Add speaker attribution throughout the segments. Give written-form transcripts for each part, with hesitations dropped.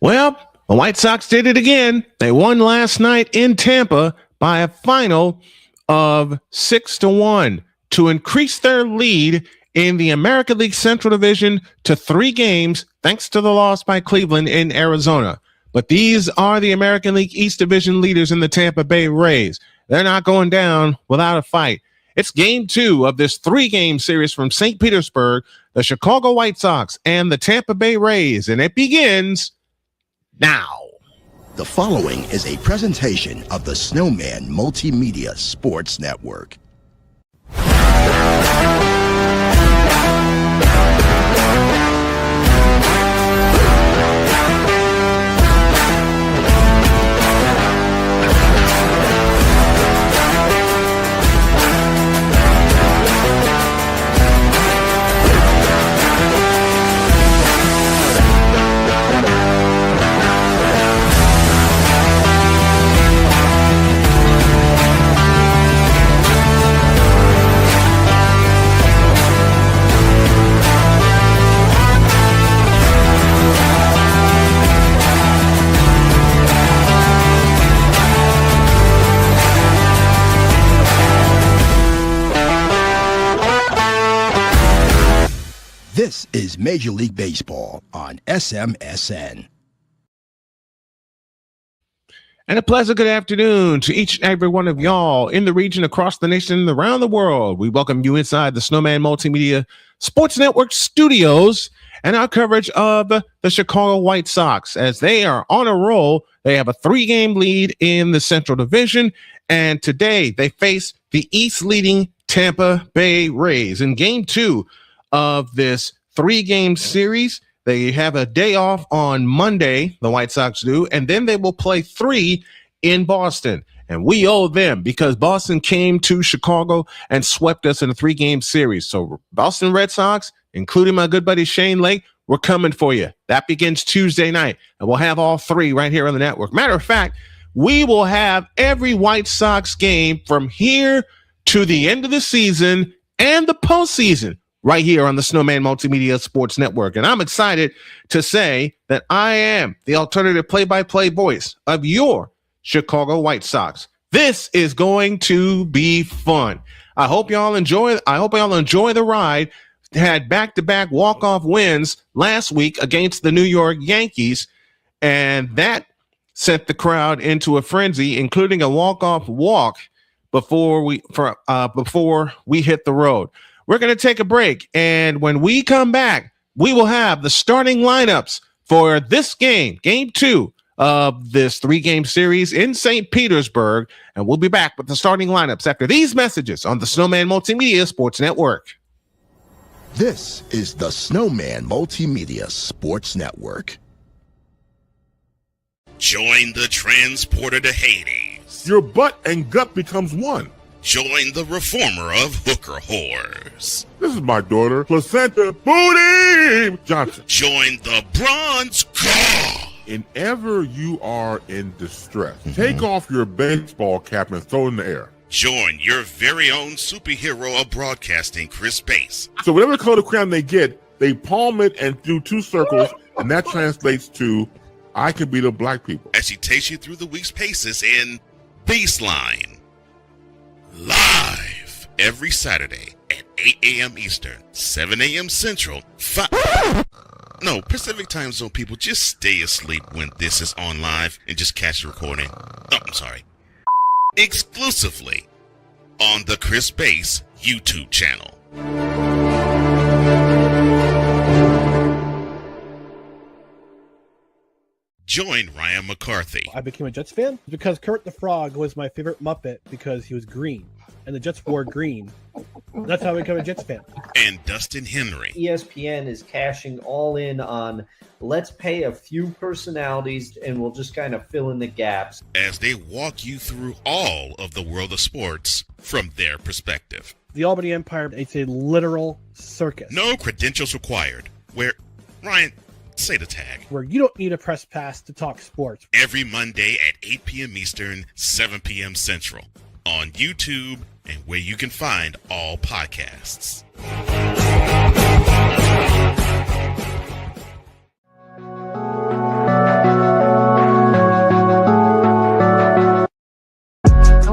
Speaker 1: Well, The White Sox did it again. They won last night in Tampa by a final of 6-1 to increase their lead in the American League Central Division to 3 games, thanks to the loss by Cleveland in Arizona. But these are the American League East Division leaders in the Tampa Bay Rays. They're not going down without a fight. It's game 2 of this 3-game series from St. Petersburg, the Chicago White Sox and the Tampa Bay Rays, and it begins now.
Speaker 2: The following is a presentation of the Snowman Multimedia Sports Network. This is Major League Baseball on SMSN.
Speaker 1: And a pleasant good afternoon to each and every one of y'all in the region, across the nation, and around the world. We welcome you inside the Snowman Multimedia Sports Network studios and our coverage of the Chicago White Sox as they are on a roll. They have a 3-game lead in the Central Division, and today they face the East-leading Tampa Bay Rays in Game 2 of this 3-game series. They have a day off on Monday, the White Sox do, and then they will play 3 in Boston. And we owe them because Boston came to Chicago and swept us in a 3-game series. So Boston Red Sox, including my good buddy Shane Lake, we're coming for you. That begins Tuesday night, and we'll have all 3 right here on the network. Matter of fact, we will have every White Sox game from here to the end of the season and the postseason right here on the Snowman Multimedia Sports Network. And I'm excited to say that I am the alternative play-by-play voice of your Chicago White Sox. This is going to be fun. I hope y'all enjoy the ride. Had back-to-back walk-off wins last week against the New York Yankees, and that sent the crowd into a frenzy, including a walk-off walk before we hit the road. We're going to take a break, and when we come back, we will have the starting lineups for this game, Game 2 of this 3-game series in St. Petersburg, and we'll be back with the starting lineups after these messages on the Snowman Multimedia Sports Network.
Speaker 2: This is the Snowman Multimedia Sports Network.
Speaker 3: Join the transporter to Hades.
Speaker 4: Your butt and gut becomes one.
Speaker 3: Join the reformer of hooker whores.
Speaker 4: This is my daughter, Placenta Booty Johnson.
Speaker 3: Join the bronze god.
Speaker 4: Whenever you are in distress, take off your baseball cap and throw it in the air.
Speaker 3: Join your very own superhero of broadcasting, Chris Bass.
Speaker 4: So whatever color crayon they get, they palm it and do 2 circles, and that translates to, I can beat up black people.
Speaker 3: As he takes you through the week's paces in Baseline. Live every Saturday at 8 a.m. Eastern, 7 a.m. Central, Pacific Time Zone people, just stay asleep when this is on live and just catch the recording. Exclusively on the Chris Bass YouTube channel. Join Ryan McCarthy.
Speaker 5: I became a Jets fan because Kermit the Frog was my favorite Muppet because he was green, and the Jets wore green. That's how I became a Jets fan.
Speaker 3: And Dustin Henry.
Speaker 6: ESPN is cashing all in on let's pay a few personalities and we'll just kind of fill in the gaps.
Speaker 3: As they walk you through all of the world of sports from their perspective.
Speaker 5: The Albany Empire, it's a literal circus.
Speaker 3: No credentials required. Where, Ryan, say the tag.
Speaker 5: Where you don't need a press pass to talk sports.
Speaker 3: Every Monday at 8 p.m. Eastern, 7 p.m. Central. On YouTube and where you can find all podcasts.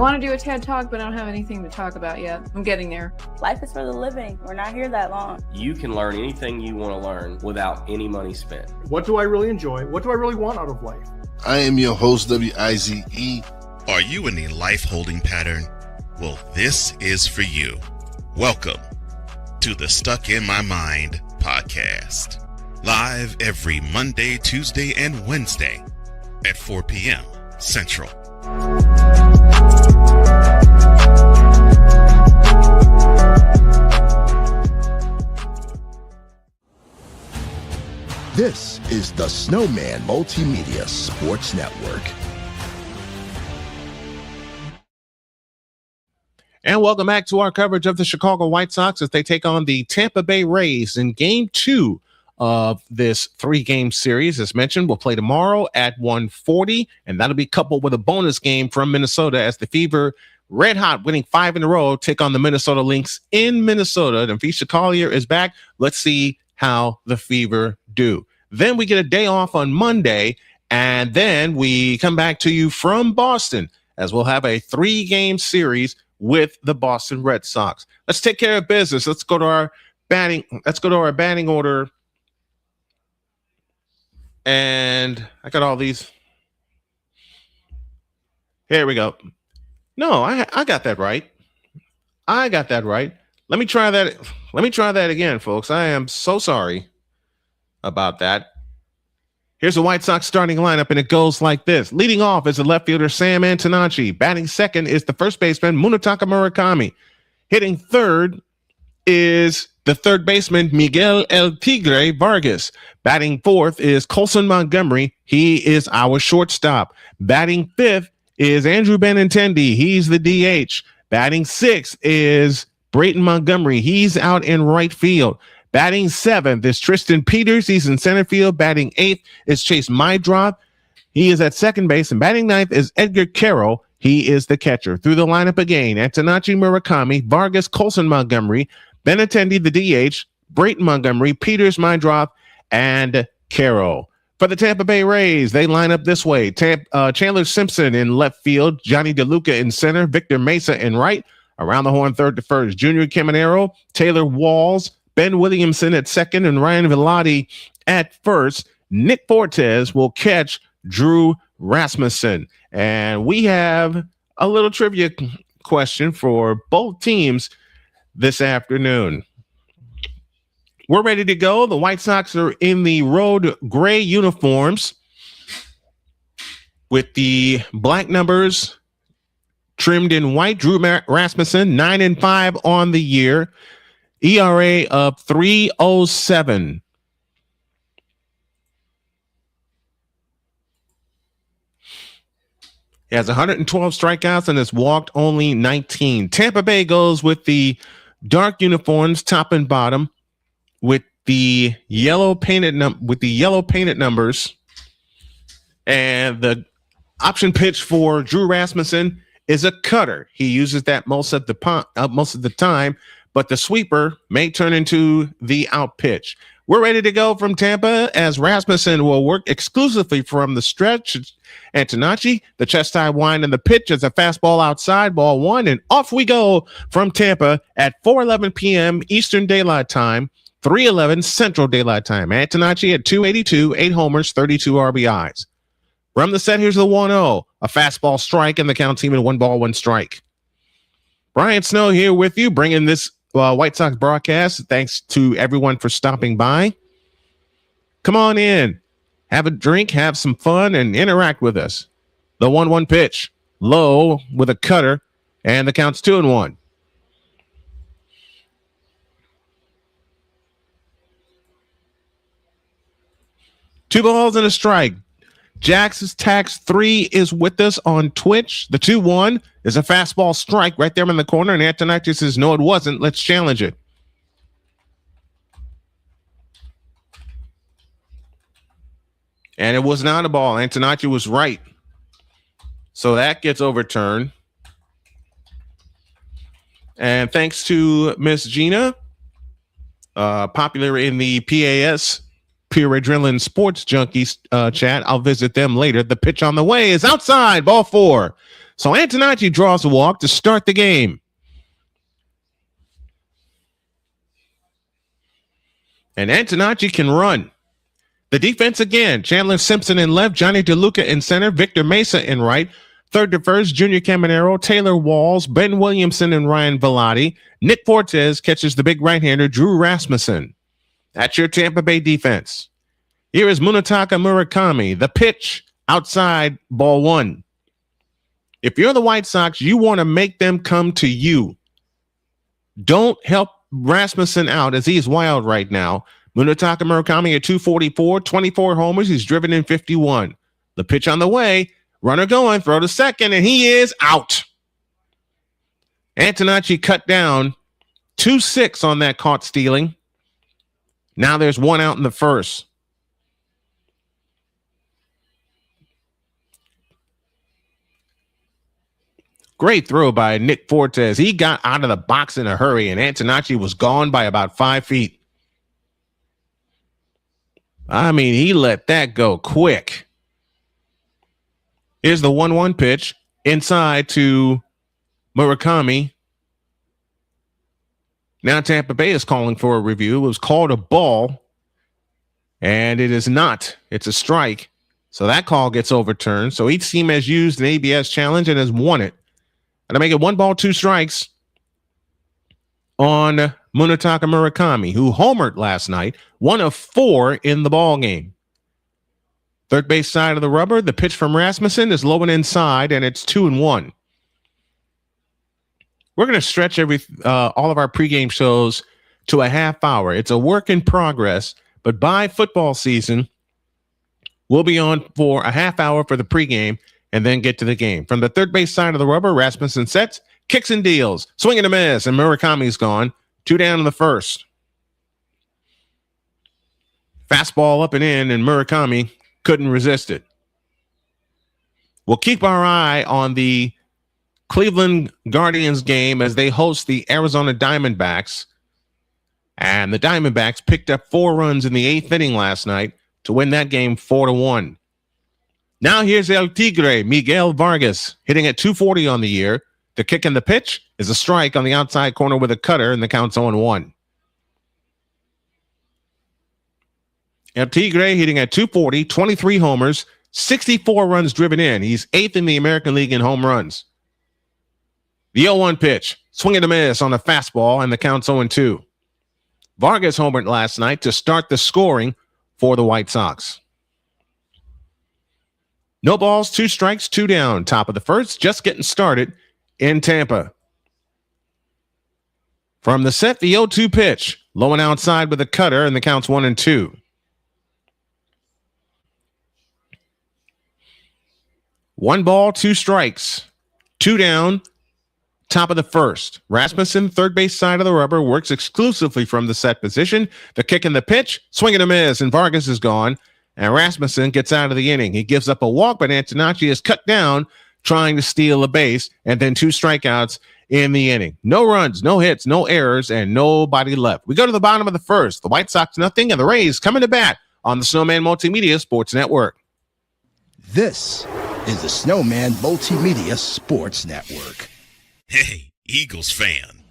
Speaker 7: want to do a TED Talk, but I don't have anything to talk about yet. I'm getting there.
Speaker 8: Life is for the living. We're not here that long.
Speaker 9: You can learn anything you want to learn without any money spent.
Speaker 10: What do I really enjoy? What do I really want out of life?
Speaker 11: I am your host, WIZE.
Speaker 3: Are you in a life holding pattern? Well, this is for you. Welcome to the Stuck in My Mind podcast. Live every Monday, Tuesday, and Wednesday at 4 p.m. Central.
Speaker 2: This is the Snowman Multimedia Sports Network.
Speaker 1: And welcome back to our coverage of the Chicago White Sox as they take on the Tampa Bay Rays in Game 2 of this 3-game series. As mentioned, we'll play tomorrow at 1:40, and that'll be coupled with a bonus game from Minnesota as the Fever, red hot, winning 5 in a row, take on the Minnesota Lynx in Minnesota. And Fisher Collier is back. Let's see how the Fever do. Then we get a day off on Monday, and then we come back to you from Boston as we'll have a 3-game series with the Boston Red Sox. Let's take care of business. Let's go to our batting order. And I got all these. Here we go. No, I got that right. I got that right. Let me try that. Let me try that again, folks. I am so sorry about that. Here's the White Sox starting lineup, and it goes like this. Leading off is the left fielder, Sam Antonacci. Batting second is the first baseman, Munetaka Murakami. Hitting third is the third baseman, Miguel El Tigre Vargas. Batting fourth is Colson Montgomery. He is our shortstop. Batting fifth is Andrew Benintendi. He's the DH. Batting sixth is Brayton Montgomery. He's out in right field. Batting seventh is Tristan Peters. He's in center field. Batting eighth is Chase Mydrop. He is at second base. And batting ninth is Edgar Carroll. He is the catcher. Through the lineup again, Antonacci, Murakami, Vargas, Colson Montgomery, Benintendi, the DH, Brayton Montgomery, Peters, Mydrop, and Carroll. For the Tampa Bay Rays, they line up this way. Chandler Simpson in left field, Johnny DeLuca in center, Victor Mesa in right, around the horn third to first, Junior Caminero, Taylor Walls, Ben Williamson at second, and Ryan Villotti at first. Nick Fortes will catch Drew Rasmussen. And we have a little trivia question for both teams this afternoon. We're ready to go. The White Sox are in the road gray uniforms with the black numbers trimmed in white. Drew Rasmussen, 9-5 on the year. ERA of 3.07. He has 112 strikeouts and has walked only 19. Tampa Bay goes with the dark uniforms, top and bottom, with the yellow painted numbers. And the option pitch for Drew Rasmussen is a cutter. He uses that most of the time, but the sweeper may turn into the out pitch. We're ready to go from Tampa as Rasmussen will work exclusively from the stretch. Antonacci, the chest high wind, and the pitch is a fastball outside, ball one, and off we go from Tampa at 4:11 p.m. Eastern Daylight Time, 3:11 Central Daylight Time. Antonacci at 282, 8 homers, 32 RBIs. From the set, here's the 1-0, a fastball strike, and the count team in 1 ball, 1 strike. Brian Snow here with you, bringing this White Sox broadcast. Thanks to everyone for stopping by. Come on in, have a drink, have some fun, and interact with us. The 1-1 pitch, low with a cutter, and the count's 2-1. Two balls and a strike. Jax's Tax 3 is with us on Twitch. The 2-1 is a fastball strike right there in the corner, and Antonacci says, no, it wasn't. Let's challenge it. And it was not a ball. Antonacci was right. So that gets overturned. And thanks to Miss Gina, popular in the PAS, Pure Adrenaline Sports Junkies chat. I'll visit them later. The pitch on the way is outside, ball 4. So Antonacci draws a walk to start the game. And Antonacci can run. The defense again, Chandler Simpson in left, Johnny DeLuca in center, Victor Mesa in right, third to first, Junior Caminero, Taylor Walls, Ben Williamson, and Ryan Velati. Nick Fortes catches the big right-hander, Drew Rasmussen. That's your Tampa Bay defense. Here is Munetaka Murakami, the pitch outside ball one. If you're the White Sox, you want to make them come to you. Don't help Rasmussen out as he's wild right now. Munetaka Murakami at 244, 24 homers. He's driven in 51. The pitch on the way. Runner going, throw to second, and he is out. Antonacci cut down 2-6 on that caught stealing. Now there's one out in the first. Great throw by Nick Fortes. He got out of the box in a hurry, and Antonacci was gone by about 5 feet. I mean, he let that go quick. Here's the 1-1 pitch inside to Murakami. Now Tampa Bay is calling for a review. It was called a ball, and it is not. It's a strike. So that call gets overturned. So each team has used an ABS challenge and has won it. And to make it 1 ball, 2 strikes on Munetaka Murakami, who homered last night, 1 of 4 in the ball game. Third base side of the rubber, the pitch from Rasmussen is low and inside, and it's 2-1. We're going to stretch all of our pregame shows to a half hour. It's a work in progress, but by football season, we'll be on for a half hour for the pregame and then get to the game. From the third base side of the rubber, Rasmussen sets, kicks and deals, swing and a miss, and Murakami's gone. 2 down in the first. Fastball up and in, and Murakami couldn't resist it. We'll keep our eye on the Cleveland Guardians game as they host the Arizona Diamondbacks. And the Diamondbacks picked up 4 runs in the 8th inning last night to win that game 4-1. Now here's El Tigre, Miguel Vargas, hitting at 240 on the year. The kick and the pitch is a strike on the outside corner with a cutter, and the count's 0-1. El Tigre hitting at 240, 23 homers, 64 runs driven in. He's 8th in the American League in home runs. The 0-1 pitch, swing and a miss on a fastball, and the count's 0-2. Vargas homered last night to start the scoring for the White Sox. No balls, 2 strikes, 2 down. Top of the first, just getting started in Tampa. From the set, the 0-2 pitch, low and outside with a cutter, and the count's 1-2. One ball, 2 strikes, 2 down. Top of the first. Rasmussen, third base side of the rubber, works exclusively from the set position. The kick and the pitch, swing and a miss, and Vargas is gone. And Rasmussen gets out of the inning. He gives up a walk, but Antonacci is cut down trying to steal a base, and then 2 strikeouts in the inning. No runs, no hits, no errors, and nobody left. We go to the bottom of the first. The White Sox nothing, and the Rays coming to bat on the Snowman Multimedia Sports Network.
Speaker 2: This is the Snowman Multimedia Sports Network.
Speaker 3: Hey, Eagles fan.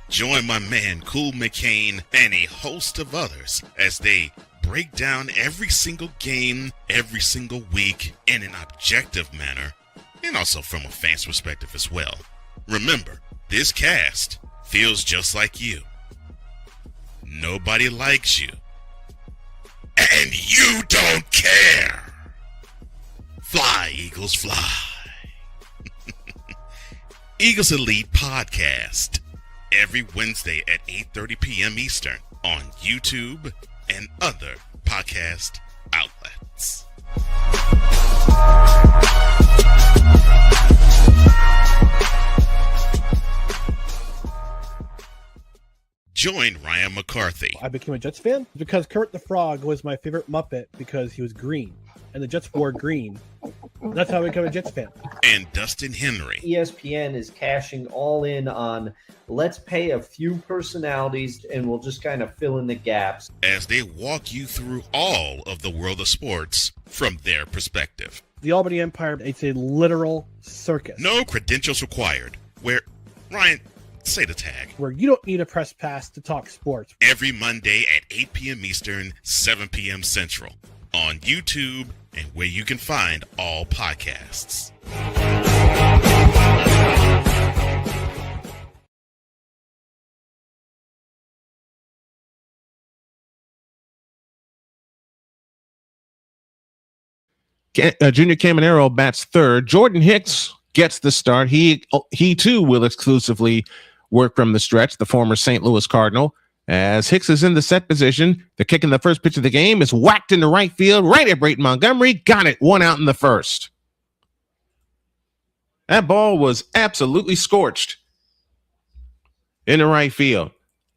Speaker 3: Join my man Cool McCain and a host of others as they break down every single game, every single week in an objective manner, and also from a fan's perspective as well. Remember, this cast feels just like you. Nobody likes you. And you don't care. Fly, Eagles, fly. Eagles Elite Podcast, every Wednesday at 8:30 p.m. Eastern on YouTube and other podcast outlets. Join Ryan McCarthy.
Speaker 5: I became a Jets fan because Kurt the Frog was my favorite Muppet because he was green. and the Jets wore green. That's how I became a Jets fan.
Speaker 3: And Dustin Henry.
Speaker 6: ESPN is cashing all in on let's pay a few personalities and we'll just kind of fill in the gaps
Speaker 3: As they walk you through all of the world of sports from their perspective.
Speaker 5: The Albany Empire, it's a literal circus.
Speaker 3: No credentials required. Where, Ryan, say the tag.
Speaker 5: Where you don't need a press pass to talk sports.
Speaker 3: Every Monday at 8 p.m. Eastern, 7 p.m. Central. On YouTube and where you can find all podcasts.
Speaker 1: Junior Caminero bats third. Jordan Hicks gets the start. He too will exclusively work from the stretch, the former St. Louis Cardinal. As Hicks is in the set position, the kick in the first pitch of the game is whacked into right field, right at Brayton Montgomery. Got it, 1 out in the first. That ball was absolutely scorched in the right field.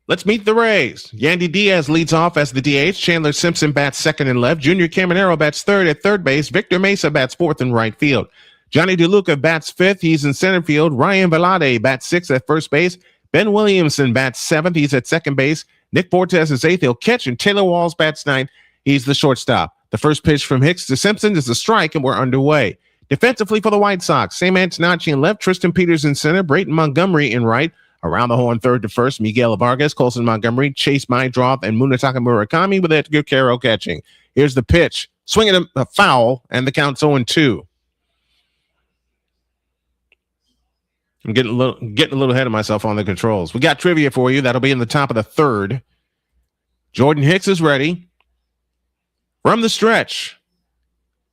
Speaker 1: Let's meet the Rays. Yandy Diaz leads off as the DH. Chandler Simpson bats second and left. Junior Caminero bats third at third base. Victor Mesa bats fourth in right field. Johnny DeLuca bats fifth. He's in center field. Ryan Velarde bats sixth at first base. Ben Williamson bats seventh. He's at second base. Nick Fortes is eighth. He'll catch, and Taylor Walls bats ninth. He's the shortstop. The first pitch from Hicks to Simpson is a strike, and we're underway. Defensively for the White Sox, Sam Antonacci in left, Tristan Peters in center, Brayton Montgomery in right. Around the horn, third to first, Miguel Vargas, Colson Montgomery, Chase Mydroth, and Munetaka Murakami with Edgar Caro catching. Here's the pitch. Swinging a foul, and the count's 0-2. I'm getting a little ahead of myself on the controls. We got trivia for you. That'll be in the top of the third. Jordan Hicks is ready. From the stretch,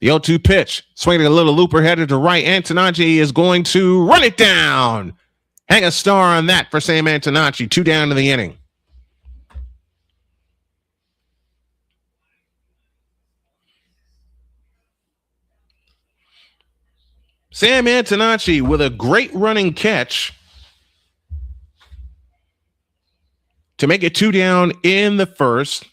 Speaker 1: the 0-2 pitch. Swinging a little looper headed to right. Antonacci is going to run it down. Hang a star on that for Sam Antonacci. 2 down to the inning. Sam Antonacci with a great running catch to make it 2 down in the first.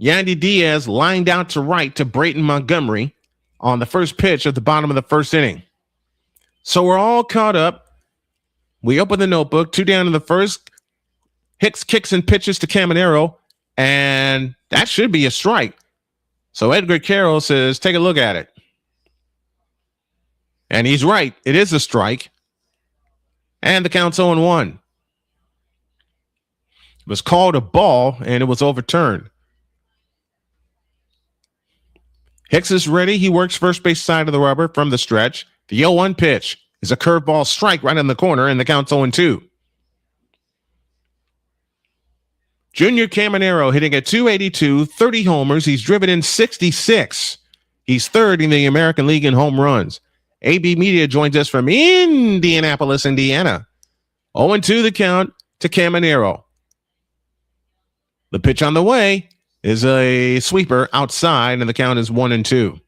Speaker 1: Yandy Diaz lined out to right to Brayton Montgomery on the first pitch at the bottom of the first inning. So we're all caught up. We open the notebook, 2 down in the first. Hicks kicks and pitches to Caminero, and that should be a strike. So Edgar Caro says, take a look at it. And he's right. It is a strike. And the count's 0-1. It was called a ball, and it was overturned. Hicks is ready. He works first base side of the rubber from the stretch. The 0-1 pitch is a curveball strike right in the corner, and the count's 0-2. Junior Caminero hitting at .282, 30 homers. He's driven in 66. He's third in the American League in home runs. AB Media joins us from Indianapolis, Indiana. 0-2 the count to Caminero. The pitch on the way is a sweeper outside, and the count is 1-2.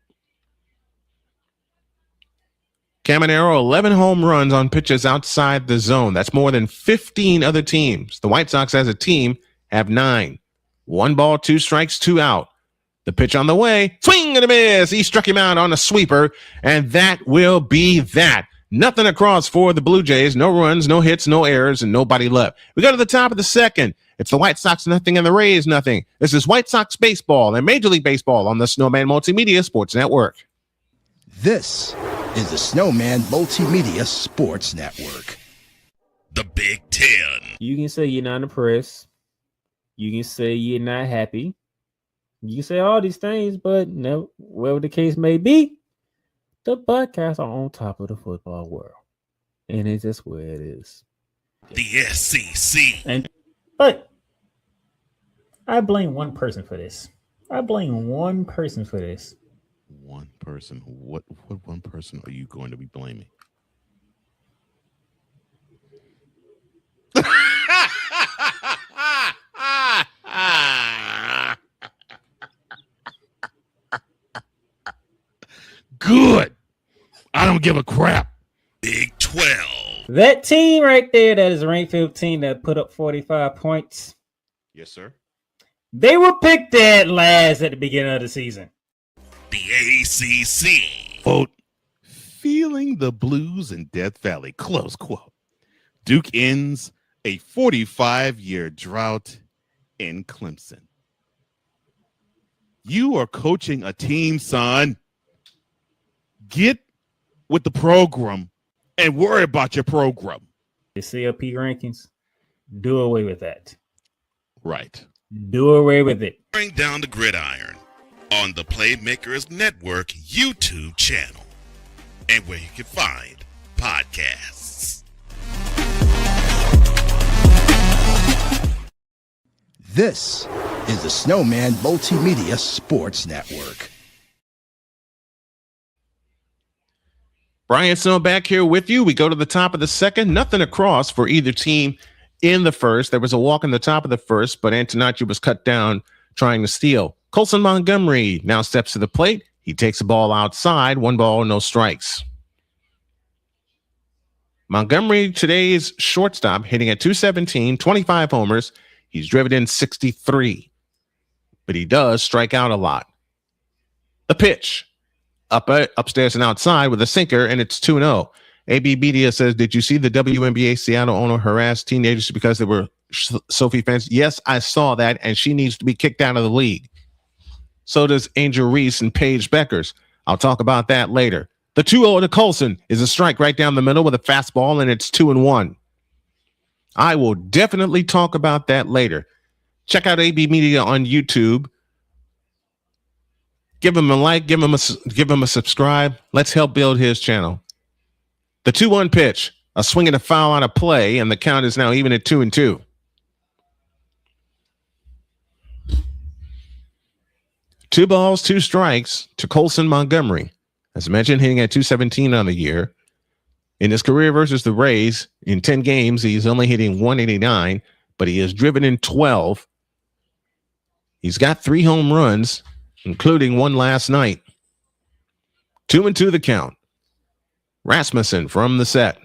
Speaker 1: Caminero, 11 home runs on pitches outside the zone. That's more than 15 other teams. The White Sox as a team have 9. 1 ball, 2 strikes, 2 out. The pitch on the way, swing and a miss. He struck him out on a sweeper, and that will be that. Nothing across for the Blue Jays. No runs, no hits, no errors, and nobody left. We go to the top of the second. It's the White Sox nothing and the Rays nothing. This is White Sox baseball and Major League Baseball on the Snowman Multimedia Sports Network.
Speaker 2: This is the Snowman Multimedia Sports Network.
Speaker 3: The Big Ten.
Speaker 12: You can say you're not impressed. You can say you're not happy. You can say all these things, but no, whatever the case may be, the Buckeyes are on top of the football world. And it's just where it is.
Speaker 3: The SEC.
Speaker 13: But I blame one person for this.
Speaker 11: One person? What one person are you going to be blaming? Good. I don't give a crap.
Speaker 3: Big 12.
Speaker 13: That team right there, that is ranked 15 that put up 45 points.
Speaker 11: Yes, sir.
Speaker 13: They were picked dead last at the beginning of the season.
Speaker 3: the ACC.
Speaker 11: Quote, feeling the blues in Death Valley, close quote. Duke ends a 45-year drought in Clemson. You are coaching a team, son. Get with the program and worry about your program.
Speaker 13: The CLP rankings, do away with that.
Speaker 11: Right.
Speaker 13: Do away with it.
Speaker 3: Bring down the gridiron on the Playmakers Network YouTube channel and where you can find podcasts.
Speaker 2: This is the Snowman Multimedia Sports Network.
Speaker 1: Brian Snow back here with you. We go to the top of the second. Nothing across for either team in the first. There was a walk in the top of the first, but Antonacci was cut down trying to steal. Colson Montgomery now steps to the plate. He takes the ball outside. 1 ball, no strikes. Montgomery, today's shortstop, hitting at 217, 25 homers. He's driven in 63, but he does strike out a lot. The pitch. Upstairs and outside with a sinker, and it's 2-0. AB Media says, did you see the WNBA Seattle owner harass teenagers because they were Sophie fans? Yes, I saw that, and she needs to be kicked out of the league. So does Angel Reese and Paige Beckers. I'll talk about that later. The 2-0 to Colson is a strike right down the middle with a fastball, and it's 2-1. I will definitely talk about that later. Check out AB Media on YouTube. Give him a like, give him a subscribe. Let's help build his channel. The 2-1 pitch, a swing and a foul on a play, and the count is now even at 2-2. Two balls, 2 strikes to Colson Montgomery. As mentioned, hitting at 217 on the year. In his career versus the Rays, in 10 games, he's only hitting 189, but he has driven in 12. He's got 3 home runs, including 1 last night. 2-2 the count. Rasmussen from the set.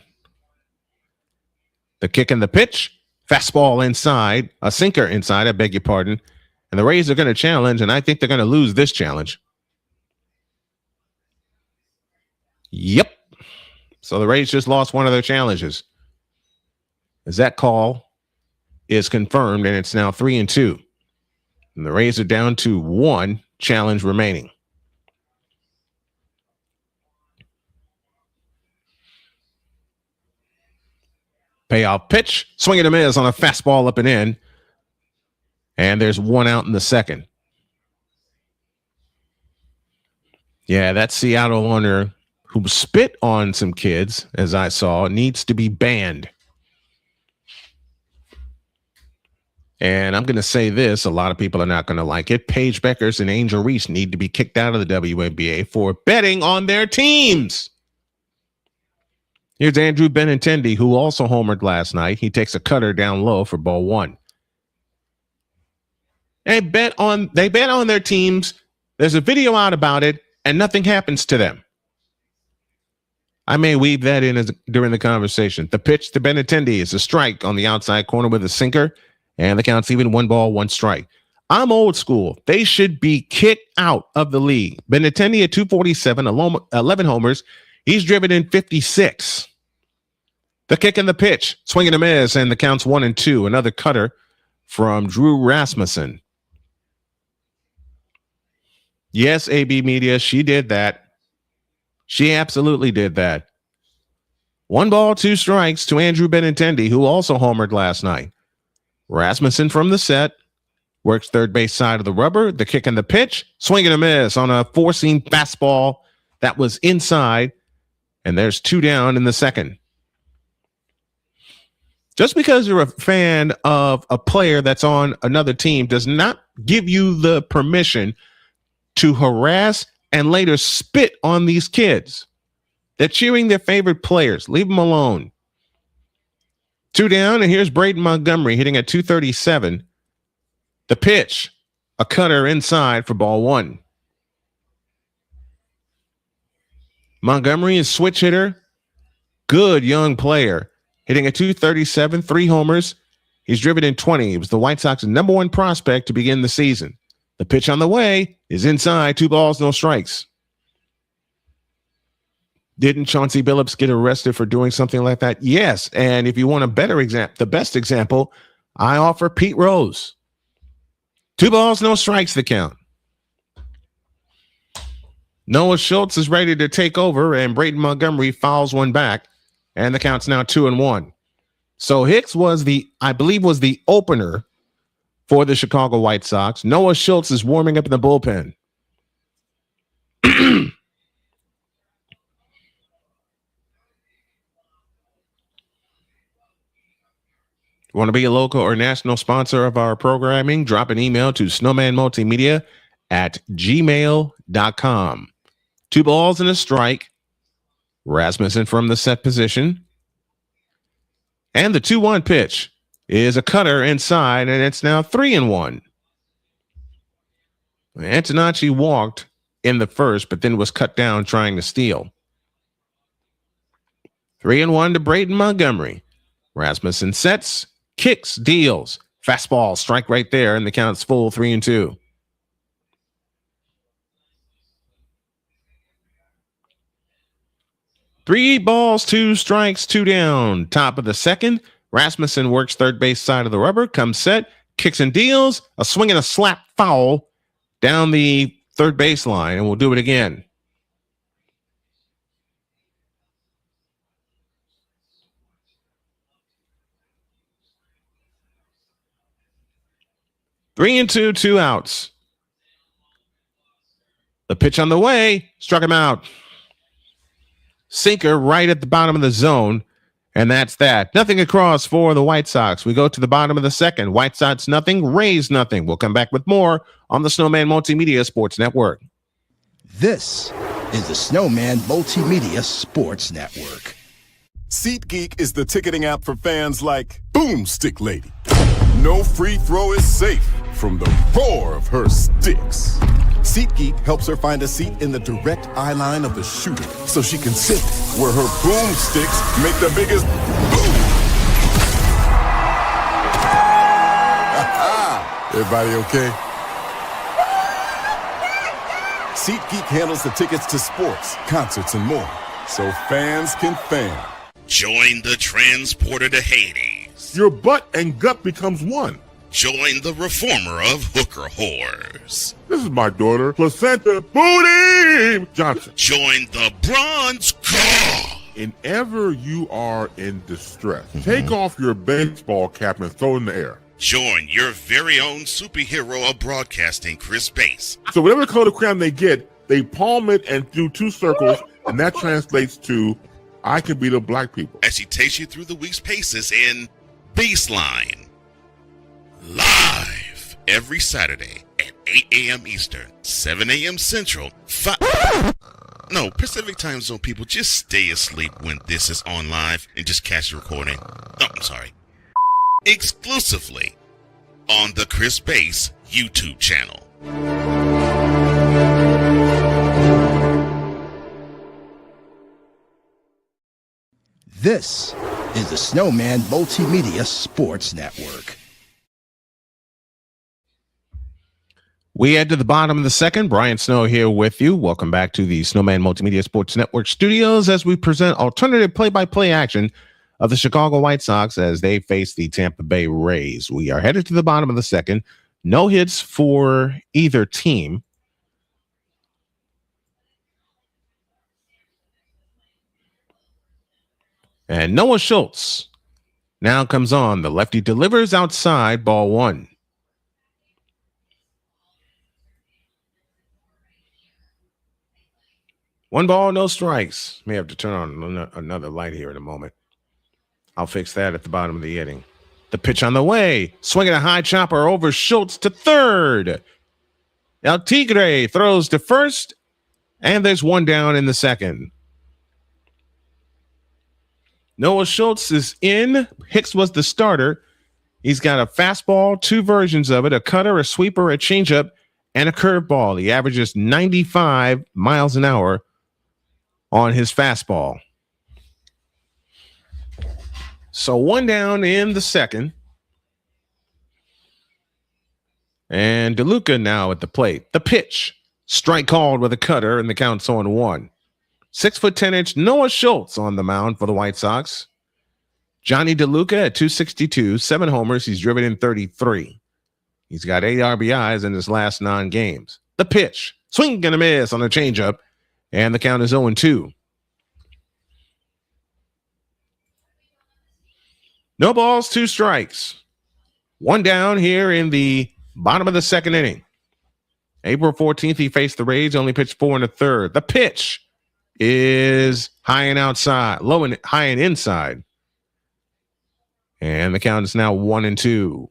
Speaker 1: The kick and the pitch. Fastball inside. A sinker inside, I beg your pardon. And the Rays are going to challenge, and I think they're going to lose this challenge. Yep. So the Rays just lost one of their challenges. As that call is confirmed, and it's now 3-2. And the Rays are down to 1 challenge remaining. Payoff pitch, swing and a miss on a fastball up and in. And there's 1 out in the second. Yeah, that Seattle owner who spit on some kids, as I saw, needs to be banned. And I'm going to say this, a lot of people are not going to like it. Paige Beckers and Angel Reese need to be kicked out of the WNBA for betting on their teams. Here's Andrew Benintendi, who also homered last night. He takes a cutter down low for ball 1. They bet on their teams. There's a video out about it, and nothing happens to them. I may weave that in during the conversation. The pitch to Benintendi is a strike on the outside corner with a sinker. And the count's even 1 ball, 1 strike. I'm old school. They should be kicked out of the league. Benintendi at 247, 11 homers. He's driven in 56. The kick and the pitch, swing and a miss, and the count's 1-2. Another cutter from Drew Rasmussen. Yes, AB Media, she did that. She absolutely did that. 1 ball, 2 strikes to Andrew Benintendi, who also homered last night. Rasmussen from the set, works third base side of the rubber. The kick and the pitch, swing and a miss on a 4-seam fastball that was inside, and there's 2 down in the second. Just because you're a fan of a player that's on another team does not give you the permission to harass and later spit on these kids. They're cheering their favorite players. Leave them alone. 2 down, and here's Braden Montgomery hitting at 237. The pitch, a cutter inside for ball 1. Montgomery is switch hitter. Good young player. Hitting at 237, 3 homers. He's driven in 20. He was the White Sox's #1 prospect to begin the season. The pitch on the way is inside. 2 balls, no strikes. Didn't Chauncey Billups get arrested for doing something like that? Yes. And if you want a better example, the best example, I offer Pete Rose. 2 balls, no strikes, the count. Noah Schultz is ready to take over, and Braden Montgomery fouls one back, and the count's now 2-1. So Hicks was the opener for the Chicago White Sox. Noah Schultz is warming up in the bullpen. Want to be a local or national sponsor of our programming? Drop an email to snowmanmultimedia@gmail.com. 2 balls and a strike. Rasmussen from the set position. And the 2-1 pitch is a cutter inside, and it's now 3-1. Antonacci walked in the first, but then was cut down trying to steal. 3-1 to Braden Montgomery. Rasmussen sets, kicks, deals. Fastball, strike right there, and the count's full 3-2. Three balls, 2 strikes, 2 down. Top of the second. Rasmussen works third base side of the rubber, comes set, kicks and deals, a swing and a slap foul down the third baseline, and we'll do it again. Three and two, 2 outs. The pitch on the way, struck him out. Sinker right at the bottom of the zone, and that's that. Nothing across for the White Sox. We go to the bottom of the second. White Sox nothing, Rays nothing. We'll come back with more on the Snowman Multimedia Sports Network.
Speaker 2: This is the Snowman Multimedia Sports Network.
Speaker 14: SeatGeek is the ticketing app for fans like Boomstick Lady. No free throw is safe from the roar of her sticks. SeatGeek helps her find a seat in the direct eye line of the shooter so she can sit where her boomsticks make the biggest boom. Everybody okay? SeatGeek handles the tickets to sports, concerts, and more, so fans can fan.
Speaker 3: Join the transporter to Hades.
Speaker 4: Your butt and gut becomes one.
Speaker 3: Join the reformer of hooker whores.
Speaker 4: This is my daughter, Placenta Booty Johnson.
Speaker 3: Join the bronze car.
Speaker 4: Whenever you are in distress, take off your baseball cap and throw it in the air.
Speaker 3: Join your very own superhero of broadcasting, Chris Bass.
Speaker 4: So whatever color crayon they get, they palm it and do 2 circles, and that translates to I can beat up black people.
Speaker 3: As she takes you through the week's paces in Baseline. Live every Saturday at 8 a.m. Eastern, 7 a.m. Central, Pacific Time Zone people, just stay asleep when this is on live and just catch the recording. Oh, I'm sorry. Exclusively on the Chris Bass YouTube channel.
Speaker 2: This is the Snowman Multimedia Sports Network.
Speaker 1: We head to the bottom of the second. Brian Snow here with you. Welcome back to the Snowman Multimedia Sports Network studios as we present alternative play-by-play action of the Chicago White Sox as they face the Tampa Bay Rays. We are headed to the bottom of the second. No hits for either team. And Noah Schultz now comes on. The lefty delivers outside, ball 1. One ball, no strikes. May have to turn on another light here in a moment. I'll fix that at the bottom of the inning. The pitch on the way. Swinging a high chopper over Schultz to third. El Tigre throws to first, and there's one down in the second. Noah Schultz is in. Hicks was the starter. He's got a fastball, 2 versions of it, a cutter, a sweeper, a changeup, and a curveball. He averages 95 miles an hour on his fastball. So one down in the second. And DeLuca now at the plate. The pitch. Strike called with a cutter, and the count's 0-1. 6'10" Noah Schultz on the mound for the White Sox. Johnny DeLuca at 262, 7 homers. He's driven in 33. He's got 8 RBIs in his last 9 games. The pitch. Swing and a miss on a changeup, and the count is 0-2. No balls, 2 strikes. 1 down here in the bottom of the 2nd inning. April 14th, he faced the Rays, only pitched 4 1/3. The pitch is high and outside, low and high and inside. And the count is now 1-2.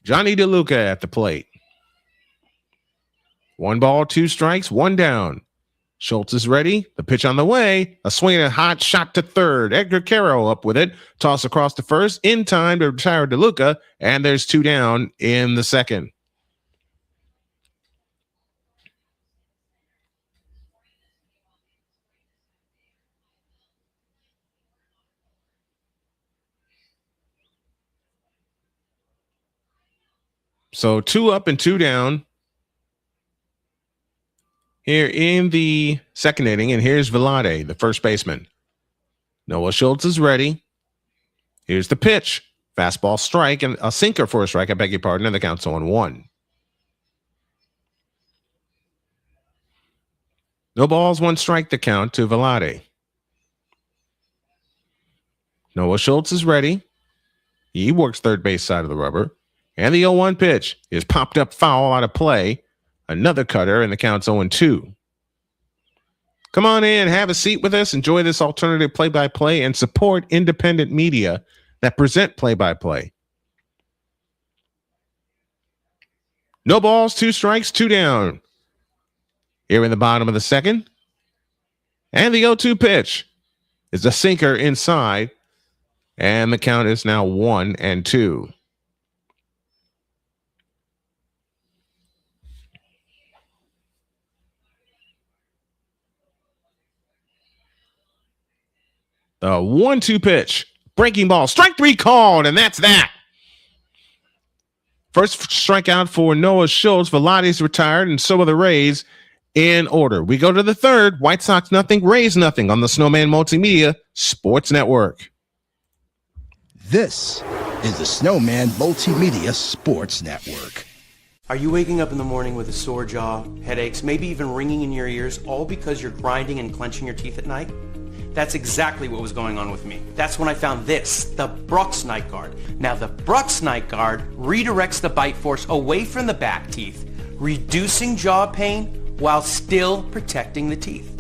Speaker 1: Johnny DeLuca at the plate. 1 ball, 2 strikes, 1 down. Schultz is ready. The pitch on the way. A swing and a hot shot to third. Edgar Caro up with it. Toss across to first. In time to retire DeLuca. And there's 2 down in the 2nd. So 2 up and 2 down here in the 2nd inning. And here's Velade, the first baseman. Noah Schultz is ready. Here's the pitch. Fastball strike and a sinker for a strike. I beg your pardon. And the count's 0-1. No balls, 1 strike to count to Velade. Noah Schultz is ready. He works third base side of the rubber. And the 0-1 pitch is popped up foul out of play. Another cutter, and the count's 0-2. Come on in, have a seat with us, enjoy this alternative play-by-play, and support independent media that present play-by-play. No balls, 2 strikes, 2 down. Here in the bottom of the 2nd. And the 0-2 pitch is a sinker inside, and the count is now 1-2. The 1-2 pitch. Breaking ball. Strike 3 called, and that's that. First strikeout for Noah Schultz. Velade's retired, and so are the Rays in order. We go to the 3rd. White Sox nothing, Rays nothing on the Snowman Multimedia Sports Network.
Speaker 2: This is the Snowman Multimedia Sports Network.
Speaker 15: Are you waking up in the morning with a sore jaw, headaches, maybe even ringing in your ears, all because you're grinding and clenching your teeth at night? That's exactly what was going on with me. That's when I found this, the Brooks Night Guard. Now the Brooks Night Guard redirects the bite force away from the back teeth, reducing jaw pain while still protecting the teeth.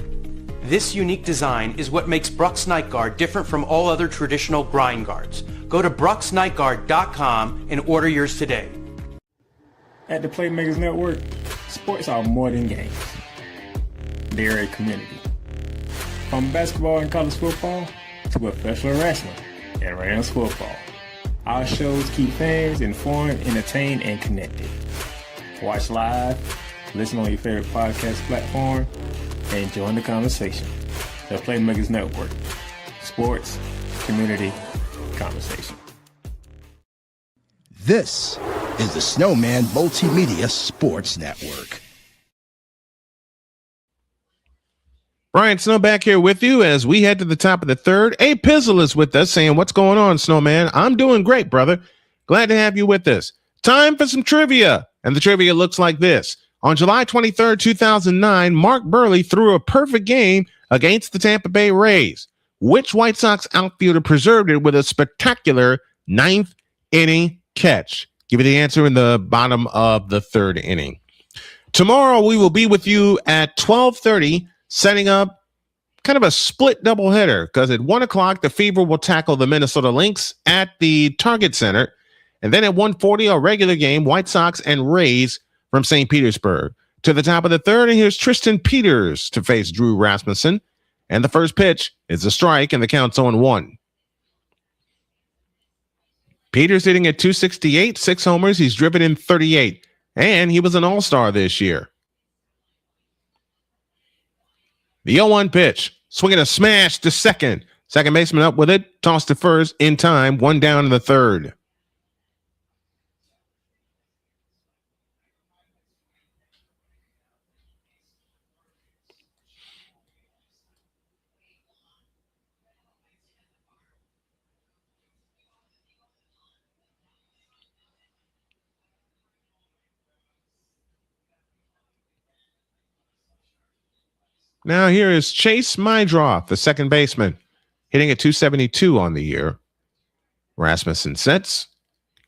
Speaker 15: This unique design is what makes Brooks Night Guard different from all other traditional grind guards. Go to brooksnightguard.com and order yours today.
Speaker 12: At the Playmakers Network, sports are more than games. They're a community. From basketball and college football to professional wrestling and Rams football, our shows keep fans informed, entertained, and connected. Watch live, listen on your favorite podcast platform, and join the conversation. The Playmakers Network. Sports, community, conversation.
Speaker 2: This is the Snowman Multimedia Sports Network.
Speaker 1: Brian Snow back here with you as we head to the top of the 3rd. A Pizzle is with us saying, what's going on, Snowman? I'm doing great, brother. Glad to have you with us. Time for some trivia. And the trivia looks like this. On July 23rd, 2009, Mark Burley threw a perfect game against the Tampa Bay Rays. Which White Sox outfielder preserved it with a spectacular 9th inning catch? Give you the answer in the bottom of the 3rd inning. Tomorrow, we will be with you at 12:30, setting up kind of a split doubleheader because at 1 o'clock, the Fever will tackle the Minnesota Lynx at the Target Center. And then at 1:40, a regular game, White Sox and Rays from St. Petersburg. To the top of the 3rd, and here's Tristan Peters to face Drew Rasmussen. And the first pitch is a strike, and the count's 0-1. Peters hitting at 268, 6 homers. He's driven in 38, and he was an all-star this year. The 0-1 pitch, swinging a smash to second. Second baseman up with it, tossed to first in time, 1 down in the 3rd. Now here is Chase Mydroff, the second baseman, hitting at 272 on the year. Rasmussen sets,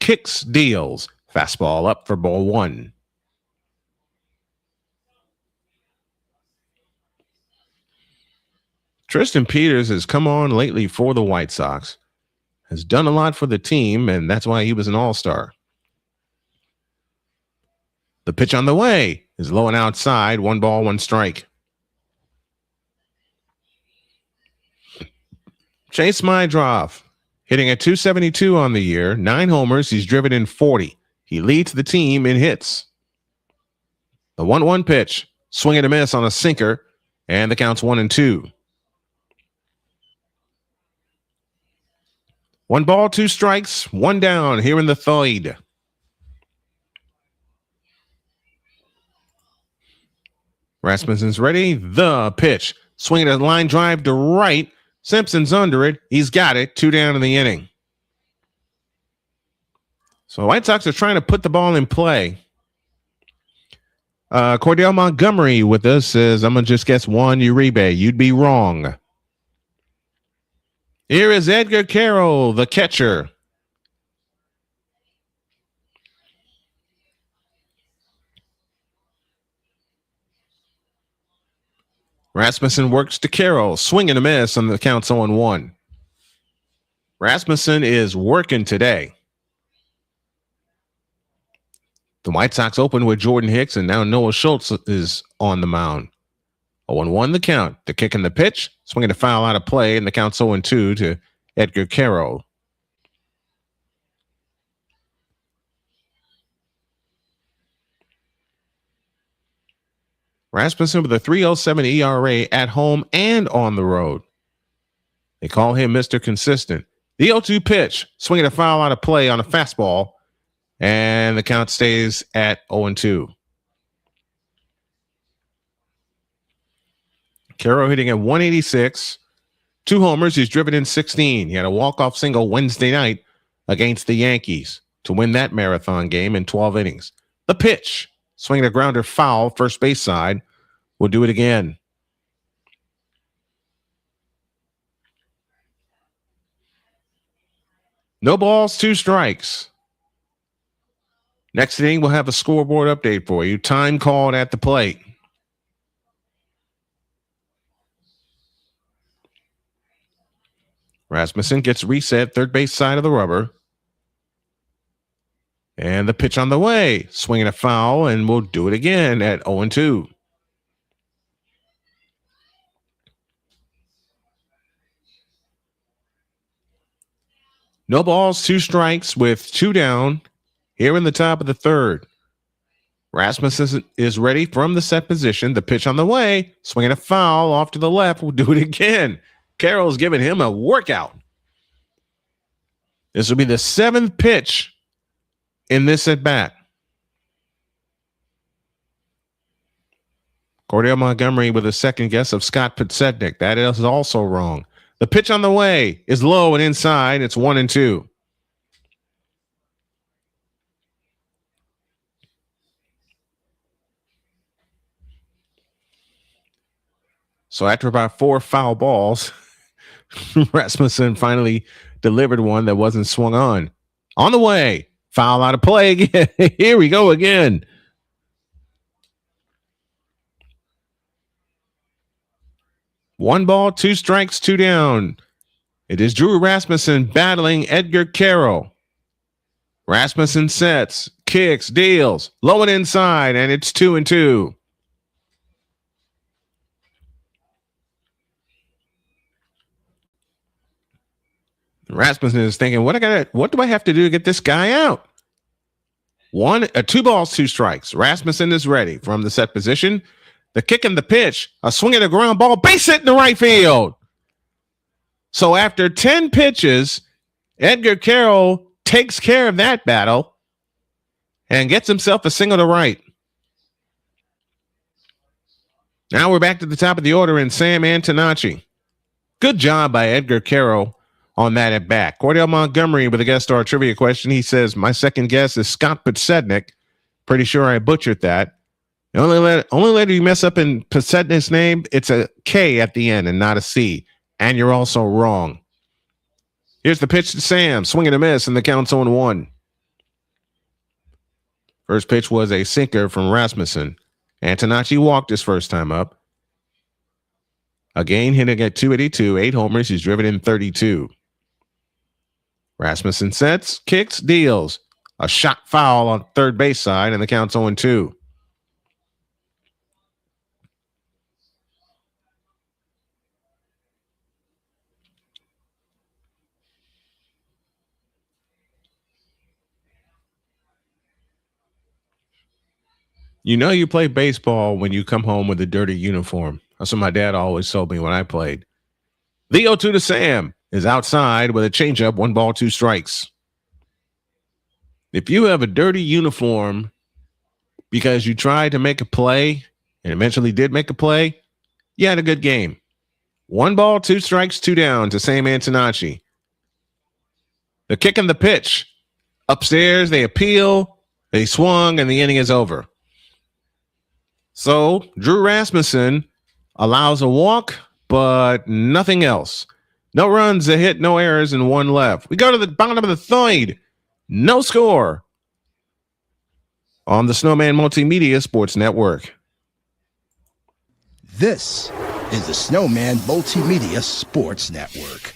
Speaker 1: kicks, deals. Fastball up for ball one. Tristan Peters has come on lately for the White Sox, has done a lot for the team, and that's why he was an all-star. The pitch on the way is low and outside. 1 ball, 1 strike. Chase Mydroff hitting at 272 on the year, 9 homers. He's driven in 40. He leads the team in hits. The 1-1 pitch, swing and a miss on a sinker, and the count's 1-2. 1 ball, 2 strikes, 1 down here in the third. Rasmussen's ready. The pitch. Swinging a line drive to right. Simpson's under it. He's got it. 2 down in the inning. So the White Sox are trying to put the ball in play. Cordell Montgomery with us says, I'm going to just guess Juan Uribe. You'd be wrong. Here is Edgar Carroll, the catcher. Rasmussen works to Carroll. Swing and a miss on the count 0-1. Rasmussen is working today. The White Sox open with Jordan Hicks, and now Noah Schultz is on the mound. 0-1 the count. The kick and the pitch. Swinging a foul out of play, and the count's 0-2 to Edgar Carroll. Rasmussen with a 3.07 ERA at home and on the road. They call him Mr. Consistent. The 0-2 pitch. Swinging a foul out of play on a fastball, and the count stays at 0-2. Carroll hitting at 186, 2 homers. He's driven in 16. He had a walk-off single Wednesday night against the Yankees to win that marathon game in 12 innings. The pitch, swinging a grounder foul, first base side. We'll do it again. No balls, 2 strikes. Next inning, we'll have a scoreboard update for you. Time called at the plate. Rasmussen gets reset, third base side of the rubber. And the pitch on the way. Swinging a foul, and we'll do it again at 0-2. No balls, 2 strikes with 2 down here in the top of the third. Rasmussen is ready from the set position. The pitch on the way. Swinging a foul off to the left. We'll do it again. Carroll's giving him a workout. This will be the 7th pitch in this at bat. Cordell Montgomery with a second guess of Scott Podsednik. That is also wrong. The pitch on the way is low and inside. It's 1-2. So after about 4 foul balls, Rasmussen finally delivered one that wasn't swung on. On the way, foul out of play again. Here we go again. One ball, 2 strikes, 2 down. It is Drew Rasmussen battling Edgar Carroll. Rasmussen sets, kicks, deals, low and inside, and it's 2-2. Rasmussen is thinking, what do I have to do to get this guy out? 2 balls, 2 strikes. Rasmussen is ready from the set position. The kick and the pitch, a swing and a ground ball, base hit in the right field. So after 10 pitches, Edgar Carroll takes care of that battle and gets himself a single to right. Now we're back to the top of the order in Sam Antonacci. Good job by Edgar Carroll on that at bat. Cordell Montgomery with a guest star trivia question. He says, my second guess is Scott Podsednik. Pretty sure I butchered that. The only letter you mess up in Pasetna's name, it's a K at the end and not a C. And you're also wrong. Here's the pitch to Sam. Swing and a miss, and the count's 0-1. First pitch was a sinker from Rasmussen. Antonacci walked his first time up. Again, hitting at 282, 8 homers. He's driven in 32. Rasmussen sets, kicks, deals. A shot foul on third base side, and the count's 0-2. You know you play baseball when you come home with a dirty uniform. That's what my dad always told me when I played. The 0-2 to Sam is outside with a changeup, 1 ball, 2 strikes. If you have a dirty uniform because you tried to make a play and eventually did make a play, you had a good game. 1 ball, 2 strikes, 2 down to Sam Antonacci. The kick and the pitch. Upstairs, they appeal, they swung, and the inning is over. So Drew Rasmussen allows a walk, but nothing else. No runs, a hit, no errors, and 1 left. We go to the bottom of the third. No score on the Snowman Multimedia Sports Network.
Speaker 2: This is the Snowman Multimedia Sports Network.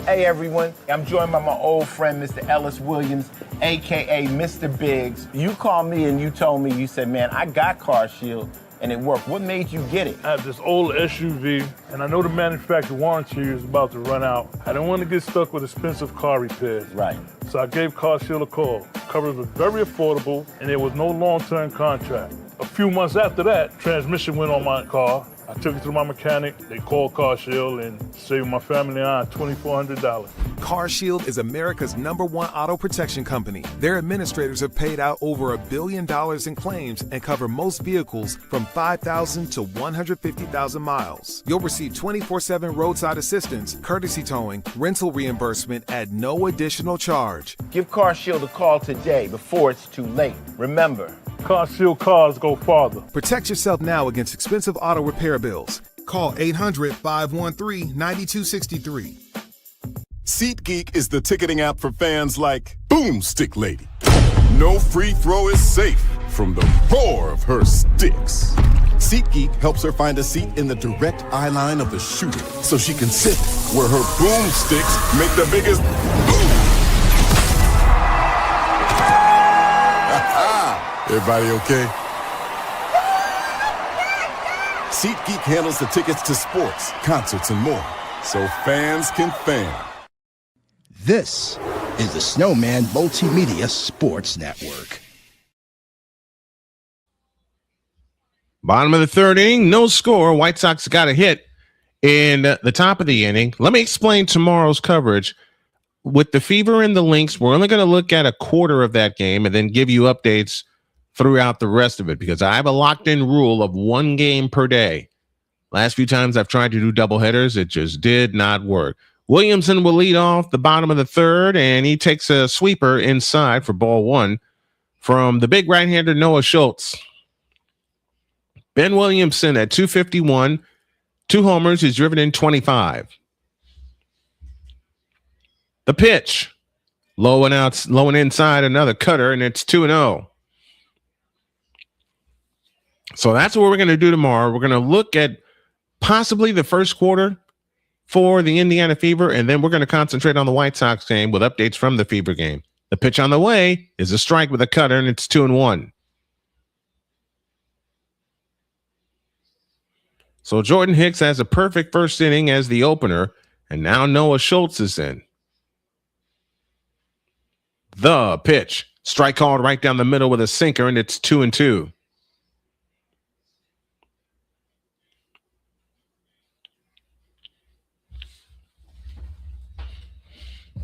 Speaker 16: Hey everyone, I'm joined by my old friend, Mr. Ellis Williams, aka Mr. Biggs. You called me and you told me, you said, man, I got Car Shield and it worked. What made you get it?
Speaker 17: I have this old SUV and I know the manufacturer warranty is about to run out. I didn't want to get stuck with expensive car repairs.
Speaker 16: Right.
Speaker 17: So I gave Car Shield a call. Coverage was very affordable and there was no long-term contract. A few months after that, transmission went on my car. I took it to my mechanic, they called Car Shield and saved my family and I $2,400.
Speaker 18: Car Shield is America's #1 auto protection company. Their administrators have paid out over $1 billion in claims and cover most vehicles from 5,000 to 150,000 miles. You'll receive 24/7 roadside assistance, courtesy towing, rental reimbursement at no additional charge.
Speaker 16: Give Car Shield a call today before it's too late. Remember,
Speaker 17: Car Shield cars go farther.
Speaker 18: Protect yourself now against expensive auto repair bills. Call 800-513-9263.
Speaker 14: SeatGeek is the ticketing app for fans like Boomstick Lady. No free throw is safe from the roar of her sticks. SeatGeek helps her find a seat in the direct eye line of the shooter so she can sit where her boomsticks make the biggest boom. Everybody okay? SeatGeek handles the tickets to sports, concerts, and more, so fans can fan.
Speaker 2: This is the Snowman Multimedia Sports Network.
Speaker 1: Bottom of the third inning, no score. White Sox got a hit in the top of the inning. Let me explain tomorrow's coverage. With the Fever and the Lynx, we're only going to look at a quarter of that game and then give you updates throughout the rest of it because I have a locked-in rule of 1 game per day. Last few times I've tried to do doubleheaders, it just did not work. Williamson will lead off the bottom of the third, and he takes a sweeper inside for ball 1 from the big right-hander Noah Schultz. Ben Williamson at 251, 2 homers, he's driven in 25. The pitch, low and inside, another cutter, and it's 2-0. So that's what we're going to do tomorrow. We're going to look at possibly the first quarter for the Indiana Fever, and then we're going to concentrate on the White Sox game with updates from the Fever game. The pitch on the way is a strike with a cutter, and it's 2-1. So Jordan Hicks has a perfect first inning as the opener, and now Noah Schultz is in. The pitch. Strike called right down the middle with a sinker, and it's 2-2.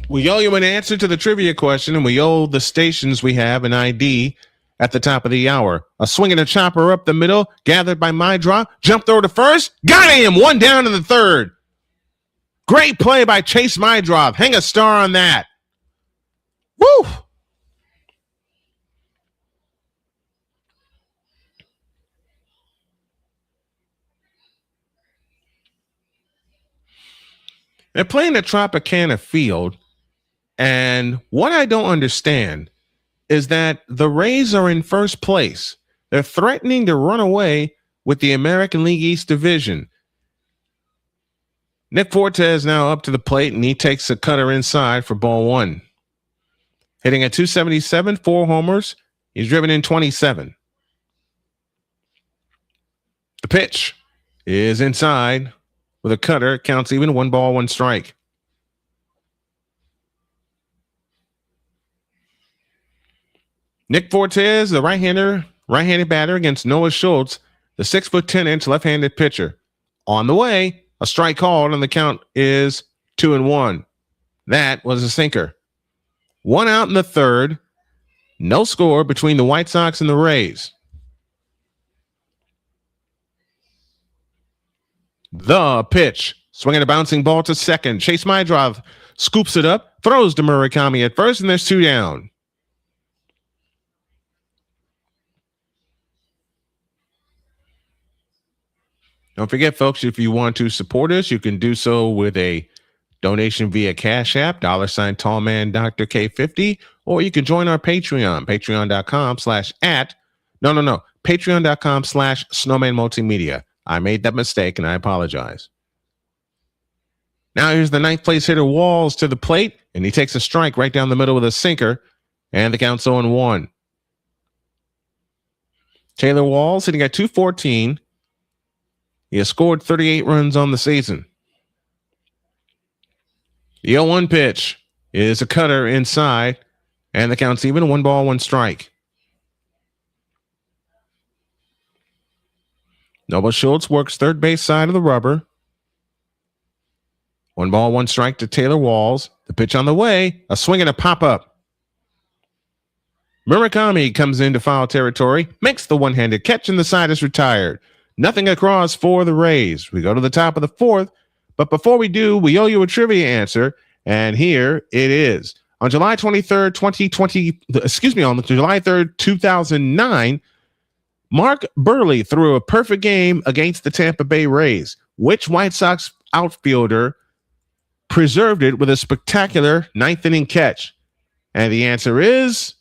Speaker 1: We owe you an answer to the trivia question, and we owe the stations we have an ID at the top of the hour. A swing and a chopper up the middle, gathered by Mydra. Jumped over to first. Got him! 1 down in the third. Great play by Chase Mydra. Hang a star on that. Woo! They're playing at Tropicana Field. And what I don't understand is that the Rays are in first place. They're threatening to run away with the American League East Division. Nick Fortes now up to the plate, and he takes a cutter inside for ball one. Hitting at 277, 4 homers. He's driven in 27. The pitch is inside with a cutter. Counts even, 1 ball, 1 strike. Nick Fortes, the right-handed batter against Noah Schultz, the 6'10" left-handed pitcher. On the way, a strike called, and the count is 2-1. That was a sinker. 1 out in the third. No score between the White Sox and the Rays. The pitch. Swinging a bouncing ball to second. Chase Mydrov scoops it up, throws to Murakami at first, and there's 2 down. Don't forget, folks, if you want to support us, you can do so with a donation via Cash App, $ Tallman Dr. K50, or you can join our Patreon, patreon.com/Snowman Multimedia. I made that mistake and I apologize. Now here's the 9th place hitter Walls to the plate, and he takes a strike right down the middle with a sinker, and the count's 0-1. Taylor Walls hitting at 214. He has scored 38 runs on the season. The 0-1 pitch is a cutter inside, and the count's even, 1 ball, 1 strike. Noble Schultz works third base side of the rubber. 1 ball, 1 strike to Taylor Walls. The pitch on the way, a swing and a pop-up. Murakami comes into foul territory, makes the one-handed catch, and the side is retired. Nothing across for the Rays. We go to the top of the 4th, but before we do, we owe you a trivia answer, and here it is. On July 23rd, 2009, Mark Burley threw a perfect game against the Tampa Bay Rays. Which White Sox outfielder preserved it with a spectacular 9th inning catch? And the answer is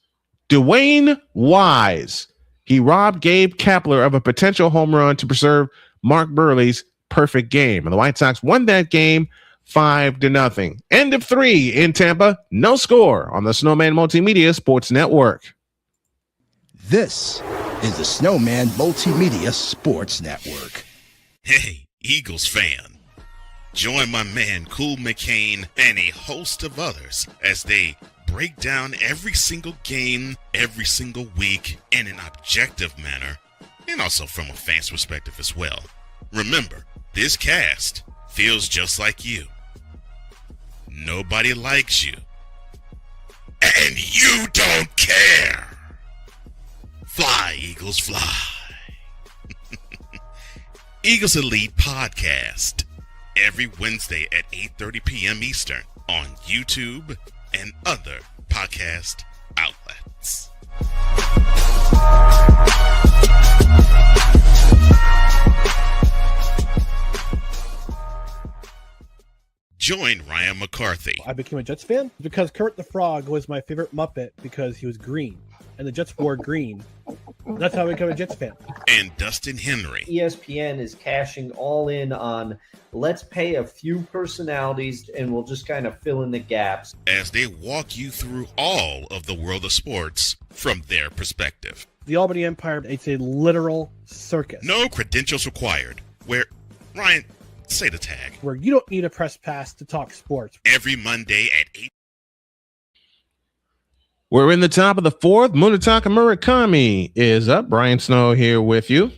Speaker 1: Dwayne Wise. He robbed Gabe Kapler of a potential home run to preserve Mark Burley's perfect game. And the White Sox won that game 5-0. End of 3 in Tampa. No score on the Snowman Multimedia Sports Network.
Speaker 2: This is the Snowman Multimedia Sports Network.
Speaker 3: Hey, Eagles fan. Join my man Cool McCain and a host of others as they break down every single game, every single week in an objective manner, and also from a fan's perspective as well. Remember, this cast feels just like you. Nobody likes you. And you don't care. Fly, Eagles, fly. Eagles Elite Podcast. Every Wednesday at 8:30 p.m. Eastern on YouTube and other podcast outlets. Join Ryan McCarthy.
Speaker 5: I became a Jets fan because Kurt the Frog was my favorite Muppet because he was green, and the Jets wore green. That's how I became a Jets fan.
Speaker 3: And Dustin Henry.
Speaker 6: ESPN is cashing all in on let's pay a few personalities and we'll just kind of fill in the gaps.
Speaker 3: As they walk you through all of the world of sports from their perspective.
Speaker 5: The Albany Empire, it's a literal circus.
Speaker 3: No credentials required. Where, Ryan, say the tag.
Speaker 5: Where you don't need a press pass to talk sports.
Speaker 3: Every Monday at 8.
Speaker 1: We're in the top of the 4th. Munetaka Murakami is up. Brian Snow here with you.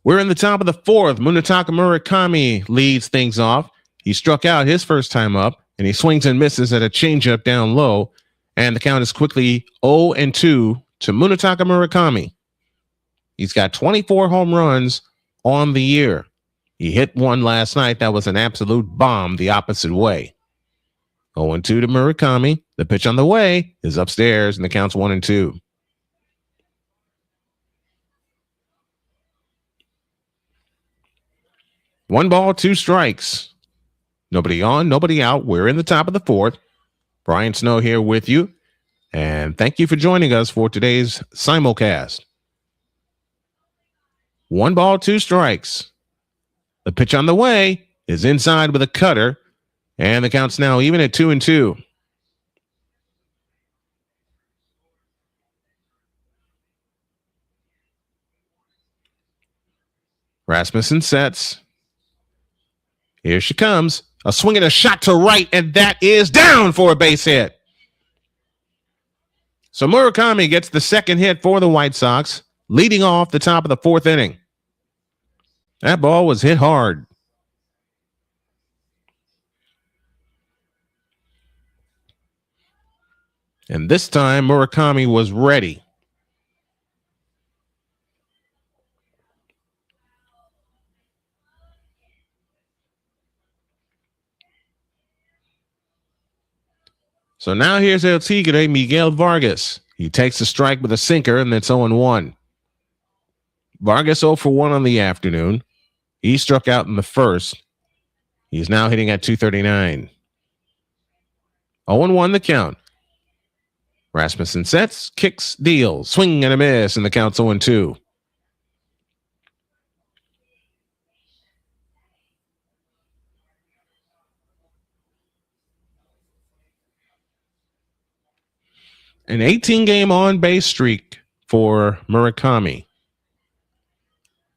Speaker 1: We're in the top of the 4th. Munetaka Murakami leads things off. He struck out his first time up, and he swings and misses at a changeup down low, and the count is quickly 0-2 to Munetaka Murakami. He's got 24 home runs on the year. He hit one last night that was an absolute bomb the opposite way. 0-2 to Murakami. The pitch on the way is upstairs, and the count's 1-2. One ball, 2 strikes Nobody on, nobody out. We're in the top of the fourth. Brian Snow here with you. And thank you for joining us for today's simulcast. 1 ball, 2 strikes. The pitch on the way is inside with a cutter. And the count's now even at 2-2. Rasmussen sets. Here she comes. A swing and a shot to right, and that is down for a base hit. So Murakami gets the second hit for the White Sox, leading off the top of the fourth inning. That ball was hit hard. And this time, Murakami was ready. So now here's El Tigre, Miguel Vargas. He takes the strike with a sinker, and that's 0-1. Vargas 0 for 1 on the afternoon. He struck out in the first. He's now hitting at 239. 0-1 the count. Rasmussen sets, kicks, deals, swing and a miss, and the count's 0-2. An 18-game on-base streak for Murakami.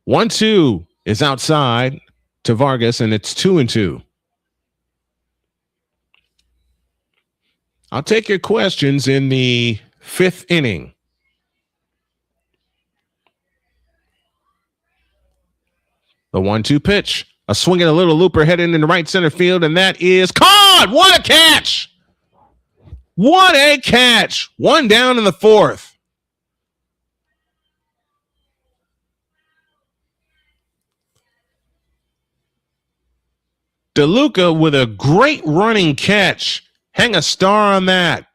Speaker 1: 1-2 is outside to Vargas, and it's 2-2. I'll take your questions in the fifth inning. The 1-2 pitch. A swing and a little looper heading into right center field, and that is caught! What a catch! What a catch! One down in the fourth. DeLuca with a great running catch. Hang a star on that.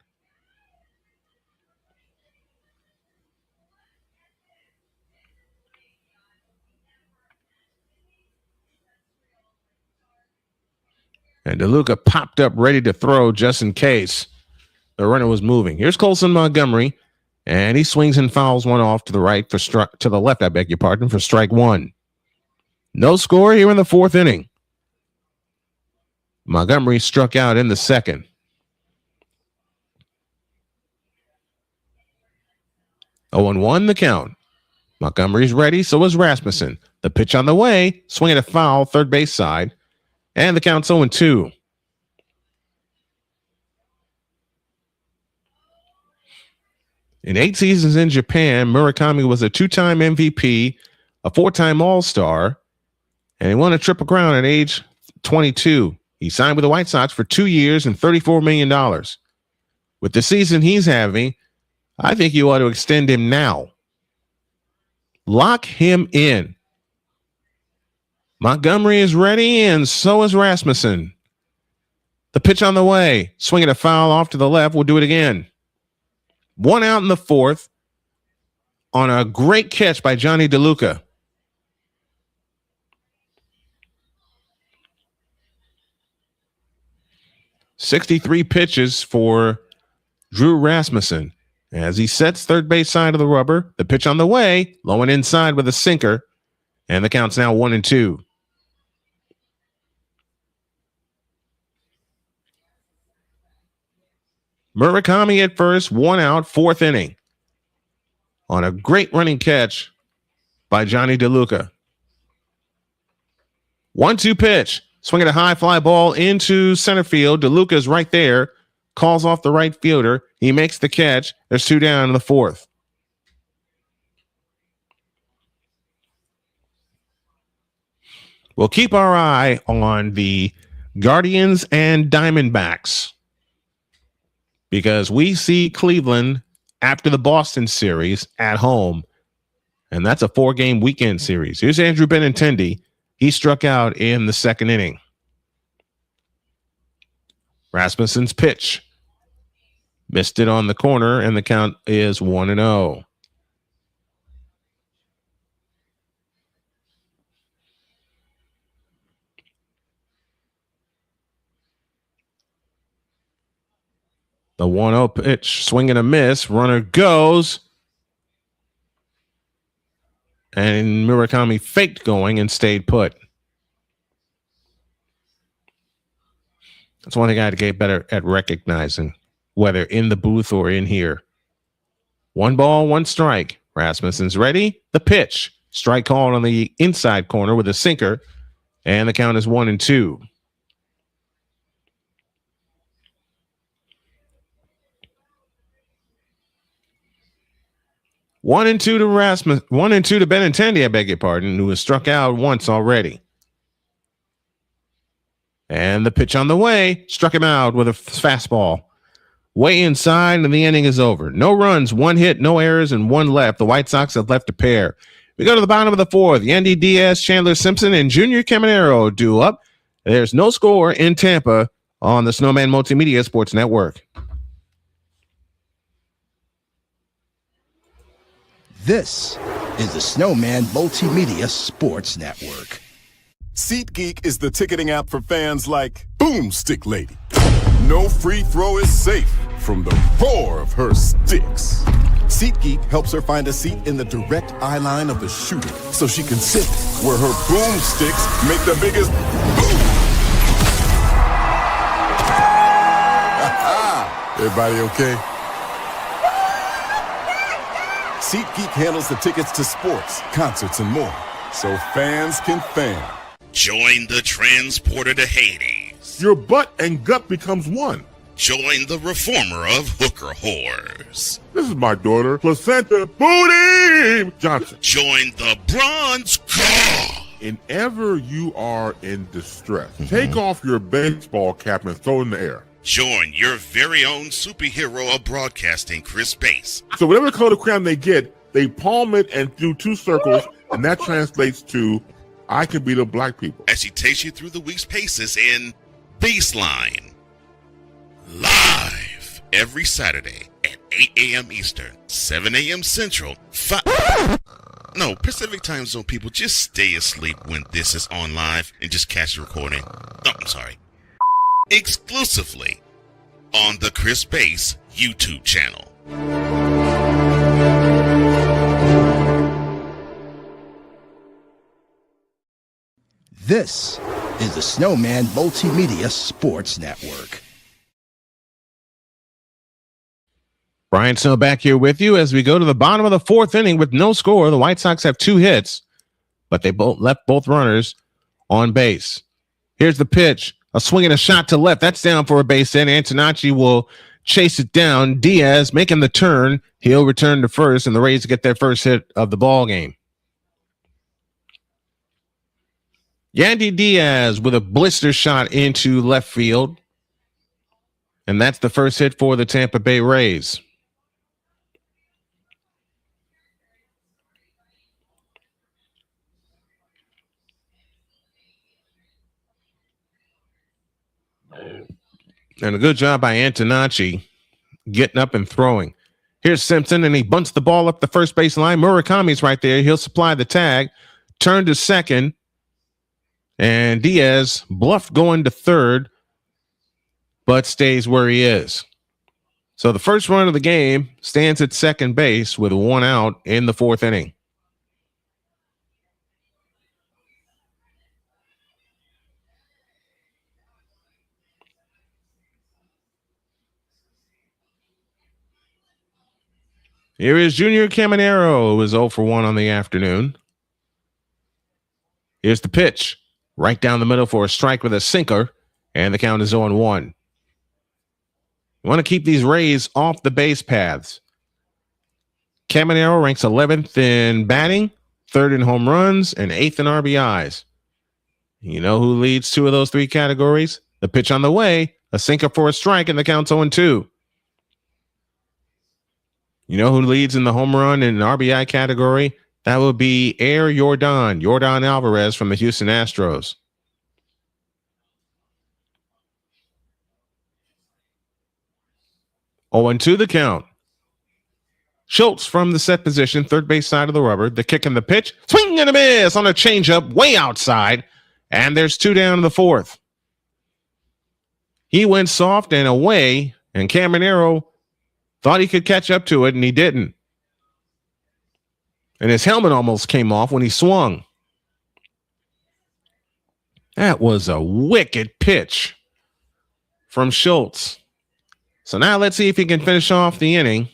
Speaker 1: And DeLuca popped up ready to throw just in case the runner was moving. Here's Colson Montgomery, and he swings and fouls one off to the right for to the left, I beg your pardon, for strike one. No score here in the fourth inning. Montgomery struck out in the second. 0-1 the count. Montgomery's ready, so is Rasmussen. The pitch on the way, swinging a foul, third base side, and the count's 0-2. In 8 seasons in Japan, Murakami was a 2-time MVP, a 4-time All-Star, and he won a Triple Crown at age 22. He signed with the White Sox for 2 years and $34 million. With the season he's having, I think you ought to extend him now. Lock him in. Montgomery is ready, and so is Rasmussen. The pitch on the way. Swinging a foul off to the left. We'll do it again. 1 out in the fourth on a great catch by Johnny DeLuca. .63 pitches for Drew Rasmussen as he sets third base side of the rubber. The pitch on the way, low and inside with a sinker, and the count's now 1-2. Murakami at first, 1 out, fourth inning, on a great running catch by Johnny DeLuca. 1-2 pitch, swinging a high fly ball into center field. DeLuca's right there, calls off the right fielder. He makes the catch. There's 2 down in the fourth. We'll keep our eye on the Guardians and Diamondbacks, because we see Cleveland after the Boston series at home, and that's a 4-game weekend series. Here's Andrew Benintendi. He struck out in the second inning. Rasmussen's pitch. Missed it on the corner, and the count is 1-0. The 1-0 pitch, swing and a miss. Runner goes. And Murakami faked going and stayed put. That's one thing I had to get better at recognizing, whether in the booth or in here. 1 ball, 1 strike. Rasmussen's ready. The pitch. Strike called on the inside corner with a sinker. And the count is 1-2. One and two to Rasmussen. 1-2 to Benintendi, I beg your pardon, who has struck out once already. And the pitch on the way, struck him out with a fastball. Way inside, and the inning is over. No runs, 1 hit, no errors, and 1 left. The White Sox have left a pair. We go to the bottom of the 4th. Yandy Diaz, Chandler Simpson, and Junior Caminero due up. There's no score in Tampa on the Snowman Multimedia Sports Network.
Speaker 2: This is the Snowman Multimedia Sports Network.
Speaker 14: SeatGeek is the ticketing app for fans like Boomstick Lady. No free throw is safe from the roar of her sticks. SeatGeek helps her find a seat in the direct eye line of the shooter so she can sit where her boomsticks make the biggest boom. Everybody okay? SeatGeek handles the tickets to sports, concerts, and more, so fans can fan.
Speaker 3: Join the transporter to Hades.
Speaker 4: Your butt and gut becomes one.
Speaker 3: Join the reformer of hooker whores.
Speaker 4: This is my daughter, Placenta Booty Johnson.
Speaker 3: Join the bronze claw.
Speaker 4: Whenever you are in distress, take off your baseball cap and throw it in the air.
Speaker 3: Join your very own superhero of broadcasting, Chris Bass.
Speaker 4: So whatever color crayon they get, they palm it and do 2 circles, and that translates to I can beat up black people.
Speaker 3: As he takes you through the week's paces in Baseline. Live every Saturday at 8 a.m. Eastern, 7 a.m. Central, Pacific Time Zone people, just stay asleep when this is on live and just catch the recording. Oh, I'm sorry. Exclusively on the Chris Bass YouTube channel.
Speaker 2: This is the Snowman Multimedia Sports Network.
Speaker 1: Brian Snow back here with you as we go to the bottom of the 4th inning with no score. The White Sox have 2 hits, but they both left both runners on base. Here's the pitch. A swing and a shot to left. That's down for a base hit. Antonacci will chase it down. Diaz making the turn. He'll return to first, and the Rays get their first hit of the ball game. Yandy Diaz with a blister shot into left field. And that's the first hit for the Tampa Bay Rays. And a good job by Antonacci getting up and throwing. Here's Simpson, and he bunts the ball up the first base line. Murakami's right there. He'll supply the tag. Turn to second. And Diaz bluffed going to third, but stays where he is. So the first run of the game stands at second base with 1 out in the 4th inning. Here is Junior Caminero, who is 0 for 1 on the afternoon. Here's the pitch. Right down the middle for a strike with a sinker, and the count is 0-1. You want to keep these Rays off the base paths. Caminero ranks 11th in batting, 3rd in home runs, and 8th in RBIs. You know who leads 2 of those 3 categories? The pitch on the way, a sinker for a strike, and the count's 0-2. You know who leads in the home run and RBI category? That would be Yordan Alvarez from the Houston Astros. Oh, and to the count. Schultz from the set position, 3rd base side of the rubber. The kick and the pitch. Swing and a miss on a changeup way outside. And there's 2 down in the 4th. He went soft and away And Caminero thought he could catch up to it, and he didn't. And his helmet almost came off when he swung. That was a wicked pitch from Schultz. So now let's see if he can finish off the inning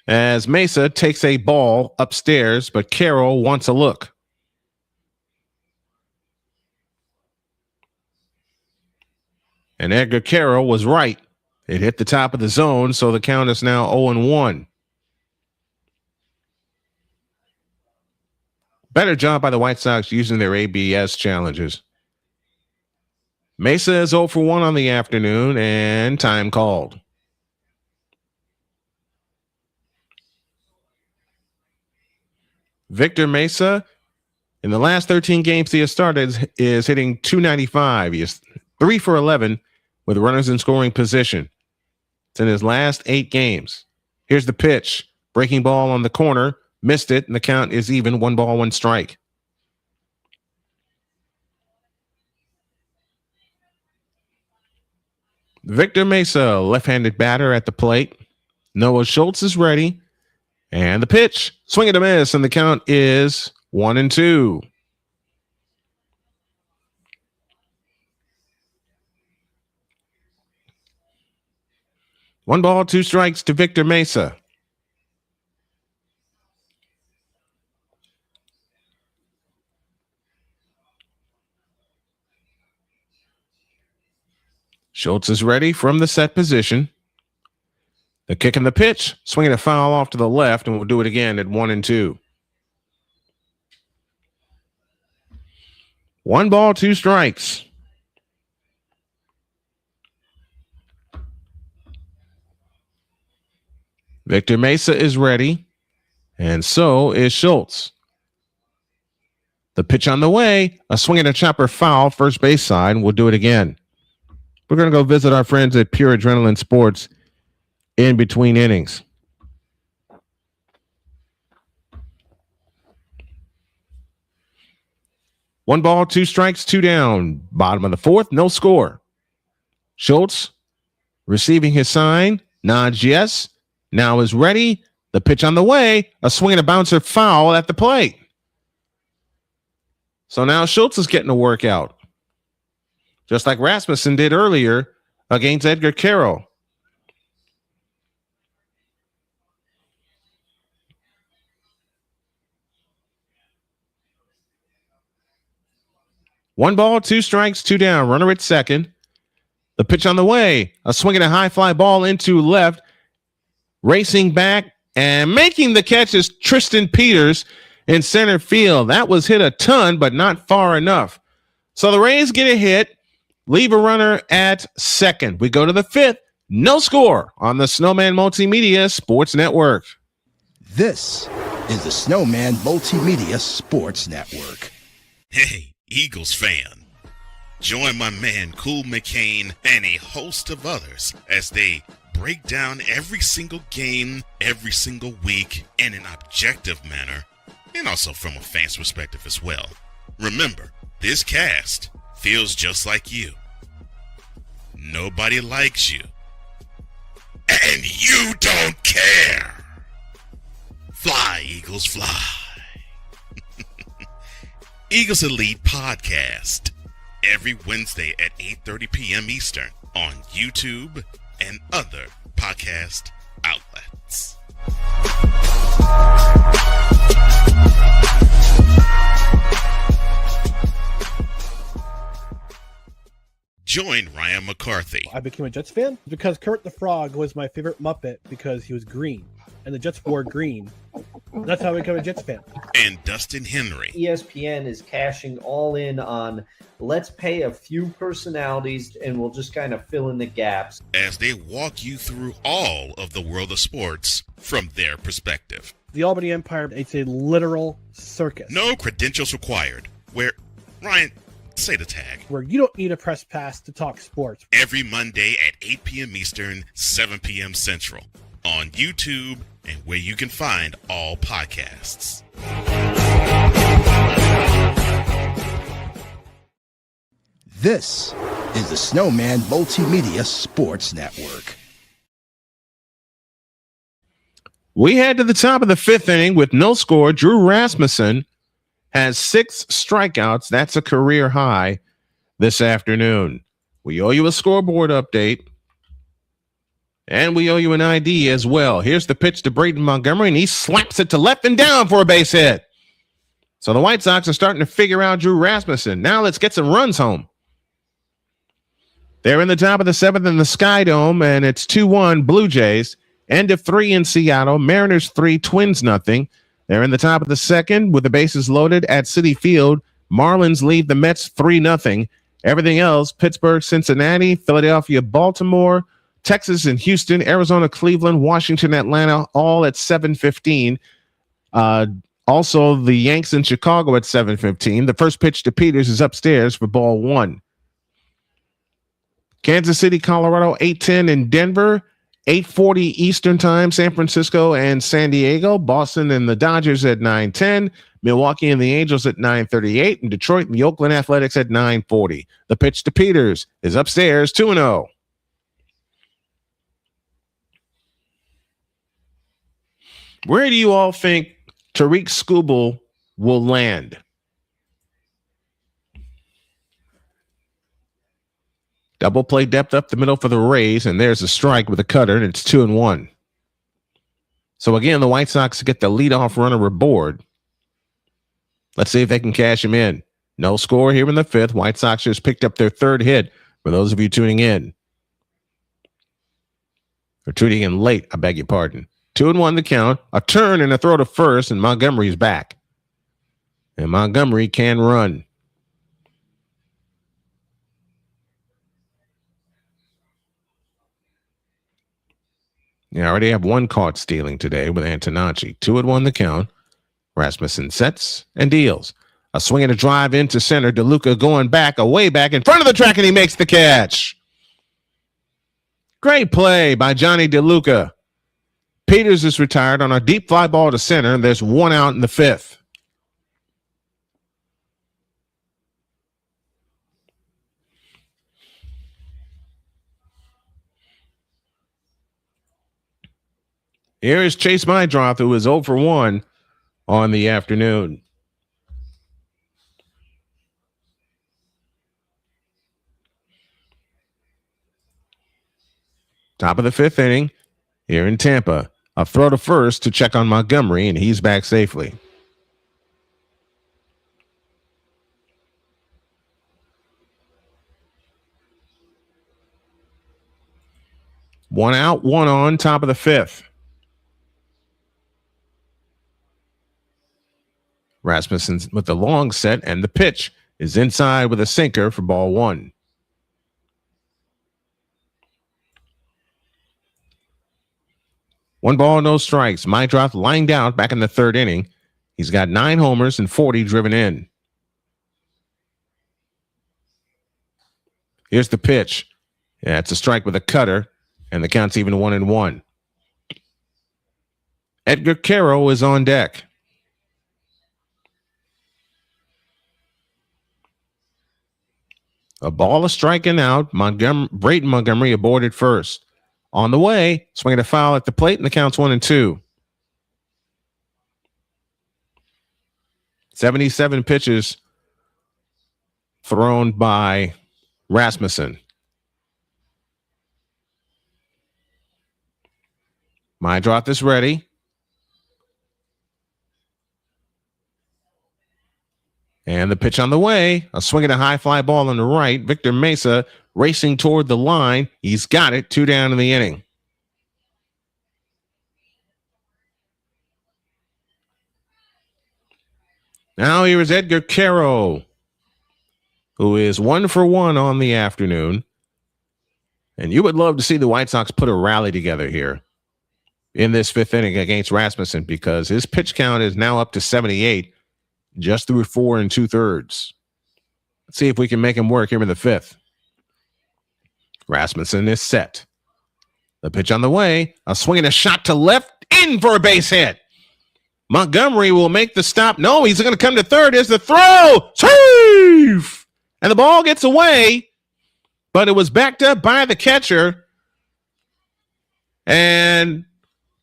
Speaker 1: as Mesa takes a ball upstairs, but Carroll wants a look. And Edgar Carroll was right. It hit the top of the zone, so the count is now 0-1. Better job by the White Sox using their ABS challenges. Mesa is 0 for 1 on the afternoon, and time called. Victor Mesa, in the last 13 games he has started, is hitting .295. He is 3 for 11 with runners in scoring position. It's in his last 8 games. Here's the pitch. Breaking ball on the corner. Missed it, and the count is even. 1 ball, 1 strike. Victor Mesa, left-handed batter at the plate. Noah Schultz is ready. And the pitch. Swing and a miss, and the count is 1-2. One ball, 2 strikes to Victor Mesa. Schultz is ready from the set position. The kick and the pitch, swinging a foul off to the left, and we'll do it again at 1-2. 1 ball, 2 strikes. Victor Mesa is ready, and so is Schultz. The pitch on the way, a swing and a chopper foul, first base side, and we'll do it again. We're going to go visit our friends at Pure Adrenaline Sports in between innings. One ball, 2 strikes, 2 down. Bottom of the 4th, no score. Schultz receiving his sign, nods yes. Now is ready. The pitch on the way, a swing and a bouncer foul at the plate. So now Schultz is getting a workout, just like Rasmussen did earlier against Edgar Carroll. One ball, 2 strikes, 2 down. Runner at second. The pitch on the way. A swing and a high fly ball into left. Racing back and making the catch is Tristan Peters in center field. That was hit a ton, but not far enough. So the Rays get a hit, leave a runner at second. We go to the 5th. No score on the Snowman Multimedia Sports Network.
Speaker 2: This is the Snowman Multimedia Sports Network.
Speaker 3: Hey, Eagles fan. Join my man Cool McCain and a host of others as they break down every single game, every single week in an objective manner, and also from a fan's perspective as well. Remember, this cast feels just like you. Nobody likes you. And you don't care. Fly, Eagles, fly. Eagles Elite Podcast. Every Wednesday at 8:30 p.m. Eastern on YouTube and other podcast outlets. Join Ryan McCarthy.
Speaker 5: I became a Jets fan because Kurt the Frog was my favorite Muppet because he was green, and the Jets wore green. That's how I became a Jets fan.
Speaker 3: And Dustin Henry.
Speaker 6: ESPN is cashing all in on let's pay a few personalities and we'll just kind of fill in the gaps.
Speaker 3: As they walk you through all of the world of sports from their perspective.
Speaker 5: The Albany Empire, it's a literal circus.
Speaker 3: No credentials required. Where, Ryan, say the tag.
Speaker 5: Where you don't need a press pass to talk sports.
Speaker 3: Every Monday at 8 p.m. Eastern, 7 p.m. Central. On YouTube and where you can find all podcasts.
Speaker 2: This is the Snowman Multimedia Sports Network.
Speaker 1: We head to the top of the fifth inning with no score. Drew Rasmussen has 6 strikeouts. That's a career high this afternoon. We owe you a scoreboard update. And we owe you an ID as well. Here's the pitch to Braden Montgomery, and he slaps it to left and down for a base hit. So the White Sox are starting to figure out Drew Rasmussen. Now let's get some runs home. They're in the top of the 7th in the Sky Dome, and it's 2-1 Blue Jays. End of 3 in Seattle. Mariners 3, Twins nothing. They're in the top of the 2nd with the bases loaded at Citi Field. Marlins lead the Mets 3-0. Everything else, Pittsburgh, Cincinnati, Philadelphia, Baltimore, Texas and Houston, Arizona, Cleveland, Washington, Atlanta, all at 7:15. Also, the Yanks in Chicago at 7:15. The first pitch to Peters is upstairs for ball 1. Kansas City, Colorado, 8:10 in Denver, 8:40 Eastern Time, San Francisco and San Diego, Boston and the Dodgers at 9:10, Milwaukee and the Angels at 9:38, and Detroit and the Oakland Athletics at 9:40. The pitch to Peters is upstairs, 2-0. Where do you all think Tariq Skubal will land? Double play depth up the middle for the Rays, and there's a strike with a cutter, and it's 2-1. So again, the White Sox get the leadoff runner aboard. Let's see if they can cash him in. No score here in the 5th. White Sox just picked up their 3rd hit for those of you tuning in. Or tuning in late, I beg your pardon. 2-1 the count, a turn and a throw to first, and Montgomery's back. And Montgomery can run. Yeah, I already have 1 caught stealing today with Antonacci. 2-1 the count. Rasmussen sets and deals. A swing and a drive into center. DeLuca going back, away back in front of the track, and he makes the catch. Great play by Johnny DeLuca. Peters is retired on a deep fly ball to center, and there's 1 out in the 5th. Here is Chase Meidroth, who is 0 for 1 on the afternoon. Top of the 5th inning here in Tampa. A throw to first to check on Montgomery, and he's back safely. One out, 1 on, top of the 5th. Rasmussen with the long set, and the pitch is inside with a sinker for ball 1. One ball, no strikes. Meidroth lined out back in the 3rd inning. He's got 9 homers and 40 driven in. Here's the pitch. Yeah, it's a strike with a cutter, and the count's even 1-1. Edgar Caro is on deck. A ball is striking out. Brayton Montgomery aboard at first. On the way, swinging a foul at the plate, and the count's 1-2. 77 pitches thrown by Rasmussen. Meidroth is ready. And the pitch on the way, a swing and a high fly ball on the right. Victor Mesa racing toward the line. He's got it. 2 down in the inning. Now here is Edgar Caro, who is 1 for 1 on the afternoon. And you would love to see the White Sox put a rally together here in this 5th inning against Rasmussen, because his pitch count is now up to 78. Just through 4 2/3. Let's see if we can make him work here in the 5th. Rasmussen is set. The pitch on the way. A swing and a shot to left. In for a base hit. Montgomery will make the stop. No, he's going to come to 3rd. Here's the throw. Save! And the ball gets away. but it was backed up by the catcher, and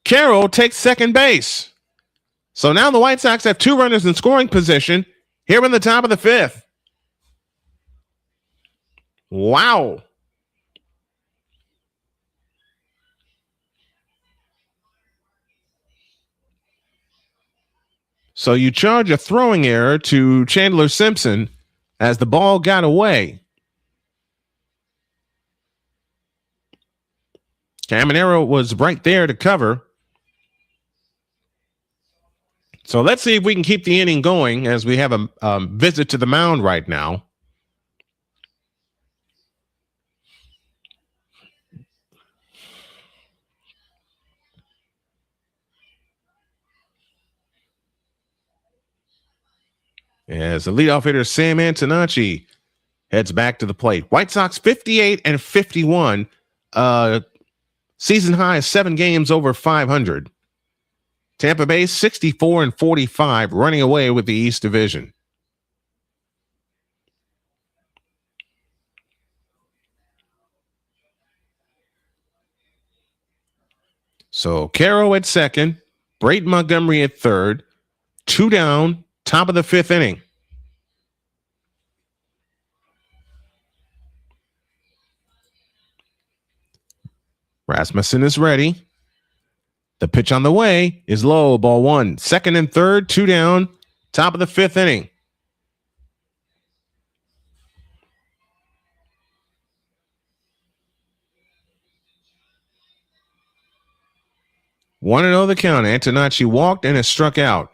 Speaker 1: Carroll takes second base. So now the White Sox have 2 runners in scoring position here in the top of the 5th. Wow. So you charge a throwing error to Chandler Simpson as the ball got away. Caminero was right there to cover. So let's see if we can keep the inning going as we have a visit to the mound right now. As the leadoff hitter Sam Antonacci heads back to the plate. White Sox 58-51. Season high 7 games over 500. Tampa Bay 64-45, running away with the East Division. So Caro at second, Braden Montgomery at third, 2 down, top of the 5th inning. Rasmussen is ready. The pitch on the way is low, ball 1. Second and third, 2 down, top of the 5th inning. One and 0 the count. Antonacci walked and is struck out.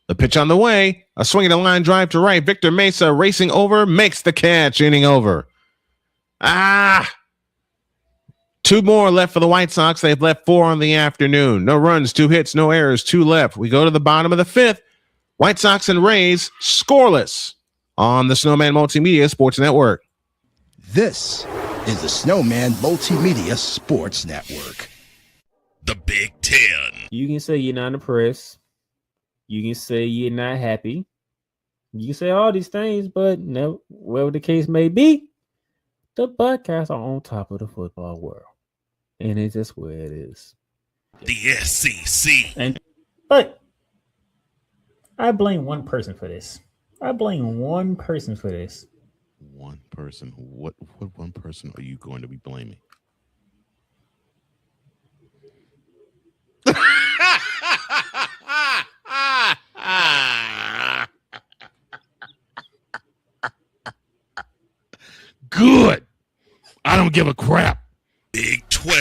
Speaker 1: The pitch on the way, a swing and a line drive to right. Victor Mesa racing over, makes the catch, inning over. 2 more left for the White Sox. They've left 4 on the afternoon. No runs, 2 hits, no errors, 2 left. We go to the bottom of the 5th. White Sox and Rays scoreless on the Snowman Multimedia Sports Network.
Speaker 2: This is the Snowman Multimedia Sports Network.
Speaker 3: The Big Ten.
Speaker 13: You can say you're not impressed. You can say you're not happy. You can say all these things, but no, whatever the case may be, the Buckeyes are on top of the football world. And it's just where it is.
Speaker 3: The SEC.
Speaker 13: But I blame one person for this.
Speaker 11: One person? What one person are you going to be blaming? Good. I don't give a crap.
Speaker 3: Big 12.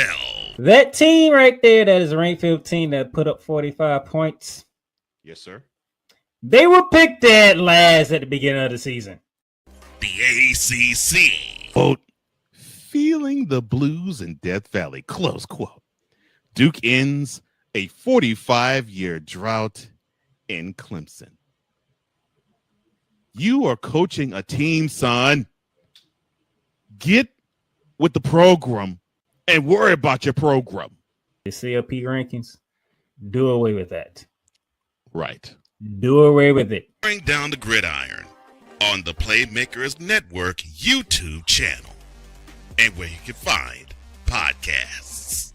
Speaker 13: That team right there, that is ranked 15, that put up 45 points.
Speaker 11: Yes, sir.
Speaker 13: They were picked dead last at the beginning of the season.
Speaker 3: The ACC.
Speaker 11: Quote, feeling the blues in Death Valley, close quote. Duke ends a 45-year drought in Clemson. You are coaching a team, son. Get with the program and worry about your program.
Speaker 13: The CLP rankings, do away with that.
Speaker 11: Right.
Speaker 13: Do away with it.
Speaker 3: Bring down the gridiron on the Playmakers Network YouTube channel and where you can find podcasts.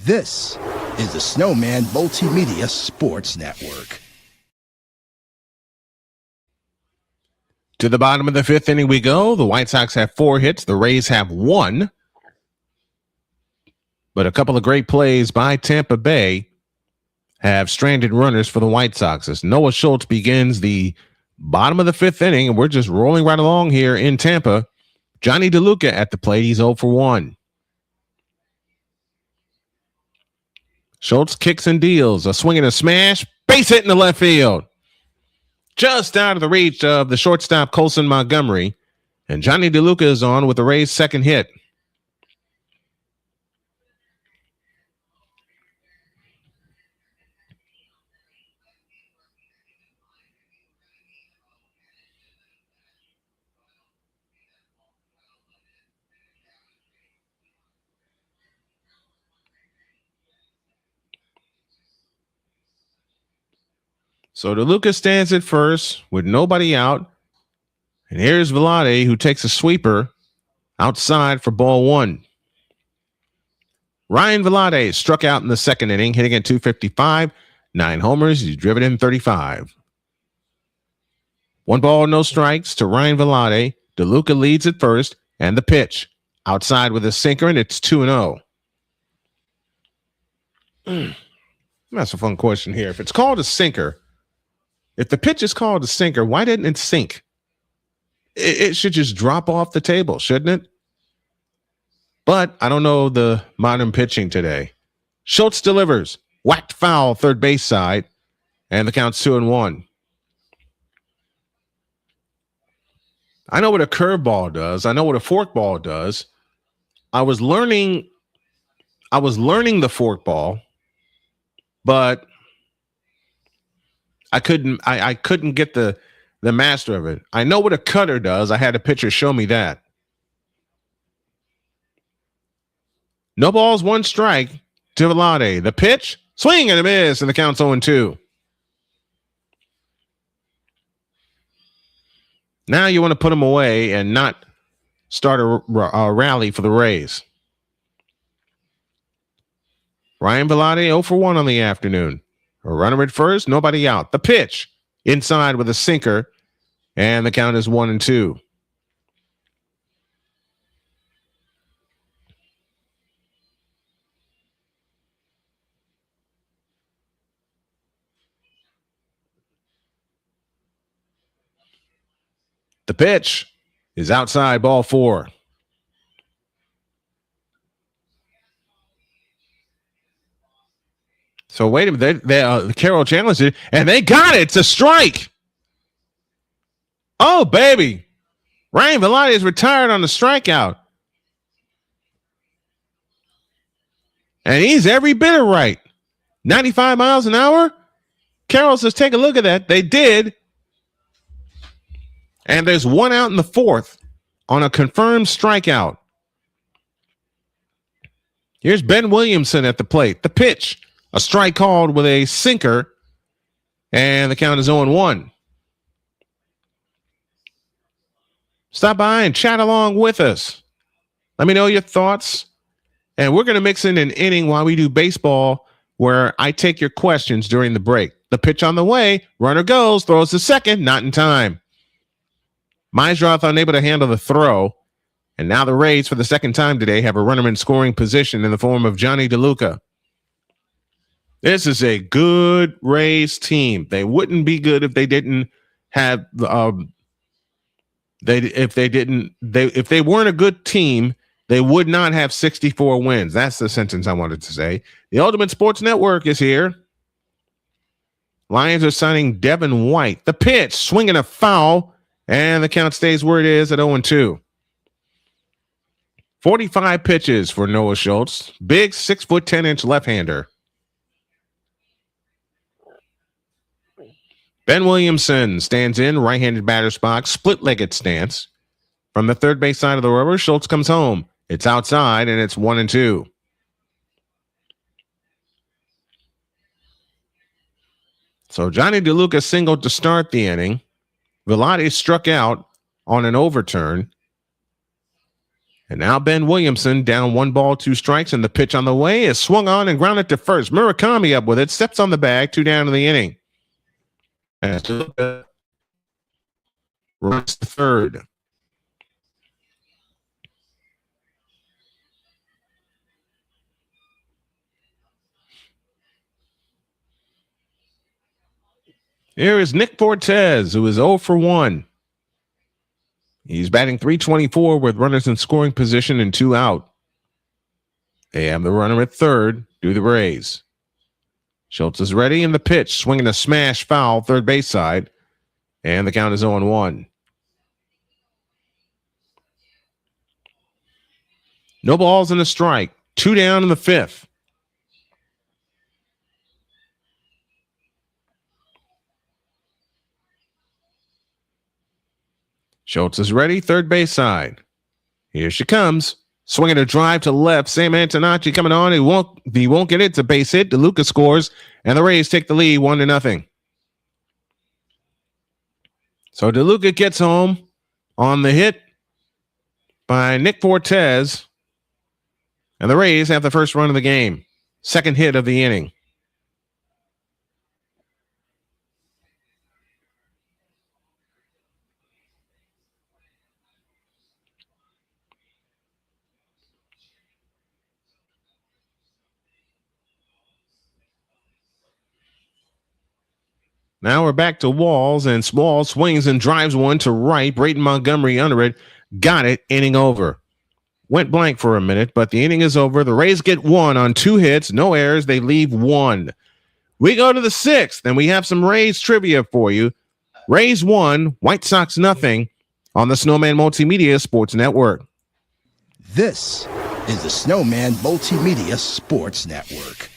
Speaker 2: This is the Snowman Multimedia Sports Network.
Speaker 1: To the bottom of the 5th inning we go. The White Sox have 4 hits. The Rays have 1. But a couple of great plays by Tampa Bay have stranded runners for the White Sox as Noah Schultz begins the bottom of the 5th inning, and we're just rolling right along here in Tampa. Johnny DeLuca at the plate. He's 0 for 1. Schultz kicks and deals. A swing and a smash. Base hit in the left field. Just out of the reach of the shortstop Colson Montgomery. And Johnny DeLuca is on with the Rays' second hit. So DeLuca stands at first with nobody out. And here's Velade, who takes a sweeper outside for ball one. Ryan Velade struck out in the second inning, hitting at .255, 9 homers. He's driven in 35. 1 ball, no strikes to Ryan Velade. DeLuca leads at first, and the pitch outside with a sinker, and it's 2-0. That's a fun question here. If it's called a sinker, if the pitch is called a sinker, why didn't it sink? It should just drop off the table, shouldn't it? But I don't know the modern pitching today. Schultz delivers. Whacked foul, third base side. And the count's 2-1. I know what a curveball does. I know what a forkball does. I was learning the forkball, but I couldn't get the master of it. I know what a cutter does. I had a pitcher show me that. No balls, 1 strike to Velade. The pitch, swing and a miss, and the count's 0-2. Now you want to put him away and not start a rally for the Rays. Ryan Velade 0 for 1 on the afternoon. A runner at first, nobody out. The pitch, inside with a sinker, and the count is 1-2. The pitch is outside, ball 4. So wait a minute, Carroll challenged it, and they got it. It's a strike. Oh, baby. Ryan Velade is retired on the strikeout. And he's every bit of right. 95 miles an hour? Carroll says, take a look at that. They did. And there's 1 out in the 4th on a confirmed strikeout. Here's Ben Williamson at the plate. The pitch, a strike called with a sinker, and the count is 0-1. Stop by and chat along with us. Let me know your thoughts. And we're going to mix in an inning while we do baseball where I take your questions during the break. The pitch on the way, runner goes, throws to second, not in time. Meisroth unable to handle the throw, and now the Rays, for the second time today, have a runner in scoring position in the form of Johnny DeLuca. This is a good Rays team. They wouldn't be good if they didn't have if they weren't a good team, they would not have 64 wins. That's the sentence I wanted to say. The Ultimate Sports Network is here. Lions are signing Devin White. The pitch, swinging a foul. And the count stays where it is at 0-2. 45 pitches for Noah Schultz. Big 6'10" left-hander. Ben Williamson stands in, right-handed batter spot, split-legged stance. From the third base side of the rubber, Schultz comes home. It's outside, and it's 1-2. So Johnny DeLuca singled to start the inning. Velade struck out on an overturn. And now Ben Williamson down 1 ball, 2 strikes, and the pitch on the way is swung on and grounded to first. Murakami up with it, steps on the bag, 2 down in the inning. And DeLuca runs to third. Here is Nick Fortes, who is 0 for 1. He's batting .324 with runners in scoring position and 2 out. They have the runner at third, do the Rays. Schultz is ready in the pitch, swinging a smash foul, third base side, and the count is 0-1. No balls and a strike, 2 down in the 5th. Schultz is ready, third base side. Here she comes. Swinging a drive to left. Sam Antonacci coming on. He won't get it. It's a base hit. DeLuca scores, and the Rays take the lead 1-0. So DeLuca gets home on the hit by Nick Fortes, and the Rays have the first run of the game. Second hit of the inning. Now we're back to Walls, and Walls swings and drives one to right. Braden Montgomery under it. Got it. Inning over. Went blank for a minute, but the inning is over. The Rays get one on 2 hits. No errors. They leave 1. We go to the 6th, and we have some Rays trivia for you. Rays 1, White Sox nothing on the Snowman Multimedia Sports Network.
Speaker 2: This is the Snowman Multimedia Sports Network.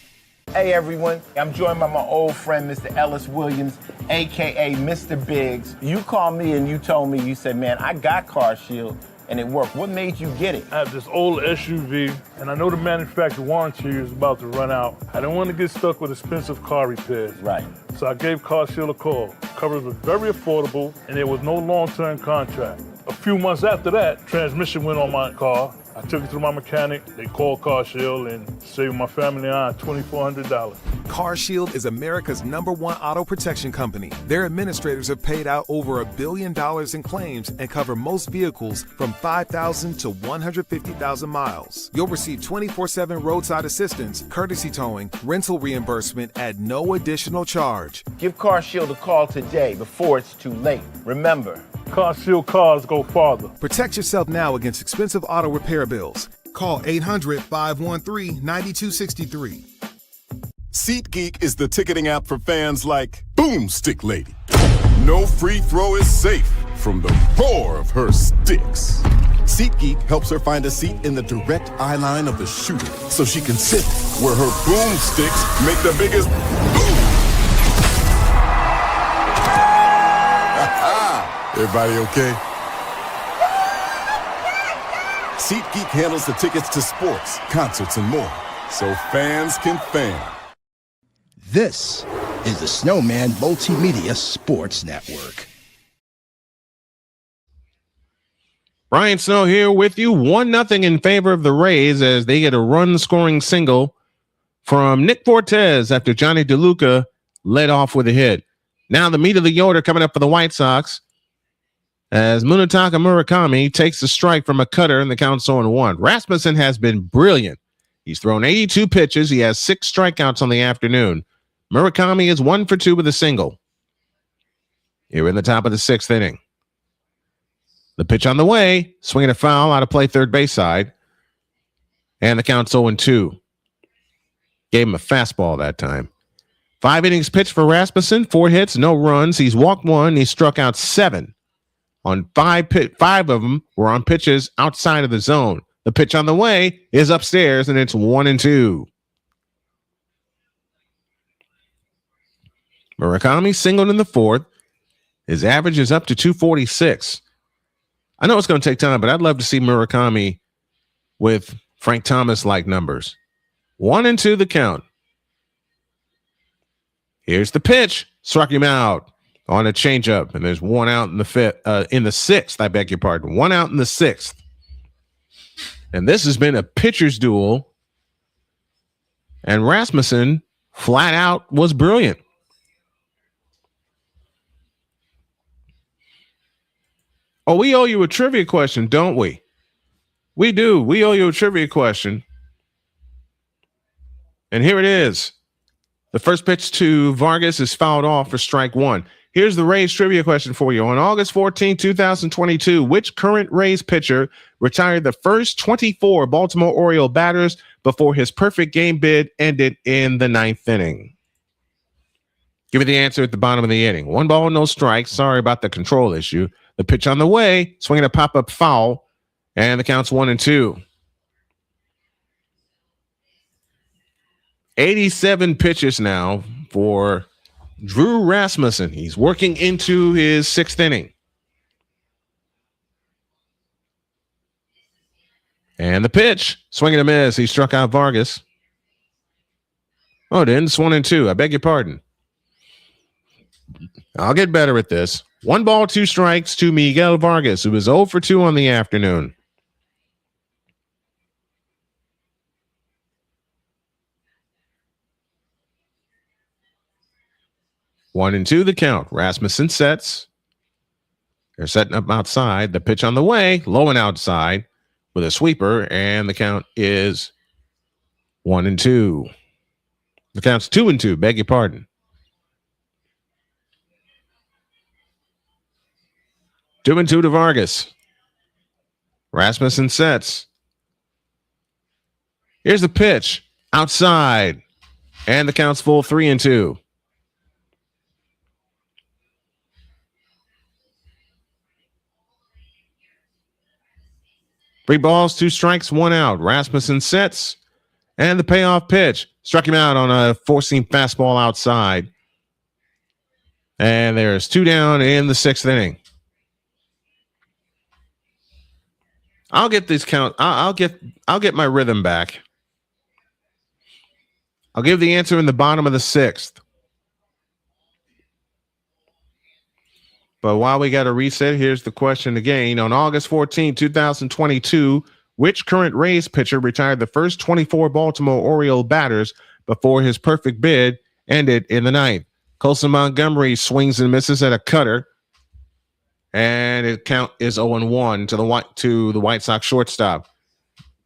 Speaker 16: Hey everyone, I'm joined by my old friend, Mr. Ellis Williams, AKA Mr. Biggs. You called me and you told me, you said, man, I got Car Shield and it worked. What made you get it?
Speaker 17: I have this old SUV, and I know the manufacturer warranty is about to run out. I didn't want to get stuck with expensive car repairs.
Speaker 16: Right.
Speaker 17: So I gave Car Shield a call. Coverage was very affordable, and there was no long-term contract. A few months after that, transmission went on my car. I took it to my mechanic. They called Car Shield and saved my family and I $2,400.
Speaker 18: Car Shield is America's #1 auto protection company. Their administrators have paid out over $1 billion in claims and cover most vehicles from 5,000 to 150,000 miles. You'll receive 24/7 roadside assistance, courtesy towing, rental reimbursement at no additional charge.
Speaker 16: Give Car Shield a call today before it's too late. Remember,
Speaker 17: Car Shield cars go farther.
Speaker 18: Protect yourself now against expensive auto repair bills. Call 800-513-9263.
Speaker 14: SeatGeek is the ticketing app for fans like Boomstick Lady. No free throw is safe from the roar of her sticks. SeatGeek helps her find a seat in the direct eye line of the shooter so she can sit where her boomsticks make the biggest boom. Everybody okay? SeatGeek handles the tickets to sports, concerts, and more, so fans can fan.
Speaker 2: This is the Snowman Multimedia Sports Network.
Speaker 1: Brian Snow here with you. 1-0 in favor of the Rays as they get a run-scoring single from Nick Fortes after Johnny DeLuca led off with a hit. Now the meat of the order coming up for the White Sox as Munetaka Murakami takes the strike from a cutter and the count's 0-1. Rasmussen has been brilliant. He's thrown 82 pitches. He has 6 strikeouts on the afternoon. Murakami is 1 for 2 with a single. Here in the top of the 6th inning. The pitch on the way, swinging a foul out of play third base side. And the count's 0-2. Gave him a fastball that time. 5 innings pitched for Rasmussen, 4 hits, no runs. He's walked 1. He struck out 7. On 5 of them were on pitches outside of the zone. The pitch on the way is upstairs, and it's 1-2. Murakami singled in the 4th. His average is up to 246. I know it's going to take time, but I'd love to see Murakami with Frank Thomas-like numbers. 1-2 the count. Here's the pitch. Struck him out on a changeup, and there's 1 out in the 6th. I beg your pardon. 1 out in the 6th. And this has been a pitcher's duel. And Rasmussen flat out was brilliant. Oh, we owe you a trivia question, don't we? We do. We owe you a trivia question. And here it is. The first pitch to Vargas is fouled off for strike 1. Here's the Rays trivia question for you. On August 14, 2022, which current Rays pitcher retired the first 24 Baltimore Oriole batters before his perfect game bid ended in the 9th inning? Give me the answer at the bottom of the inning. 1 ball, no strikes. Sorry about the control issue. The pitch on the way, swinging a pop-up foul, and the count's 1-2. 87 pitches now for Drew Rasmussen. He's working into his 6th inning. And the pitch, swinging a miss. He struck out Vargas. Oh, it ends 1-2. I beg your pardon. I'll get better at this. 1 ball, 2 strikes to Miguel Vargas, who was 0 for 2 on the afternoon. One and two, the count. Rasmussen sets. They're setting up outside. The pitch on the way, low and outside with a sweeper, and the count is 1-2. The count's 2-2. Beg your pardon. 2-2 to Vargas. Rasmussen sets. Here's the pitch outside, and the count's full 3-2. Three balls, 2 strikes, 1 out. Rasmussen sets, and the payoff pitch struck him out on a four-seam fastball outside. And there's 2 down in the 6th inning. I'll get this count. I'll get my rhythm back. I'll give the answer in the bottom of the 6th. But while we got to reset, here's the question again. On August 14, 2022, which current Rays pitcher retired the first 24 Baltimore Oriole batters before his perfect bid ended in the 9th? Colson Montgomery swings and misses at a cutter, and it count is 0-1 to the White Sox shortstop.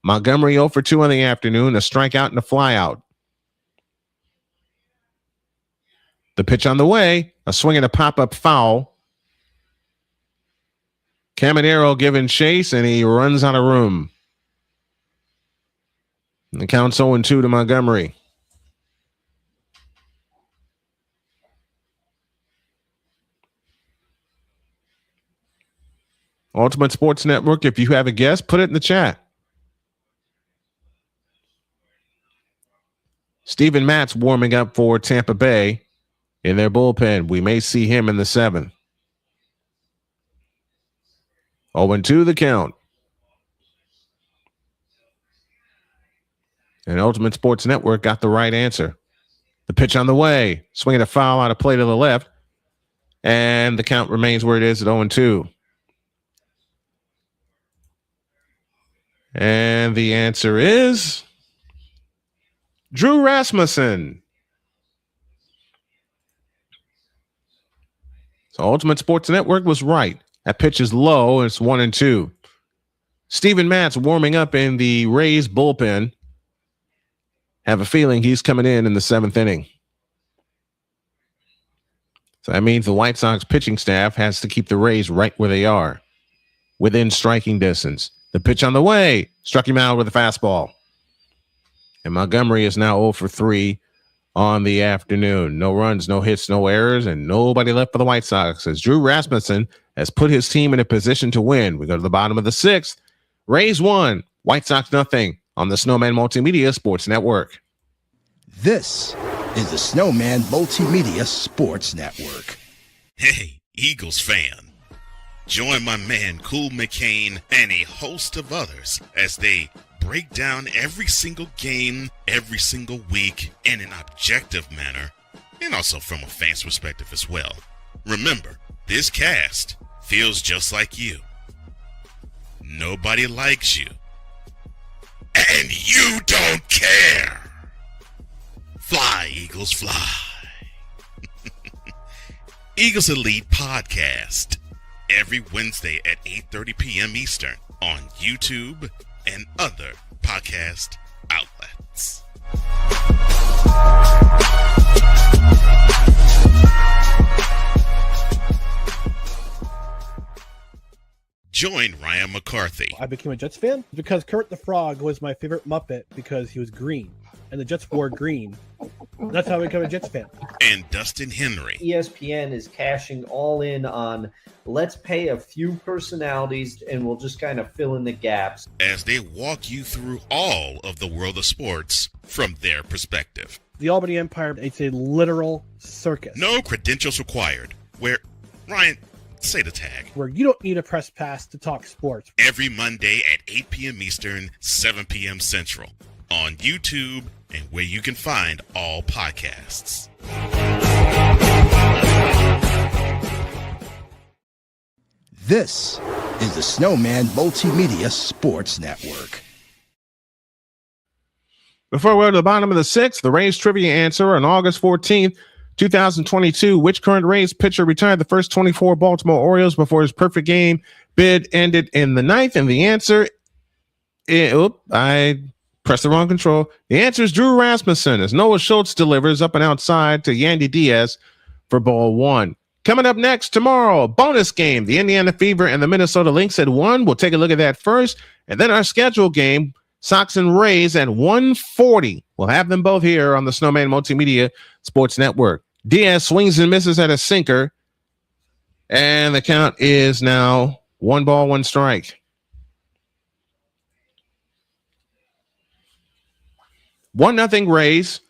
Speaker 1: Montgomery 0 for 2 on the afternoon, a strikeout and a flyout. The pitch on the way, a swing and a pop-up foul. Caminero giving chase, and he runs out of room. And the count's 0-2 to Montgomery. Ultimate Sports Network, if you have a guess, put it in the chat. Steven Matz warming up for Tampa Bay in their bullpen. We may see him in the 7th. 0-2 the count. And Ultimate Sports Network got the right answer. The pitch on the way, swinging a foul out of play to the left, and the count remains where it is at 0-2. And the answer is Drew Rasmussen. So Ultimate Sports Network was right. That pitch is low, and it's 1-2. Steven Matz warming up in the Rays bullpen. Have a feeling he's coming in the 7th inning. So that means the White Sox pitching staff has to keep the Rays right where they are, within striking distance. The pitch on the way struck him out with a fastball. And Montgomery is now 0 for 3 on the afternoon. No runs, no hits, no errors, and nobody left for the White Sox as Drew Rasmussen has put his team in a position to win. We go to the bottom of the 6th. Rays 1, White Sox nothing on the Snowman Multimedia Sports Network.
Speaker 2: This is the Snowman Multimedia Sports Network.
Speaker 3: Hey, Eagles fan. Join my man Cool McCain and a host of others as they break down every single game, every single week in an objective manner, and also from a fan's perspective as well. Remember, this cast feels just like you. Nobody likes you. And you don't care. Fly, Eagles, fly. Eagles Elite Podcast. Every Wednesday at 8:30 p.m. Eastern on YouTube and other podcast outlets. Join Ryan McCarthy.
Speaker 5: I became a Jets fan because Kurt the Frog was my favorite Muppet because he was green, and the Jets wore green. That's how I became a Jets fan.
Speaker 3: And Dustin Henry.
Speaker 6: ESPN is cashing all in on let's pay a few personalities and we'll just kind of fill in the gaps.
Speaker 3: As they walk you through all of the world of sports from their perspective.
Speaker 5: The Albany Empire, it's a literal circus.
Speaker 3: No credentials required. Where, Ryan, say the tag.
Speaker 5: Where you don't need a press pass to talk sports.
Speaker 3: Every Monday at 8 p.m. Eastern, 7 p.m. Central. On YouTube and where you can find all podcasts.
Speaker 2: This is the Snowman Multimedia Sports Network.
Speaker 1: Before we go to the bottom of the sixth, the Rays trivia answer on August 14th, 2022. Which current Rays pitcher retired the first 24 Baltimore Orioles before his perfect game bid ended in the ninth? And the answer I pressed the wrong control. The answer is Drew Rasmussen as Noah Schultz delivers up and outside to Yandy Diaz for ball one. Coming up next tomorrow, bonus game. The Indiana Fever and the Minnesota Lynx at 1. We'll take a look at that first. And then our scheduled game, Sox and Rays at 1:40. We'll have them both here on the Snowman Multimedia Sports Network. Diaz swings and misses at a sinker. And the count is now 1-1 1-0 Rays.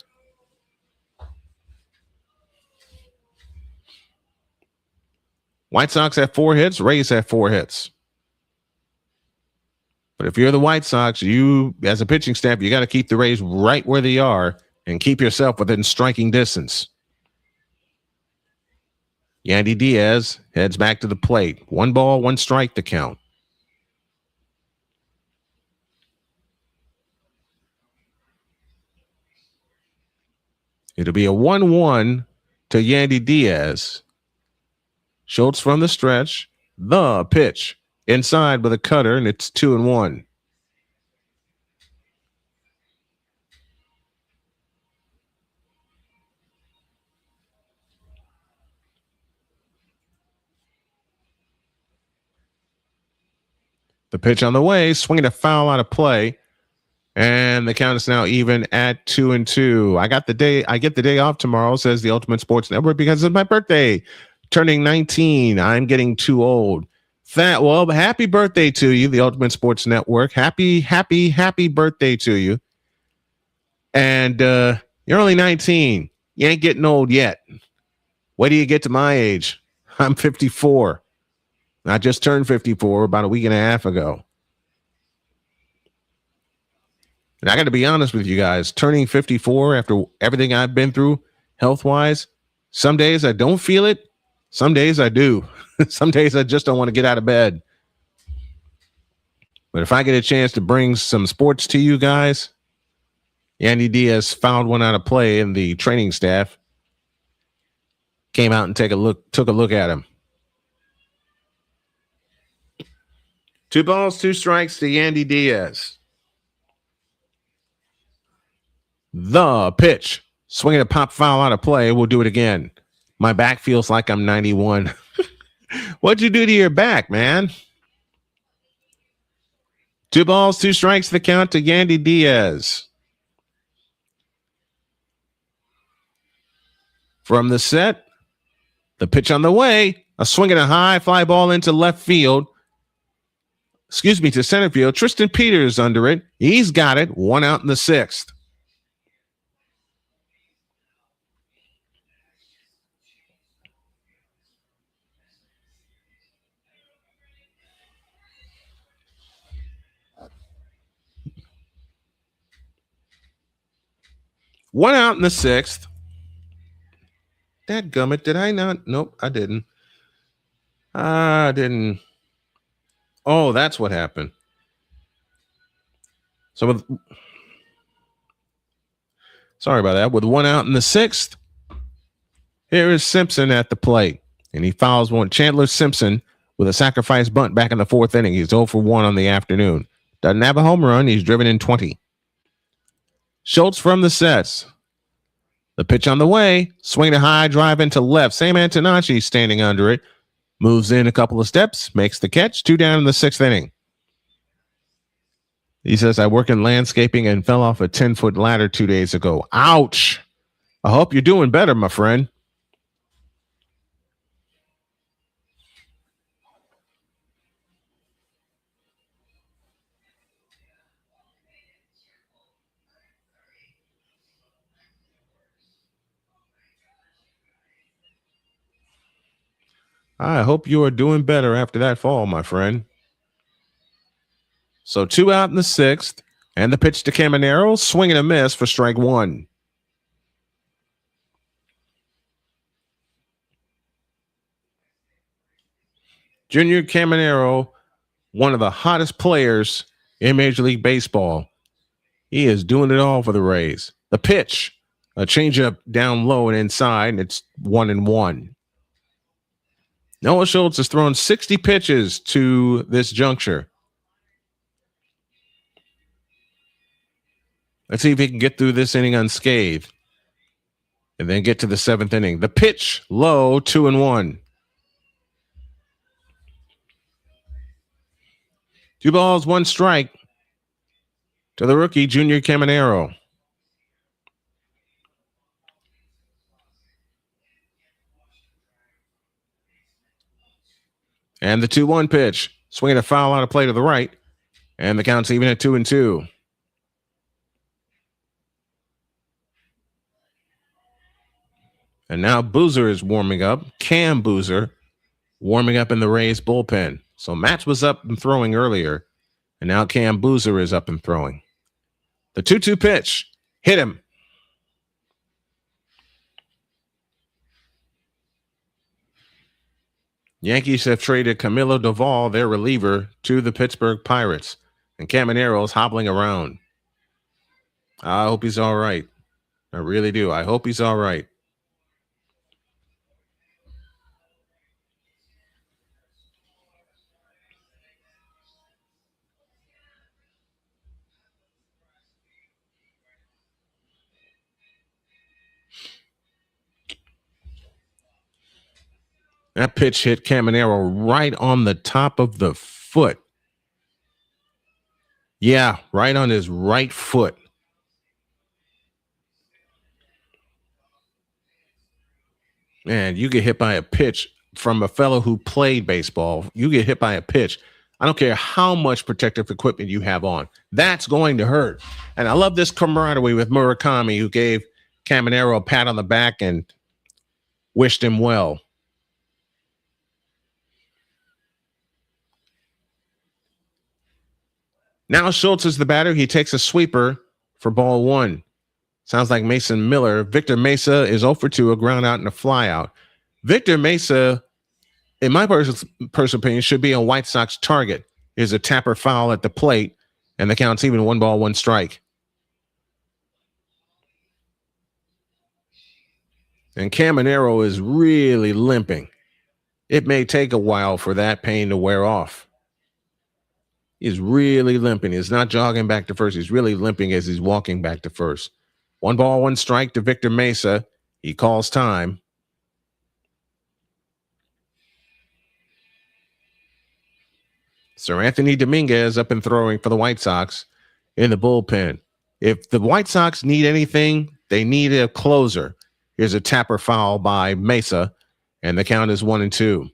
Speaker 1: White Sox have 4 hits. Rays have 4 hits. But if you're the White Sox, you, as a pitching staff, you got to keep the Rays right where they are and keep yourself within striking distance. Yandy Diaz heads back to the plate. 1-1 the count. It'll be a 1-1 to Yandy Diaz. Schultz from the stretch. The pitch. Inside with a cutter, and it's 2-1. The pitch on the way, swinging a foul out of play, and the count is now even at 2-2. I get the day off tomorrow, says the Ultimate Sports Network, because it's my birthday, turning 19. I'm getting too old. Well, happy birthday to you, the Ultimate Sports Network. Happy birthday to you. And you're only 19. You ain't getting old yet. Wait till you get to my age. I'm 54. I just turned 54 about a week and a half ago. And I got to be honest with you guys, turning 54 after everything I've been through health-wise, some days I don't feel it. Some days I do. Some days I just don't want to get out of bed. But if I get a chance to bring some sports to you guys, Yandy Diaz fouled one out of play, and the training staff came out and took a look at him. 2 balls, 2 strikes to Yandy Diaz. The pitch. Swinging a pop foul out of play. We'll do it again. My back feels like I'm 91. What'd you do to your back, man? 2 balls, 2 strikes, the count to Yandy Diaz. From the set, the pitch on the way, a swing and a high fly ball into left field. To center field. Tristan Peters under it. He's got it. 1 out in the 6th. One out in the 6th. Dadgummit, did I not? Nope, I didn't. I didn't. Oh, that's what happened. Sorry about that. With 1 out in the 6th, here is Simpson at the plate. And he fouls one. Chandler Simpson with a sacrifice bunt back in the 4th inning. He's 0 for 1 on the afternoon. Doesn't have a home run. He's driven in 20. Schultz from the sets. The pitch on the way. Swing a high drive into left. Sam Antonacci standing under it. Moves in a couple of steps. Makes the catch. 2 down in the 6th inning. He says, I work in landscaping and fell off a 10-foot ladder 2 days ago. Ouch. I hope you're doing better, my friend. I hope you are doing better after that fall, my friend. So 2 out in the 6th, and the pitch to Caminero, swing and a miss for strike 1. Junior Caminero, one of the hottest players in Major League Baseball. He is doing it all for the Rays. The pitch, a changeup down low and inside, and it's 1-1. Noah Schultz has thrown 60 pitches to this juncture. Let's see if he can get through this inning unscathed and then get to the 7th inning. The pitch, low, 2-1. 2 balls, 1 strike to the rookie, Junior Caminero. And the 2-1 pitch, swinging a foul on a play to the right, and the count's even at 2-2. And now Boozer is warming up. Cam Boozer warming up in the Rays bullpen. So Matz was up and throwing earlier, and now Cam Boozer is up and throwing. The 2-2 pitch, hit him. Yankees have traded Camilo Doval, their reliever, to the Pittsburgh Pirates, and Caminero's hobbling around. I hope he's all right. I really do. I hope he's all right. That pitch hit Caminero right on the top of the foot. Yeah, right on his right foot. Man, you get hit by a pitch from a fellow who played baseball. You get hit by a pitch. I don't care how much protective equipment you have on. That's going to hurt. And I love this camaraderie with Murakami, who gave Caminero a pat on the back and wished him well. Now Schultz is the batter. He takes a sweeper for ball 1. Sounds like Mason Miller. Victor Mesa is 0 for 2, a ground out and a fly out. Victor Mesa, in my personal opinion, should be a White Sox target. Is a tapper foul at the plate, and the count's even 1 ball, 1 strike. And Caminero is really limping. It may take a while for that pain to wear off. He's really limping. He's not jogging back to first. He's really limping as he's walking back to first. 1 ball, 1 strike to Victor Mesa. He calls time. Sir Anthony Dominguez up and throwing for the White Sox in the bullpen. If the White Sox need anything, they need a closer. Here's a tapper foul by Mesa, and the count is 1-2.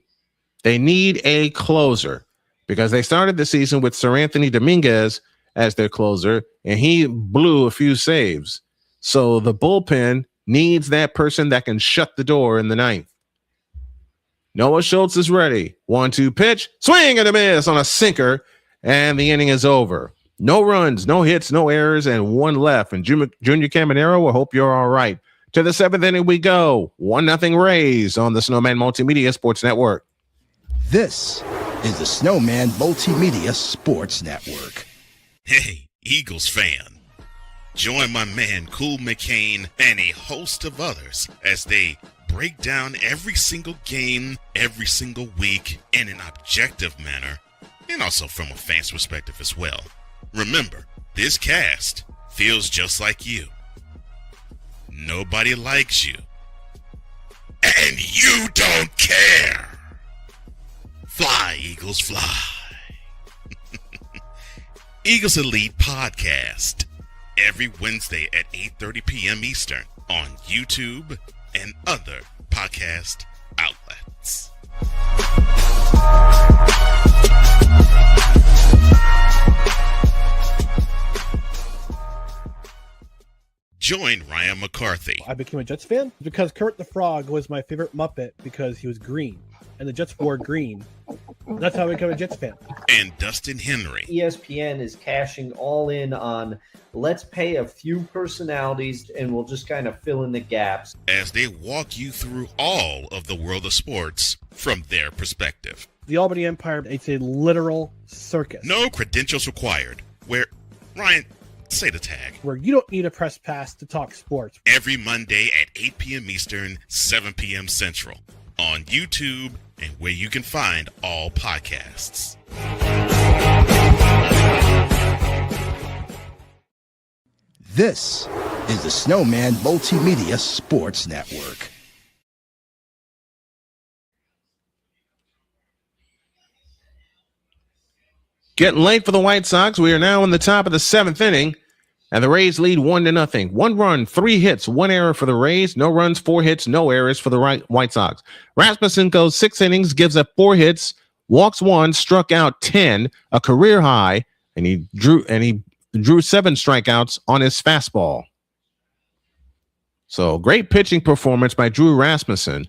Speaker 1: They need a closer, because they started the season with Sir Anthony Dominguez as their closer, and he blew a few saves. So the bullpen needs that person that can shut the door in the 9th. Noah Schultz is ready. 1-2 pitch, swing and a miss on a sinker, and the inning is over. No runs, no hits, no errors, and 1 left. And Junior Caminero, I hope you're all right. To the 7th inning we go. 1-0 Rays on the Snowman Multimedia Sports Network.
Speaker 2: This is the Snowman Multimedia Sports Network.
Speaker 3: Hey, Eagles fan. Join my man Cool McCain and a host of others as they break down every single game, every single week in an objective manner, and also from a fan's perspective as well. Remember, this cast feels just like you. Nobody likes you. And you don't care. Fly, Eagles, fly. Eagles Elite Podcast. Every Wednesday at 8:30 p.m. Eastern on YouTube and other podcast outlets. Join Ryan McCarthy.
Speaker 5: I became a Jets fan because Kurt the Frog was my favorite Muppet because he was green, and the Jets wore green. That's how I became a Jets fan.
Speaker 3: And Dustin Henry.
Speaker 6: ESPN is cashing all in on let's pay a few personalities and we'll just kind of fill in the gaps.
Speaker 3: As they walk you through all of the world of sports from their perspective.
Speaker 5: The Albany Empire, it's a literal circus.
Speaker 3: No credentials required. Where, Ryan, say the tag.
Speaker 5: Where you don't need a press pass to talk sports.
Speaker 3: Every Monday at 8 p.m. Eastern, 7 p.m. Central. On YouTube and where you can find all podcasts.
Speaker 2: This is the Snowman Multimedia Sports Network.
Speaker 1: Getting late for the White Sox. We are now in the top of the 7th inning, and the Rays lead 1-0. 1 run, 3 hits, 1 error for the Rays. No runs, 4 hits, no errors for the White Sox. Rasmussen goes 6 innings, gives up 4 hits, walks 1, struck out 10, a career high, and he drew 7 strikeouts on his fastball. So great pitching performance by Drew Rasmussen.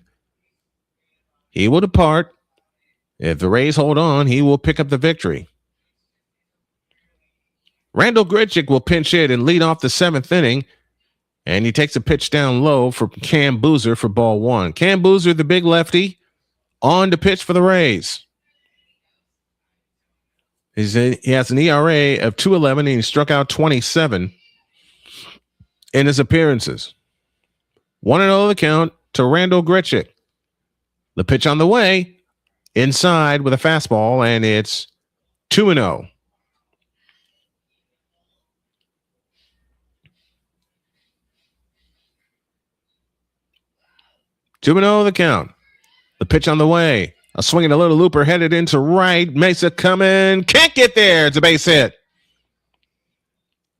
Speaker 1: He will depart. If the Rays hold on, he will pick up the victory. Randall Grichuk will pinch hit and lead off the 7th inning, and he takes a pitch down low for Cam Boozer for ball 1. Cam Boozer, the big lefty, on to pitch for the Rays. He has an ERA of 2.11, and he struck out 27 in his appearances. 1-0 the count to Randall Grichuk. The pitch on the way, inside with a fastball, and it's 2-0. The count. The pitch on the way. A swing and a little looper headed into right. Mesa coming. Can't get there. It's a base hit.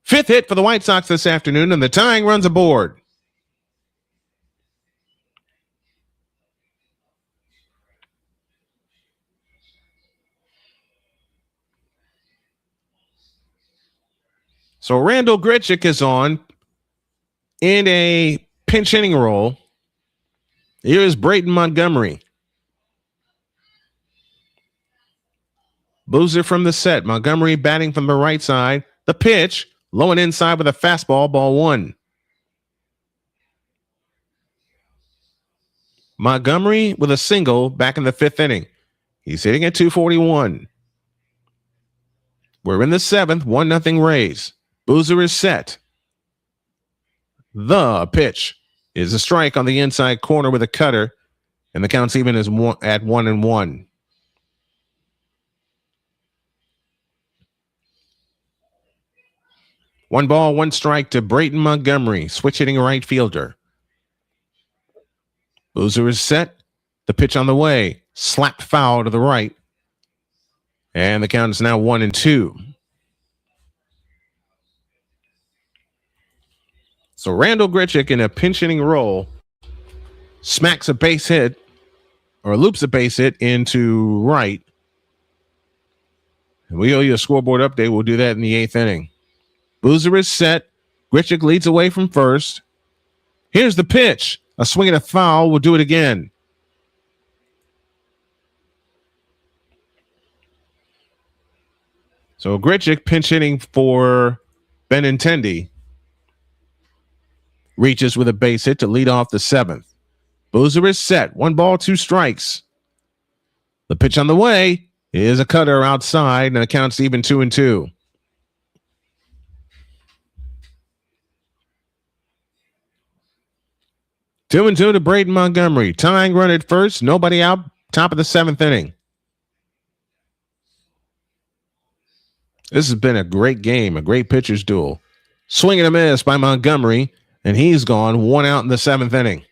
Speaker 1: 5th hit for the White Sox this afternoon, and the tying runs aboard. So Randall Grichuk is on in a pinch hitting role. Here's Brayton Montgomery. Boozer from the set. Montgomery batting from the right side. The pitch, low and inside with a fastball, ball 1. Montgomery with a single back in the 5th inning. He's hitting at 241. We're in the 7th, 1-0 Rays. Boozer is set. The pitch is a strike on the inside corner with a cutter, and the count's even is at 1-1. One ball, 1 strike to Brayton Montgomery, switch hitting right fielder. Boozer is set. The pitch on the way, slapped foul to the right, and the count is now 1-2. So Randall Grichuk in a pinch hitting role smacks a base hit or loops a base hit into right. And we owe you a scoreboard update. We'll do that in the 8th inning. Boozer is set. Grichuk leads away from first. Here's the pitch. A swing and a foul. We'll do it again. So Grichuk pinch hitting for Benintendi. Reaches with a base hit to lead off the 7th. Boozer is set. 1 ball, 2 strikes. The pitch on the way is a cutter outside, and the count's even 2-2. Two and 2 to Brayton Montgomery. Tying run at first. Nobody out. Top of the 7th inning. This has been a great game, a great pitcher's duel. Swing and a miss by Montgomery. And he's gone 1 out in the 7th inning.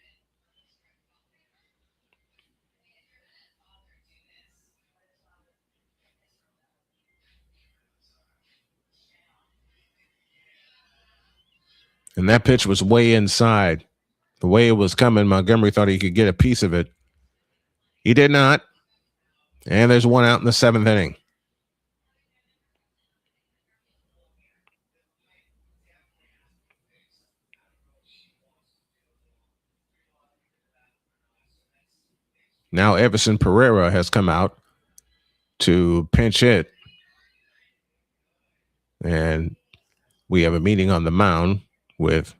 Speaker 1: And that pitch was way inside. The way it was coming, Montgomery thought he could get a piece of it. He did not. And there's 1 out in the 7th inning. Now Everson Pereira has come out to pinch hit. And we have a meeting on the mound with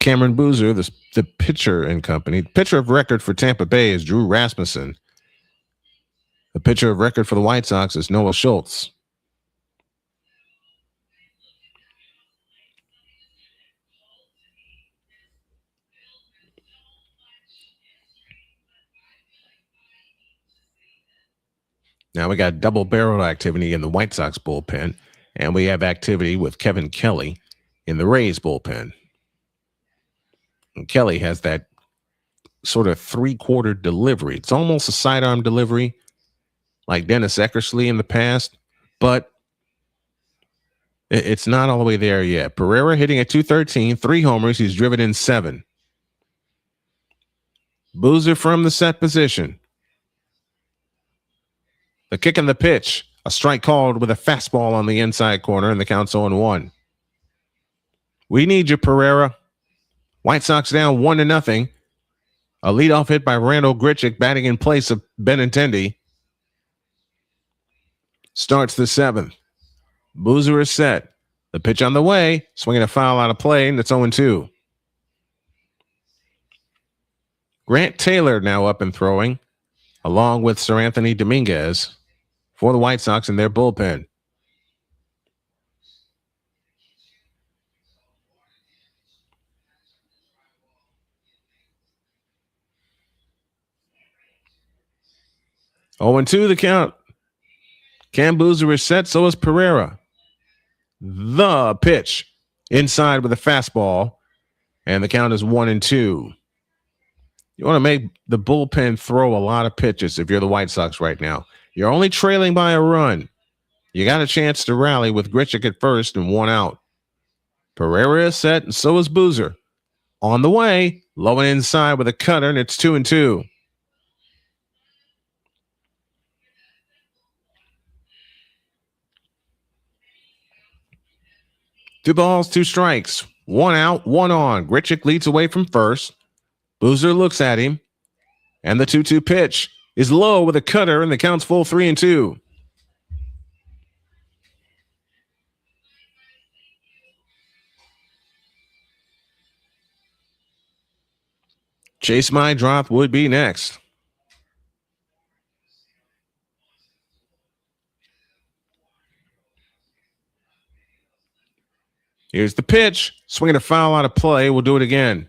Speaker 1: Cameron Boozer, the pitcher and company. Pitcher of record for Tampa Bay is Drew Rasmussen. The pitcher of record for the White Sox is Noah Schultz. Now we got double barrel activity in the White Sox bullpen, and we have activity with Kevin Kelly in the Rays bullpen. And Kelly has that sort of three-quarter delivery. It's almost a sidearm delivery like Dennis Eckersley in the past, but it's not all the way there yet. Pereira hitting at 213, 3 homers. He's driven in 7. Boozer from the set position. The kick and the pitch. A strike called with a fastball on the inside corner, and the count's 0-1. We need you, Pereira. White Sox down 1-0. A leadoff hit by Randall Grichuk, batting in place of Benintendi. Starts the 7th. Boozer is set. The pitch on the way. Swinging a foul out of play, and it's 0-2. Grant Taylor now up and throwing, along with Sir Anthony Dominguez for the White Sox in their bullpen. Oh, and 2 the count. Cam Boozer is set, so is Pereira. The pitch inside with a fastball, and the count is 1-2. You want to make the bullpen throw a lot of pitches if you're the White Sox right now. You're only trailing by a run. You got a chance to rally with Grichuk at first and 1 out. Pereira is set, and so is Boozer. On the way, low and inside with a cutter, and it's 2-2. 2 balls, 2 strikes. 1 out, 1 on. Grichuk leads away from first. Boozer looks at him, and the 2-2 pitch is low with a cutter, and the count's full 3-2. Chase My Drop would be next. Here's the pitch. Swinging a foul out of play. We'll do it again.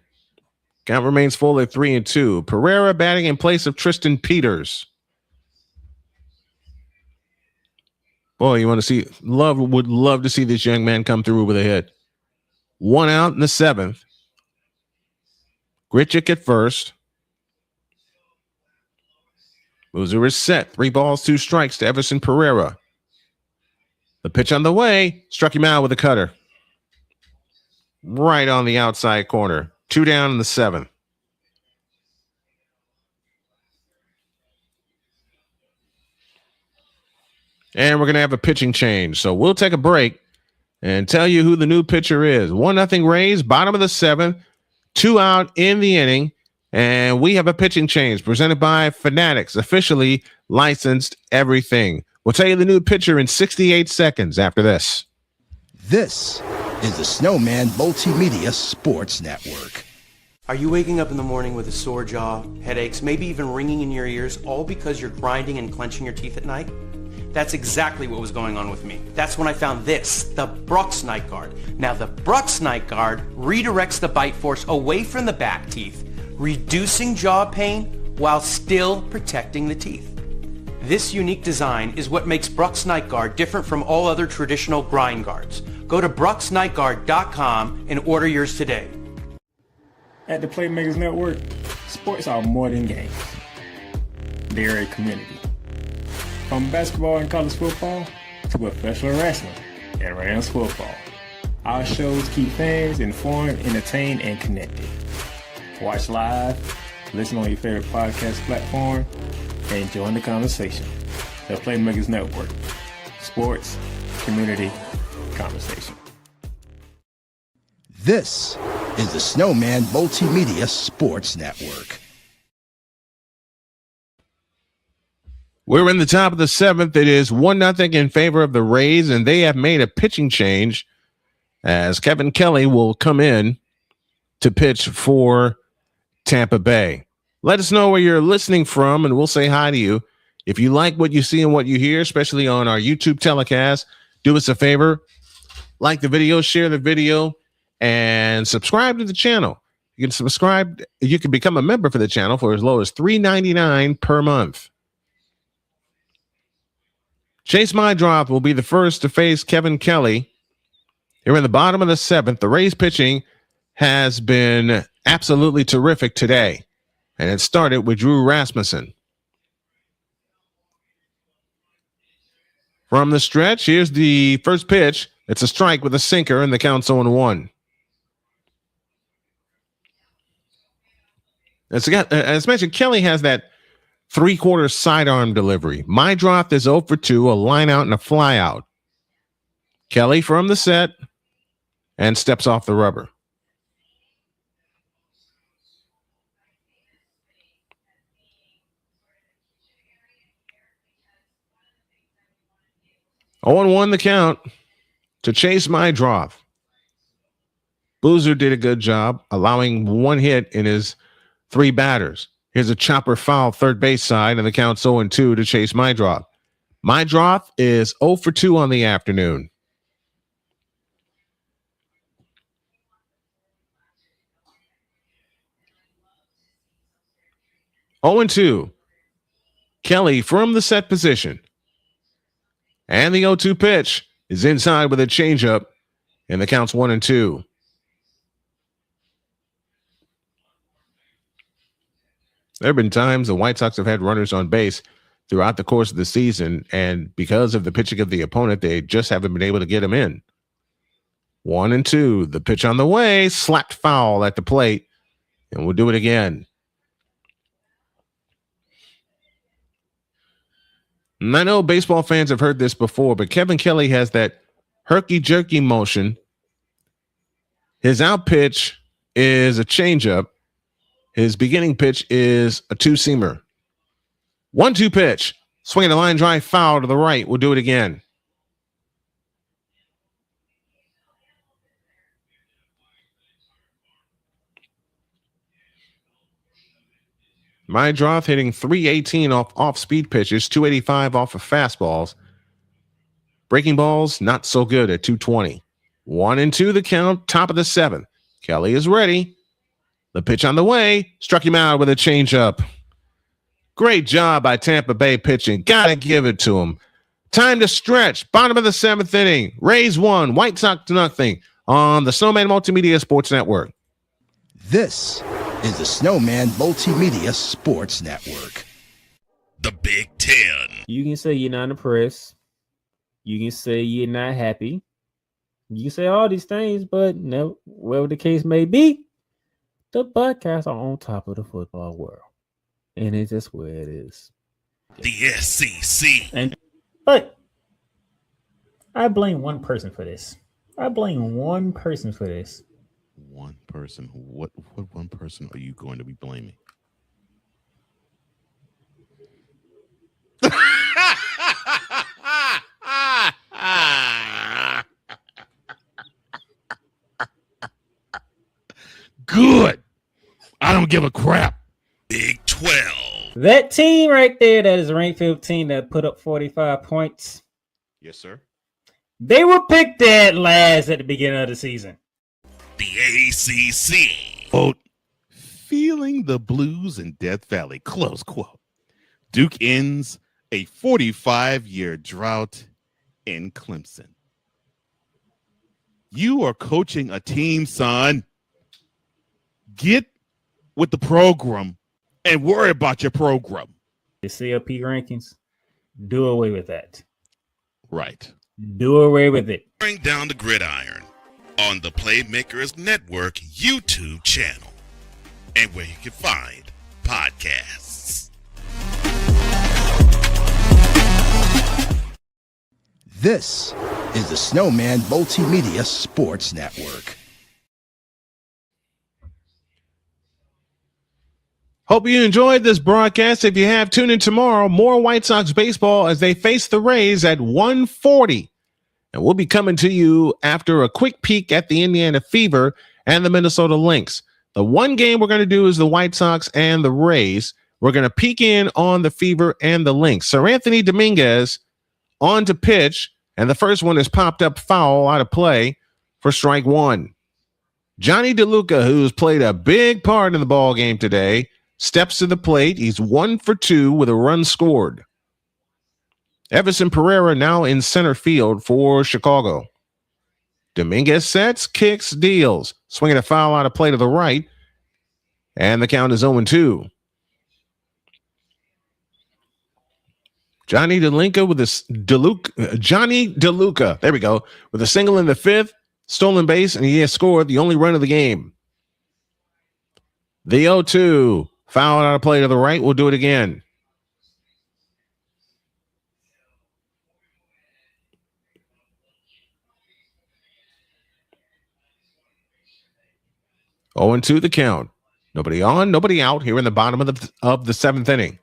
Speaker 1: Count remains full at 3-2. Pereira batting in place of Tristan Peters. Boy, you want to see, would love to see this young man come through with a hit. 1 out in the 7th. Grichuk at first. Boozer is set. 3 balls, 2 strikes to Everson Pereira. The pitch on the way. Struck him out with a cutter. Right on the outside corner. 2 down in the 7th. And we're going to have a pitching change. So we'll take a break and tell you who the new pitcher is. 1-0 Rays, bottom of the 7th. 2 out in the inning. And we have a pitching change presented by Fanatics, officially licensed everything. We'll tell you the new pitcher in 68 seconds after this.
Speaker 2: This is the Snowman Multimedia Sports Network.
Speaker 15: Are you waking up in the morning with a sore jaw, headaches, maybe even ringing in your ears, all because you're grinding and clenching your teeth at night? That's exactly what was going on with me. That's when I found this, the Brooks Night Guard. Now the Brooks Night Guard redirects the bite force away from the back teeth, reducing jaw pain while still protecting the teeth. This unique design is what makes Brooks Night Guard different from all other traditional grind guards. Go to brooksnightguard.com and order yours today.
Speaker 13: At the Playmakers Network, sports are more than games. They're a community. From basketball and college football to professional wrestling and Rams football, our shows keep fans informed, entertained, and connected. Watch live, listen on your favorite podcast platform, and join the conversation. The Playmakers Network. Sports, community, conversation.
Speaker 2: This is the Snowman Multimedia Sports Network.
Speaker 1: We're in the top of the 7th. It is 1-0 in favor of the Rays, and they have made a pitching change as Kevin Kelly will come in to pitch for Tampa Bay. Let us know where you're listening from, and we'll say hi to you. If you like what you see and what you hear, especially on our YouTube telecast, do us a favor, like the video, share the video, and subscribe to the channel. You can subscribe. You can become a member for the channel for as low as $3.99 per month. Chase Mydroth will be the first to face Kevin Kelly. Here in the bottom of the seventh, the Rays pitching has been absolutely terrific today. And it started with Drew Rasmussen. From the stretch, here's the first pitch. It's a strike with a sinker, and the count's 0-1. As mentioned, Kelly has that three-quarter sidearm delivery. Mydroth is 0 for 2, a line out and a fly out. Kelly from the set and steps off the rubber. Oh, and 1 the count to Chase Mydroth. Boozer did a good job, allowing 1 hit in his 3 batters. Here's a chopper foul third base side, and the count's 0-2 to Chase Mydroth. Mydroth is 0 for 2 on the afternoon. Oh, and 2. Kelly from the set position. And the 0-2 pitch is inside with a changeup, and the count's 1-2. There have been times the White Sox have had runners on base throughout the course of the season, and because of the pitching of the opponent, they just haven't been able to get them in. 1-2. The pitch on the way, slapped foul at the plate, and we'll do it again. And I know baseball fans have heard this before, but Kevin Kelly has that herky-jerky motion. His out pitch is a changeup. His beginning pitch is a 2-seamer. 1-2 pitch. Swinging a line drive foul to the right. We'll do it again. Mydroth hitting 318 off speed pitches, 285 off of fastballs. Breaking balls, not so good at 220. 1-2 the count, top of the seventh. Kelly is ready. The pitch on the way, struck him out with a changeup. Great job by Tampa Bay pitching. Gotta give it to him. Time to stretch. Bottom of the seventh inning. Rays 1, White Sox 0 on the Snowman Multimedia Sports Network.
Speaker 2: This is the Snowman Multimedia Sports Network.
Speaker 3: The Big Ten.
Speaker 12: You can say you're not impressed. You can say you're not happy. You can say all these things, but no, whatever the case may be, the Buckeyes are on top of the football world. And it's just where it is.
Speaker 3: The SEC.
Speaker 13: But I blame one person for this.
Speaker 11: One person. What one person are you going to be blaming? Good. I don't give a crap.
Speaker 3: Big 12.
Speaker 13: That team right there, that is ranked 15 that put up 45 points.
Speaker 11: Yes, sir.
Speaker 13: They were picked dead last at the beginning of the season.
Speaker 3: The ACC.
Speaker 11: Quote, feeling the blues in Death Valley, close quote. Duke ends a 45-year drought in Clemson. You are coaching a team, son. Get with the program and worry about your program.
Speaker 13: The CLP rankings, do away with that.
Speaker 11: Right.
Speaker 13: Do away with it.
Speaker 3: Bring down the gridiron on the Playmakers Network YouTube channel and where you can find podcasts.
Speaker 2: This is the Snowman Multimedia Sports Network.
Speaker 1: Hope you enjoyed this broadcast. If you have, tune in tomorrow. More White Sox baseball as they face the Rays at 1:40. And we'll be coming to you after a quick peek at the Indiana Fever and the Minnesota Lynx. The one game we're going to do is the White Sox and the Rays. we're going to peek in on the Fever and the Lynx. Sir Anthony Dominguez on to pitch, and the first one is popped up foul out of play for strike one. Johnny DeLuca, who's played a big part in the ball game today, steps to the plate. He's 1 for 2 with a run scored. Everson Pereira now in center field for Chicago. Dominguez sets, kicks, deals. Swinging a foul out of play to the right, and the count is 0-2. Johnny DeLuca with Johnny DeLuca, there we go, with a single in the fifth, stolen base, and he has scored the only run of the game. The 0-2, foul out of play to the right. We'll do it again. Oh, and 2 the count. Nobody on, nobody out here in the bottom of the seventh inning.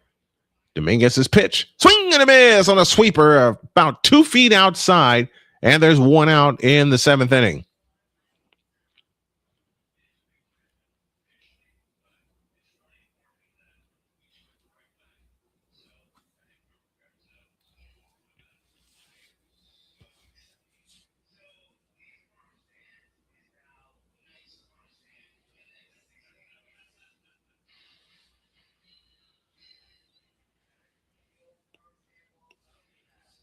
Speaker 1: Dominguez's pitch. Swing and a miss on a sweeper about 2 feet outside, and there's one out in the seventh inning.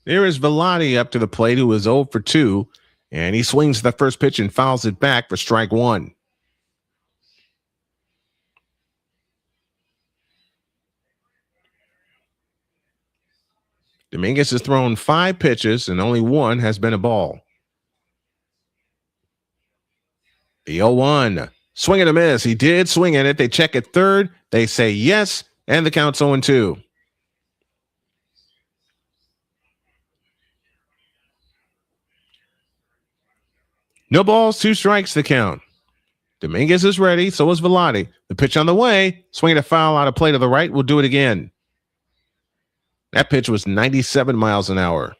Speaker 1: There is Velati up to the plate, who is 0 for 2, and he swings the first pitch and fouls it back for strike one. Dominguez has thrown 5 pitches, and only one has been a ball. The 0-1. Swing and a miss. He did swing at it. They check at third. They say yes, and the count's 0-2. No balls, 2 strikes the count. Dominguez is ready, so is Velati. The pitch on the way, swinging a foul out of play to the right. We'll do it again. That pitch was 97 miles an hour.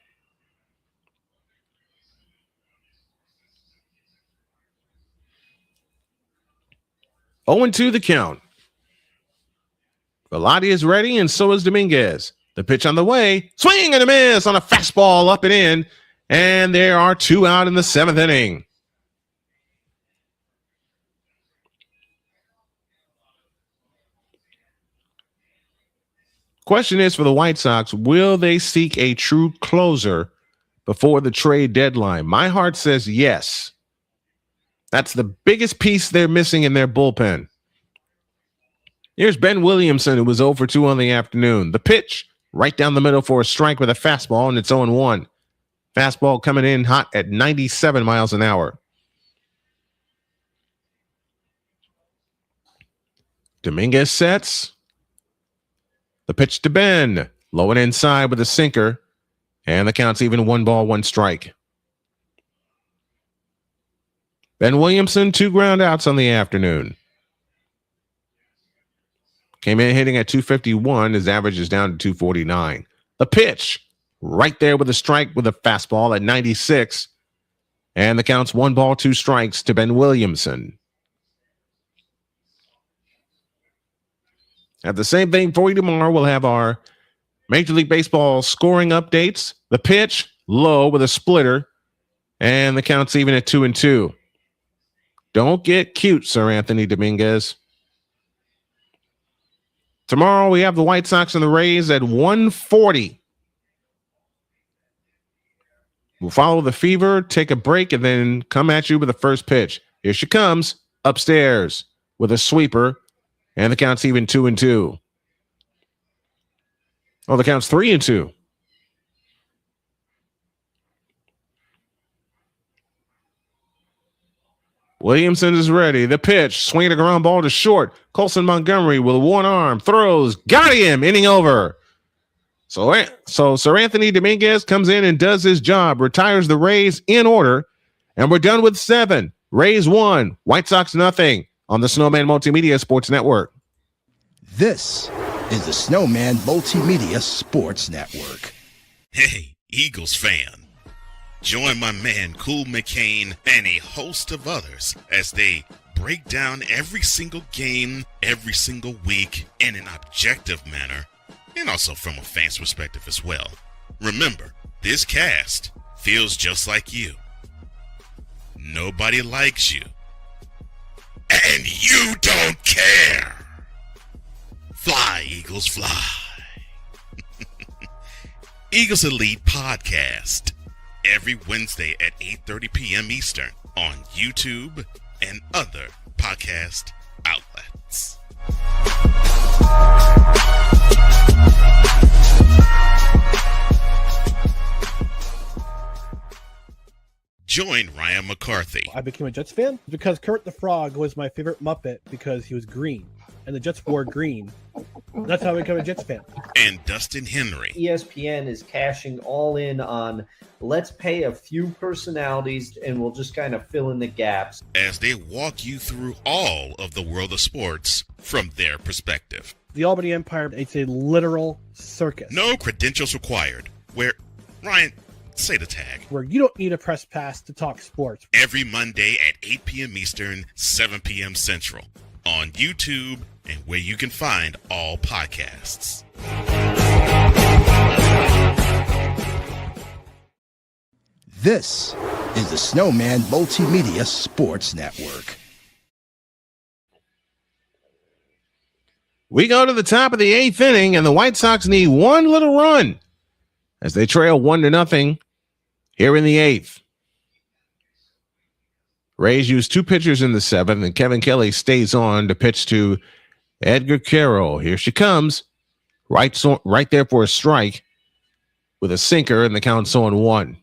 Speaker 1: Oh, and 2 the count. Velati is ready, and so is Dominguez. The pitch on the way, swing and a miss on a fastball up and in, and there are 2 out in the seventh inning. Question is for the White Sox, will they seek a true closer before the trade deadline? My heart says yes. That's the biggest piece they're missing in their bullpen. Here's Ben Williamson, who was 0 for 2 on the afternoon. The pitch, right down the middle for a strike with a fastball, and it's 0-1. Fastball coming in hot at 97 miles an hour. Dominguez sets. The pitch to Ben, low and inside with a sinker, and the count's even 1 ball, 1 strike. Ben Williamson, 2 ground outs on the afternoon. Came in hitting at 251. His average is down to 249. The pitch, right there with a strike with a fastball at 96, and the count's 1 ball, 2 strikes to Ben Williamson. At the same thing for you tomorrow, we'll have our Major League Baseball scoring updates. The pitch, low with a splitter, and the count's even at 2-2. Don't get cute, Sir Anthony Dominguez. Tomorrow, we have the White Sox and the Rays at 1:40. We'll follow the Fever, take a break, and then come at you with the first pitch. Here she comes, upstairs with a sweeper. And the count's even 2-2. Oh, the count's 3-2. Williamson is ready. The pitch, swinging a ground ball to short. Colson Montgomery with 1 arm, throws, got him, inning over. So Sir Anthony Dominguez comes in and does his job, retires the Rays in order, and we're done with 7. Rays 1, White Sox nothing. On the Snowman Multimedia Sports Network.
Speaker 2: This is the Snowman Multimedia Sports Network.
Speaker 3: Hey, Eagles fan. Join my man Cool McCain and a host of others as they break down every single game, every single week in an objective manner, and also from a fan's perspective as well. Remember, this cast feels just like you. Nobody likes you. And you don't care. Fly, Eagles, fly. Eagles Elite Podcast. Every Wednesday at 8:30 p.m. Eastern on YouTube and other podcast outlets. Join Ryan McCarthy.
Speaker 5: I became a Jets fan because Kermit the Frog was my favorite Muppet because he was green, and the Jets wore green. That's how I became a Jets fan.
Speaker 3: And Dustin Henry.
Speaker 6: ESPN is cashing all in on let's pay a few personalities and we'll just kind of fill in the gaps.
Speaker 3: As they walk you through all of the world of sports from their perspective.
Speaker 5: The Albany Empire, it's a literal circus.
Speaker 3: No credentials required. Where, Ryan, say the tag.
Speaker 5: Where you don't need a press pass to talk sports.
Speaker 3: Every Monday at 8 p.m. Eastern, 7 p.m. Central. On YouTube and where you can find all podcasts.
Speaker 2: This is the Snowman Multimedia Sports Network.
Speaker 1: We go to the top of the 8th inning, and the White Sox need one little run as they trail 1-0 here in the 8th. Rays use 2 pitchers in the 7th, and Kevin Kelly stays on to pitch to Edgar Carroll. Here she comes, right there for a strike with a sinker, and the count's on 1.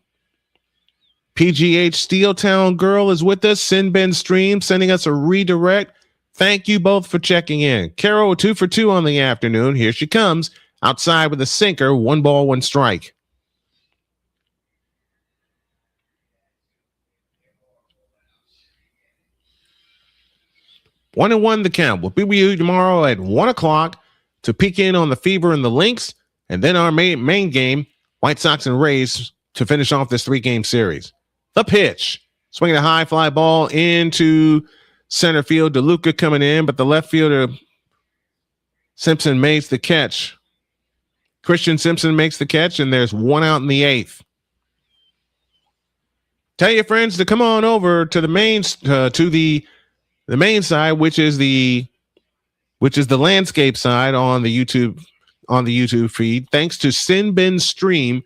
Speaker 1: PGH Steeltown Girl is with us. Sinbin Stream sending us a redirect. Thank you both for checking in. Carroll 2 for 2 on the afternoon. Here she comes, outside with a sinker, 1 ball, 1 strike. One and 1 the count. We'll be with you tomorrow at 1 o'clock to peek in on the Fever and the Lynx, and then our main game, White Sox and Rays, to finish off this 3-game series. The pitch. Swinging a high fly ball into center field. DeLuca coming in, but the left fielder, Simpson, makes the catch. Christian Simpson makes the catch, and there's 1 out in the 8th. Tell your friends to come on over to the main side, which is the landscape side on the YouTube feed. Thanks to Sinbin Stream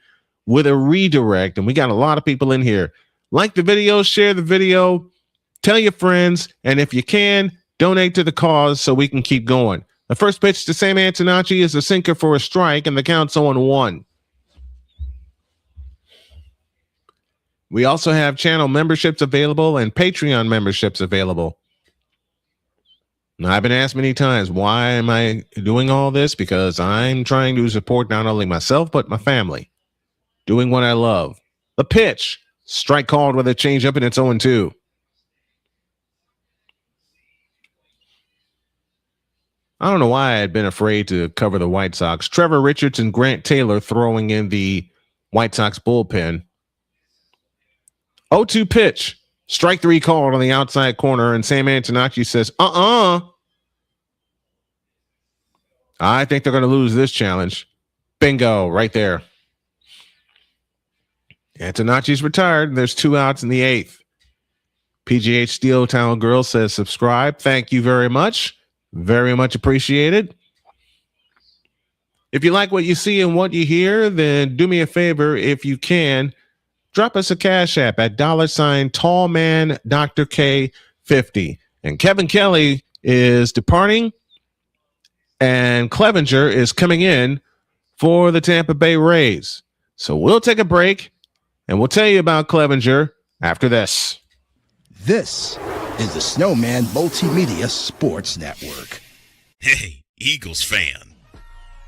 Speaker 1: with a redirect, and we got a lot of people in here. Like the video, share the video, tell your friends, and if you can, donate to the cause so we can keep going. The first pitch to Sam Antonacci is a sinker for a strike, and the count's on 1. We also have channel memberships available and Patreon memberships available. Now, I've been asked many times, why am I doing all this? Because I'm trying to support not only myself, but my family. Doing what I love. The pitch. Strike called with a changeup, and it's 0-2. I don't know why I had been afraid to cover the White Sox. Trevor Richards and Grant Taylor throwing in the White Sox bullpen. 0-2 pitch. Strike 3 called on the outside corner, and Sam Antonacci says, I think they're going to lose this challenge. Bingo, right there. Antonacci's retired. There's 2 outs in the 8th. PGH Steeltown Girl says subscribe. Thank you very much. Very much appreciated. If you like what you see and what you hear, then do me a favor. If you can, drop us a cash app at $tallman Dr. K 50. And Kevin Kelly is departing, and Clevenger is coming in for the Tampa Bay Rays. So we'll take a break, and we'll tell you about Clevenger after this.
Speaker 2: This is the Snowman Multimedia Sports Network.
Speaker 3: Hey, Eagles fan.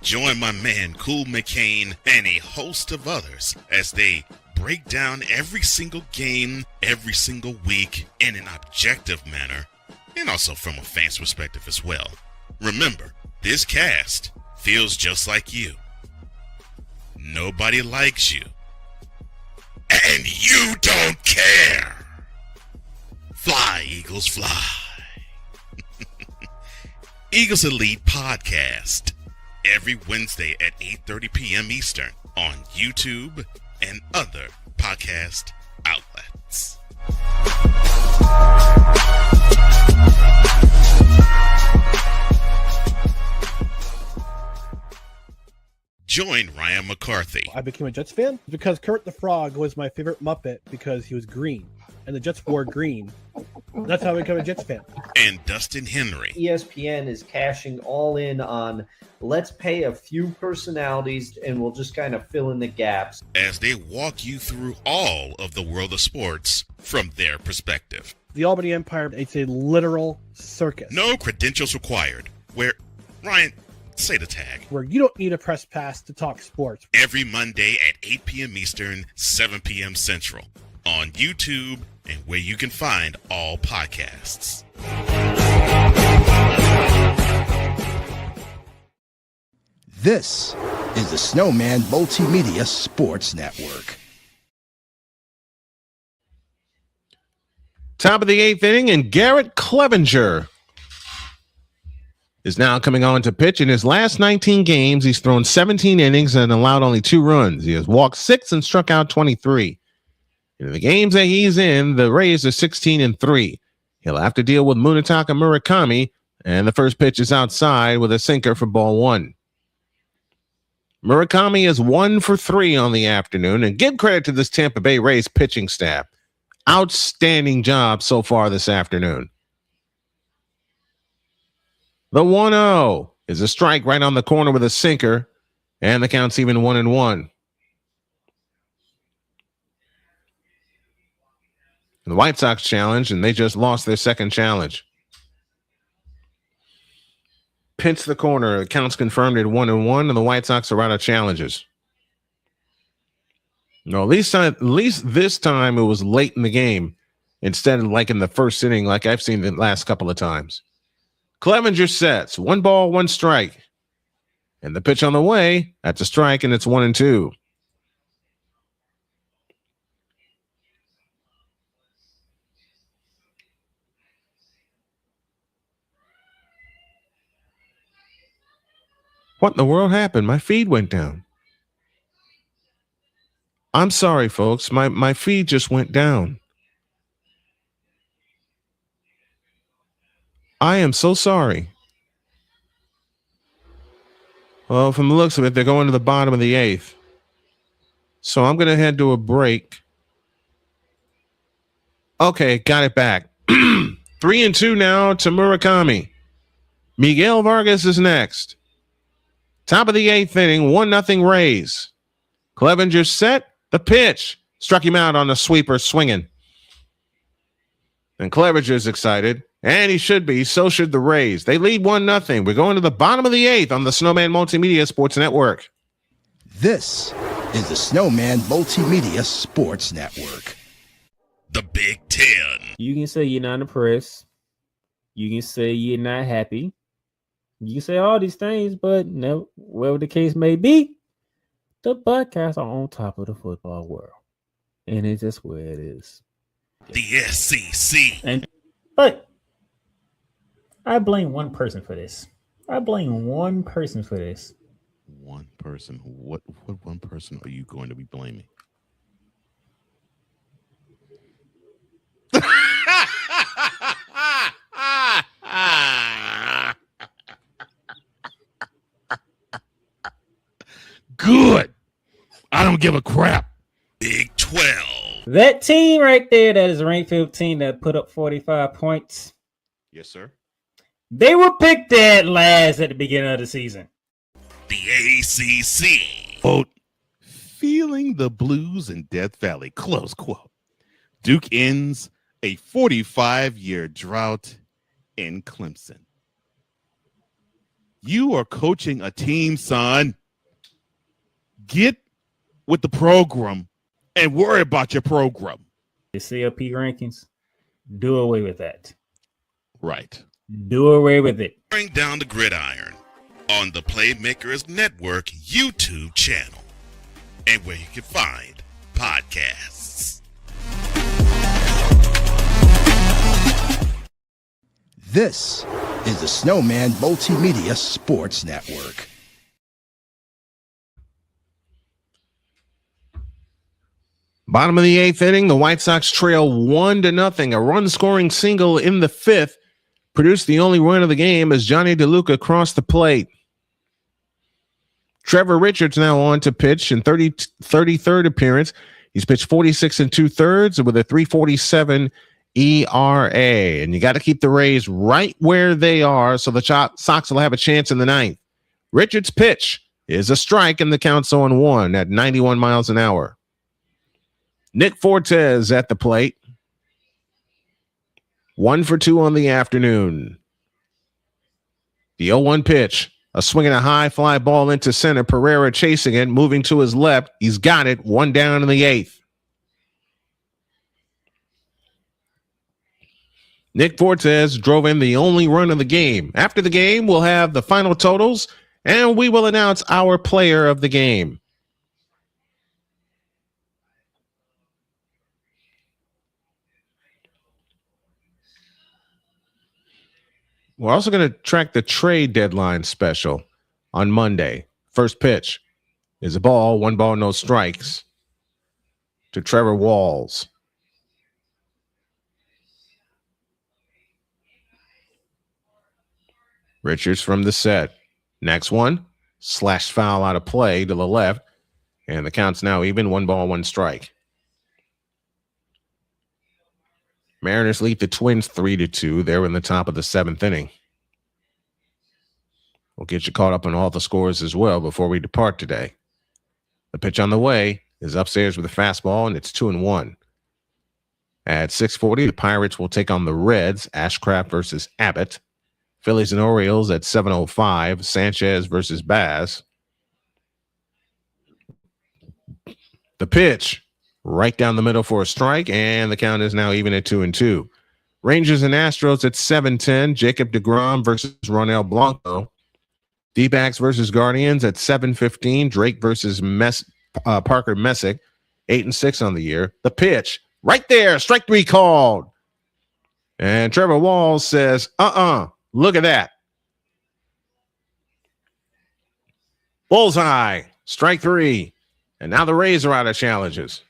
Speaker 3: Join my man Cool McCain and a host of others as they break down every single game, every single week in an objective manner, and also from a fan's perspective as well. Remember, this cast feels just like you. Nobody likes you. And you don't care. Fly, Eagles, fly. Eagles Elite Podcast every Wednesday at 8:30 p.m. Eastern on YouTube and other podcast outlets. Join Ryan McCarthy.
Speaker 5: I became a Jets fan because Kurt the Frog was my favorite Muppet because he was green, and the Jets wore green. That's how I became a Jets fan.
Speaker 3: And Dustin Henry.
Speaker 6: ESPN is cashing all in on let's pay a few personalities and we'll just kind of fill in the gaps
Speaker 3: As they walk you through all of the world of sports from their perspective.
Speaker 5: The Albany Empire, it's a literal circus.
Speaker 3: No credentials required. Where, Ryan, say the tag.
Speaker 5: Where you don't need a press pass to talk sports.
Speaker 3: Every Monday at 8 p.m. Eastern, 7 p.m. Central. On YouTube and where you can find all podcasts.
Speaker 2: This is the Snowman Multimedia Sports Network.
Speaker 1: Top of the eighth inning, and Garrett Clevenger is now coming on to pitch. In his last 19 games, he's thrown 17 innings and allowed only 2 runs. He has walked 6 and struck out 23. In the games that he's in, the Rays are 16-3. He'll have to deal with Munetaka Murakami, and the first pitch is outside with a sinker for ball 1. Murakami is 1 for 3 on the afternoon, and give credit to this Tampa Bay Rays pitching staff. Outstanding job so far this afternoon. The 1-0 is a strike right on the corner with a sinker, and the count's even 1-1. The White Sox challenge, and they just lost their second challenge. Pinch the corner. Accounts confirmed at 1-1, and the White Sox are out of challenges. No, at least this time it was late in the game instead of like in the first inning, like I've seen the last couple of times. Clevenger sets 1 ball, 1 strike, and the pitch on the way. That's a strike, and it's 1-2. What in the world happened? My feed went down. I'm sorry, folks. My feed just went down. I am so sorry. Well, from the looks of it, they're going to the bottom of the 8th. So I'm going to head to a break. Okay, got it back. 3-2 now to Murakami. Miguel Vargas is next. Top of the 8th inning, 1-0 Rays. Clevenger set, the pitch. Struck him out on the sweeper swinging. And Clevenger's excited, and he should be. So should the Rays. They lead 1-0. We're going to the bottom of the 8th on the Snowman Multimedia Sports Network.
Speaker 2: This is the Snowman Multimedia Sports Network.
Speaker 3: The Big Ten.
Speaker 13: You can say you're not impressed. You can say you're not happy. You can say all these things, but no, whatever the case may be, the Buckeyes are on top of the football world. And it's just where it is.
Speaker 3: The SEC.
Speaker 12: But I blame one person for this.
Speaker 11: One person? What one person are you going to be blaming? Good. I don't give a crap.
Speaker 3: Big 12.
Speaker 12: That team right there, that is ranked 15, that put up 45 points.
Speaker 11: Yes, sir.
Speaker 12: They were picked dead last at the beginning of the season.
Speaker 3: The ACC.
Speaker 11: Quote, feeling the blues in Death Valley, close quote. Duke ends a 45-year drought in Clemson. You are coaching a team, son. Get with the program and worry about your program.
Speaker 12: The CLP rankings, do away with that.
Speaker 11: Right.
Speaker 12: Do away with it.
Speaker 3: Bring down the gridiron on the Playmakers Network YouTube channel and where you can find podcasts.
Speaker 2: This is the Snowman Multimedia Sports Network.
Speaker 1: Bottom of the 8th inning, the White Sox trail 1-0. A run-scoring single in the 5th produced the only run of the game as Johnny DeLuca crossed the plate. Trevor Richards now on to pitch in 33rd appearance. He's pitched 46 2/3 with a 3.47 ERA. And you got to keep the Rays right where they are so the Sox will have a chance in the 9th. Richards' pitch is a strike and the count's 0-1 at 91 miles an hour. Nick Fortes at the plate. 1 for 2 on the afternoon. The 0-1 pitch. A swing and a high fly ball into center. Pereira chasing it, moving to his left. He's got it. 1 down in the 8th. Nick Fortes drove in the only run of the game. After the game, we'll have the final totals, and we will announce our player of the game. We're also going to track the trade deadline special on Monday. First pitch is a ball, 1 ball, no strikes to Trevor Walls. Richards from the set. Next one, slash foul out of play to the left, and the count's now even, 1 ball, 1 strike. Mariners lead the Twins 3-2. They're in the top of the 7th inning. We'll get you caught up on all the scores as well before we depart today. The pitch on the way is upstairs with a fastball, and it's 2-1. At 6:40, the Pirates will take on the Reds, Ashcraft versus Abbott. Phillies and Orioles at 7:05, Sanchez versus Baz. The pitch right down the middle for a strike, and the count is now even at 2-2. Rangers and Astros at 7:10, Jacob deGrom versus Ronel Blanco. D-backs versus Guardians at 7:15, Drake versus Parker Messick, 8-6 on the year. The pitch right there, strike 3 called. And Trevor Walls says, look at that. Bullseye, strike 3. And now the Rays are out of challenges.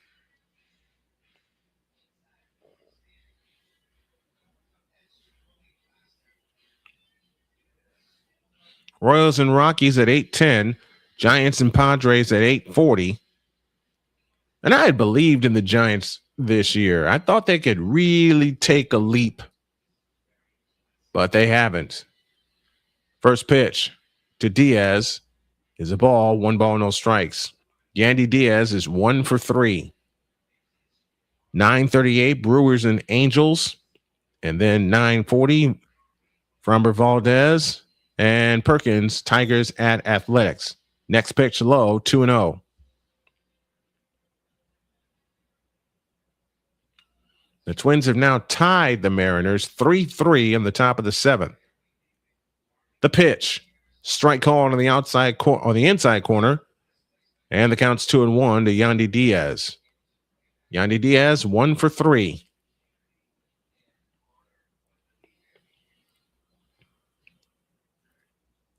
Speaker 1: Royals and Rockies at 8:10. Giants and Padres at 8:40. And I had believed in the Giants this year. I thought they could really take a leap, but they haven't. First pitch to Diaz is a ball, 1 ball, no strikes. Yandy Diaz is 1 for 3. 9:38, Brewers and Angels. And then 9:40, Framber Valdez and Perkins, Tigers at Athletics. Next pitch low, 2-0. The Twins have now tied the Mariners 3-3 in the top of the 7th. The pitch, strike call on the outside or the inside corner, and the count's 2-1 to Yandy Diaz. Yandy Diaz 1 for 3.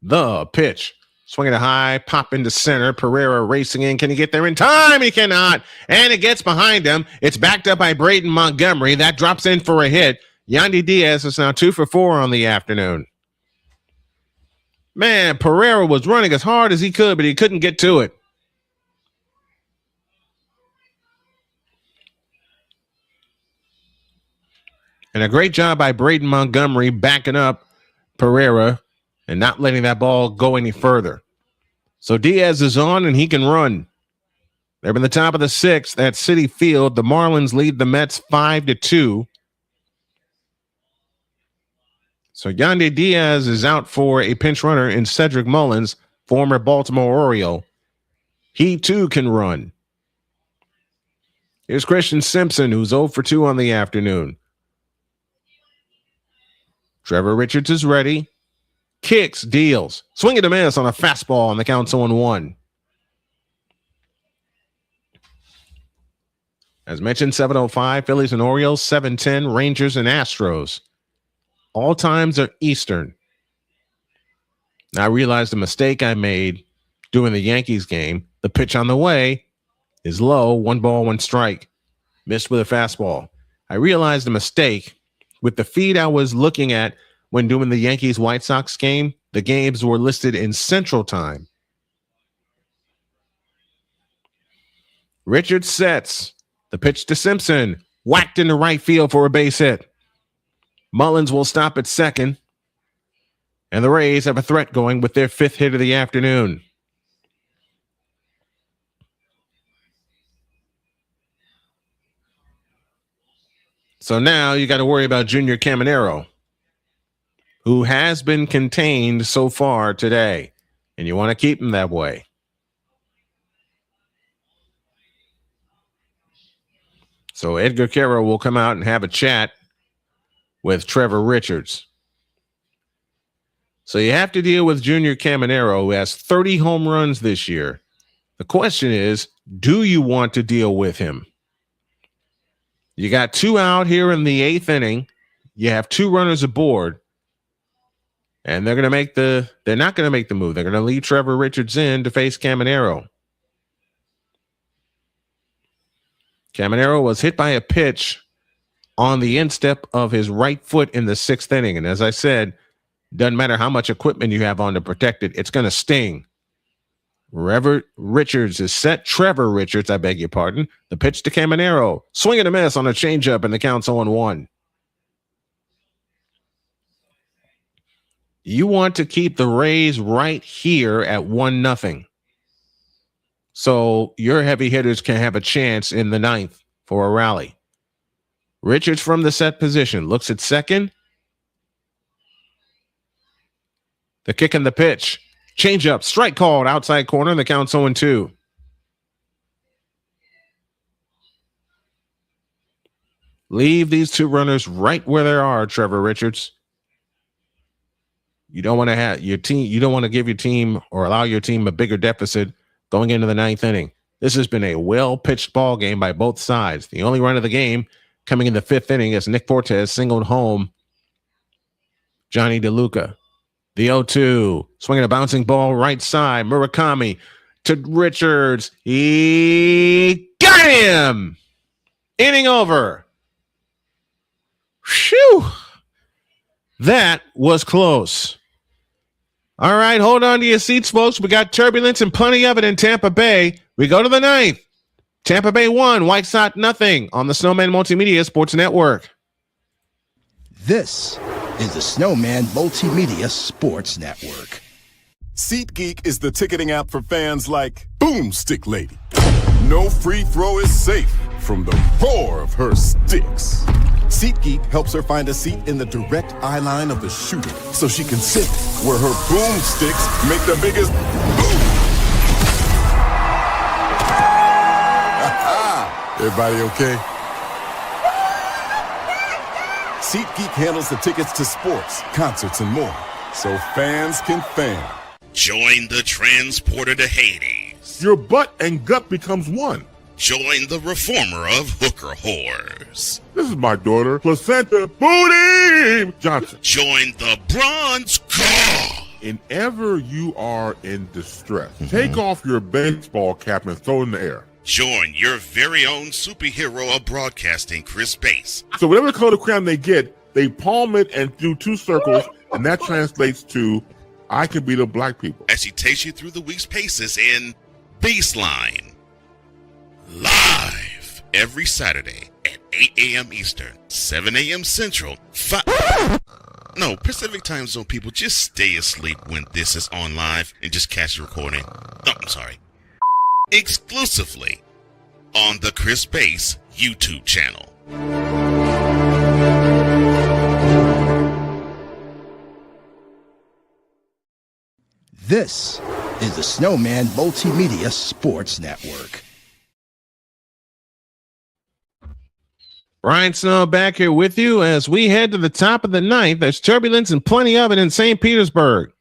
Speaker 1: The pitch, swinging a high, pop into center. Pereira racing in. Can he get there in time? He cannot. And it gets behind him. It's backed up by Braden Montgomery. That drops in for a hit. Yandy Diaz is now 2 for 4 on the afternoon. Man, Pereira was running as hard as he could, but he couldn't get to it. And a great job by Braden Montgomery backing up Pereira and not letting that ball go any further. So Diaz is on and he can run. They're in the top of the 6th at Citi Field. The Marlins lead the Mets 5-2. So Yandy Diaz is out for a pinch runner in Cedric Mullins, former Baltimore Oriole. He too can run. Here's Christian Simpson, who's 0 for 2 on the afternoon. Trevor Richards is ready. Kicks, deals. Swing and a miss on a fastball, and the count's 0-1. As mentioned, 7:05, Phillies and Orioles, 7:10, Rangers and Astros. All times are Eastern. I realized the mistake I made doing the Yankees game. The pitch on the way is low, 1 ball, 1 strike. Missed with a fastball. I realized the mistake with the feed I was looking at when doing the Yankees White Sox game. The games were listed in Central Time. Richards sets. The pitch to Simpson. Whacked into right field for a base hit. Mullins will stop at second. And the Rays have a threat going with their 5th hit of the afternoon. So now you got to worry about Junior Caminero, who has been contained so far today. And you want to keep him that way. So Edgar Quero will come out and have a chat with Trevor Richards. So you have to deal with Junior Caminero, who has 30 home runs this year. The question is, do you want to deal with him? You got 2 out here in the 8th inning. You have 2 runners aboard. And they're not going to make the move. They're going to leave Trevor Richards in to face Caminero. Caminero was hit by a pitch on the instep of his right foot in the 6th inning. And as I said, doesn't matter how much equipment you have on to protect it, it's going to sting. Trevor Richards is set. Trevor Richards, I beg your pardon. The pitch to Caminero. Swing and a miss on a changeup, and the count's 0-1. You want to keep the Rays right here at 1-0. So your heavy hitters can have a chance in the 9th for a rally. Richards from the set position. Looks at second. The kick and the pitch. Change up, strike called, outside corner, and the count's 0-2. Leave these 2 runners right where they are, Trevor Richards. You don't want to have your team, you don't want to give your team or allow your team a bigger deficit going into the 9th inning. This has been a well-pitched ball game by both sides. The only run of the game coming in the 5th inning as Nick Fortes singled home Johnny DeLuca. The 0-2, swinging a bouncing ball right side. Murakami to Richards. He got him. Inning over. Phew. That was close. All right, hold on to your seats, folks. We got turbulence and plenty of it in Tampa Bay. We go to the 9th. Tampa Bay 1, White Sox 0 on the Snowman Multimedia Sports Network.
Speaker 2: This is the Snowman Multimedia Sports Network.
Speaker 14: SeatGeek is the ticketing app for fans like Boomstick Lady. No free throw is safe from the roar of her sticks. SeatGeek helps her find a seat in the direct eye line of the shooter so she can sit where her boomsticks make the biggest boom. Everybody okay? SeatGeek handles the tickets to sports, concerts, and more, so fans can fan.
Speaker 3: Join the transporter to Hades.
Speaker 4: Your butt and gut becomes one.
Speaker 3: Join the reformer of hooker whores.
Speaker 4: This is my daughter, Placenta Booty Johnson.
Speaker 3: Join the bronze car.
Speaker 4: Whenever you are in distress, take off your baseball cap and throw it in the air.
Speaker 3: Join your very own superhero of broadcasting, Chris Bass.
Speaker 4: So whatever color crayon they get, they palm it and do 2 circles, and that translates to, I can beat up black people.
Speaker 3: As he takes you through the week's paces in Baseline. Live every Saturday at 8 a.m. Eastern, 7 a.m. Central, Pacific Time Zone people, just stay asleep when this is on live and just catch the recording. Oh, I'm sorry. Exclusively on the Chris Bass YouTube channel.
Speaker 2: This is the Snowman Multimedia Sports Network.
Speaker 1: Brian Snow back here with you as we head to the top of the 9th. There's turbulence and plenty of it in St. Petersburg.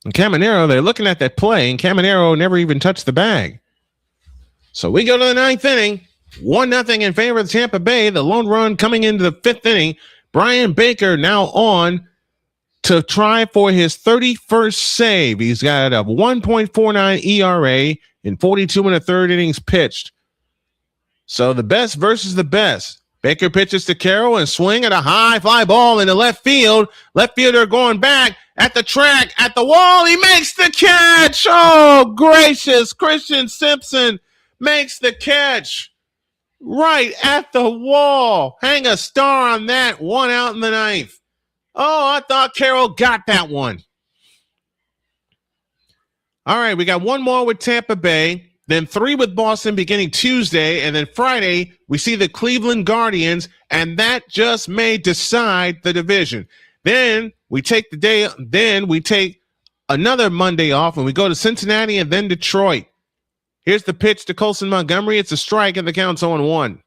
Speaker 1: And Caminero, they're looking at that play, and Caminero never even touched the bag. So we go to the 9th inning. 1-0 in favor of Tampa Bay. The lone run coming into the fifth inning. Brian Baker now on to try for his 31st save. He's got a 1.49 ERA in 42 and a third innings pitched. So the best versus the best. Baker pitches to Carroll and swing at a high fly ball into left field. Left fielder going back at the track, at the wall. He makes the catch. Oh, gracious. Christian Simpson makes the catch right at the wall. Hang a star on that. 1 out in the ninth. Oh, I thought Carroll got that one. All right, we got one more with Tampa Bay. Then 3 with Boston beginning Tuesday. And then Friday, we see the Cleveland Guardians, and that just may decide the division. Then we take another Monday off, and we go to Cincinnati and then Detroit. Here's the pitch to Colson Montgomery. It's a strike, and the count's 0-1.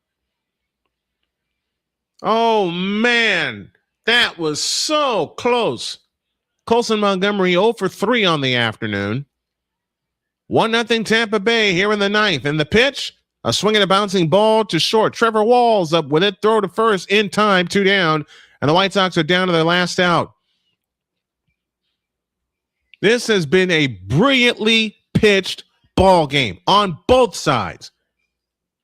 Speaker 1: Oh, man. That was so close. Colson Montgomery 0 for 3 on the afternoon. 1-0 Tampa Bay here in the ninth. And the pitch, a swing and a bouncing ball to short. Trevor Walls up with it. Throw to first in time, 2 down. And the White Sox are down to their last out. This has been a brilliantly pitched ball game on both sides.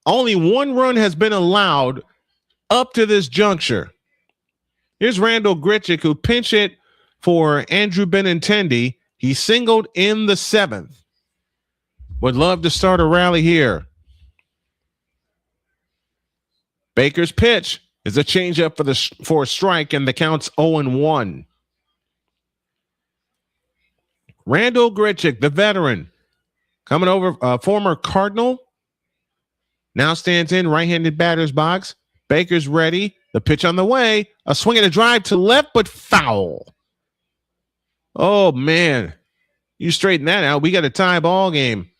Speaker 1: Only 1 run has been allowed up to this juncture. Here's Randall Grichuk, who pinch hit for Andrew Benintendi. He singled in the 7th. Would love to start a rally here. Baker's pitch is a changeup for a strike, and the count's 0-1. Randall Grichuk, the veteran, coming over, former Cardinal, now stands in right-handed batter's box. Baker's ready. The pitch on the way. A swing and a drive to left, but foul. Oh, man. You straighten that out. We got a tie ball game.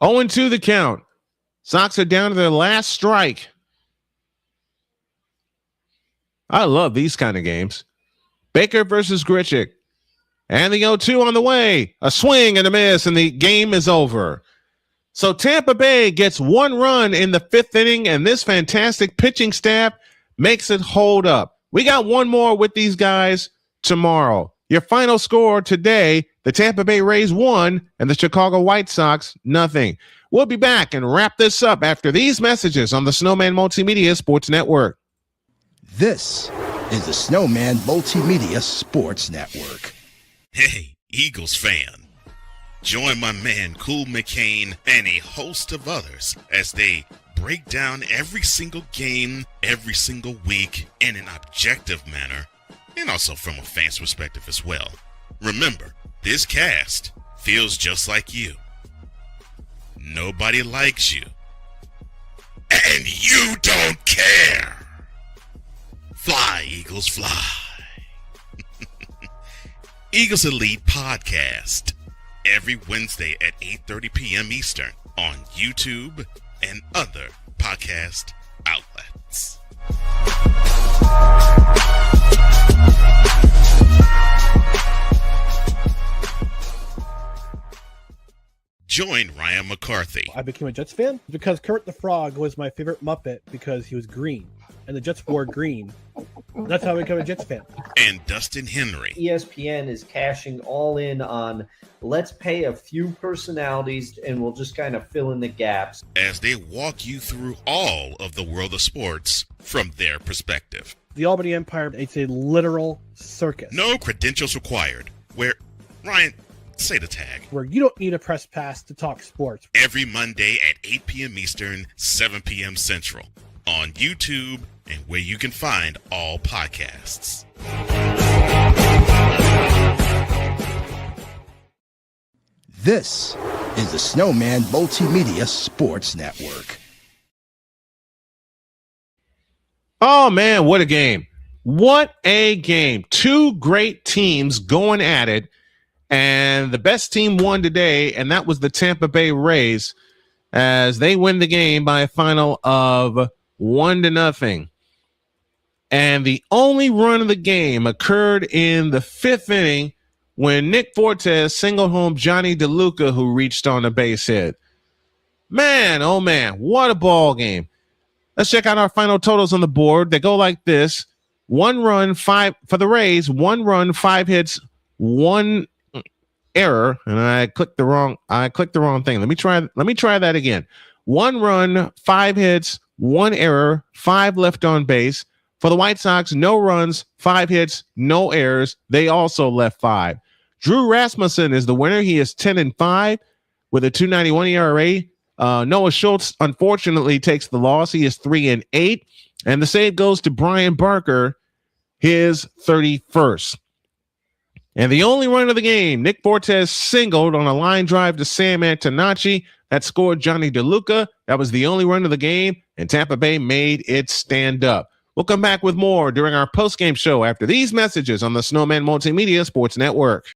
Speaker 1: 0-2 the count. Sox are down to their last strike. I love these kind of games. Baker versus Grichuk. And the 0-2 on the way. A swing and a miss, and the game is over. So Tampa Bay gets 1 run in the 5th inning, and this fantastic pitching staff makes it hold up. We got one more with these guys tomorrow. Your final score today, the Tampa Bay Rays 1 and the Chicago White Sox 0. We'll be back and wrap this up after these messages on the Snowman Multimedia Sports Network.
Speaker 2: This is the Snowman Multimedia Sports Network.
Speaker 3: Hey, Eagles fan. Join my man Cool McCain and a host of others as they break down every single game, every single week in an objective manner, and also from a fan's perspective as well. Remember, this cast feels just like you. Nobody likes you. And you don't care. Fly, Eagles, fly. Eagles Elite Podcast. Every Wednesday at 8:30 p.m. Eastern on YouTube and other podcast outlets. Join Ryan McCarthy.
Speaker 5: I became a Jets fan because Kurt the Frog was my favorite Muppet because he was green, and the Jets wore green. That's how I became a Jets fan.
Speaker 3: And Dustin Henry.
Speaker 6: ESPN is cashing all in on let's pay a few personalities and we'll just kind of fill in the gaps.
Speaker 3: As they walk you through all of the world of sports from their perspective.
Speaker 5: The Albany Empire, it's a literal circus.
Speaker 3: No credentials required. Where, Ryan, say the tag.
Speaker 5: Where you don't need a press pass to talk sports.
Speaker 3: Every Monday at 8 p.m. Eastern, 7 p.m. Central. On YouTube and where you can find all podcasts.
Speaker 2: This is the Snowman Multimedia Sports Network.
Speaker 1: Oh, man, what a game. What a game. 2 great teams going at it, and the best team won today, and that was the Tampa Bay Rays, as they win the game by a final of 1-0. And the only run of the game occurred in the 5th inning when Nick Fortes singled home Johnny DeLuca, who reached on a base hit. Man, oh man, what a ball game. Let's check out our final totals on the board. They go like this. 1 run, 5 for the Rays, 1 run, 5 hits, 1 error. And I clicked the wrong thing. Let me try that again. 1 run, 5 hits, 1 error, 5 left on base. For the White Sox, no runs, 5 hits, no errors. They also left 5. Drew Rasmussen is the winner. He is 10-5 with a 2.91 ERA. Noah Schultz, unfortunately, takes the loss. He is 3-8. And the save goes to Brian Barker, his 31st. And the only run of the game, Nick Fortes singled on a line drive to Sam Antonacci. That scored Johnny DeLuca. That was the only run of the game, and Tampa Bay made it stand up. We'll come back with more during our post-game show after these messages on the Snowman Multimedia Sports Network.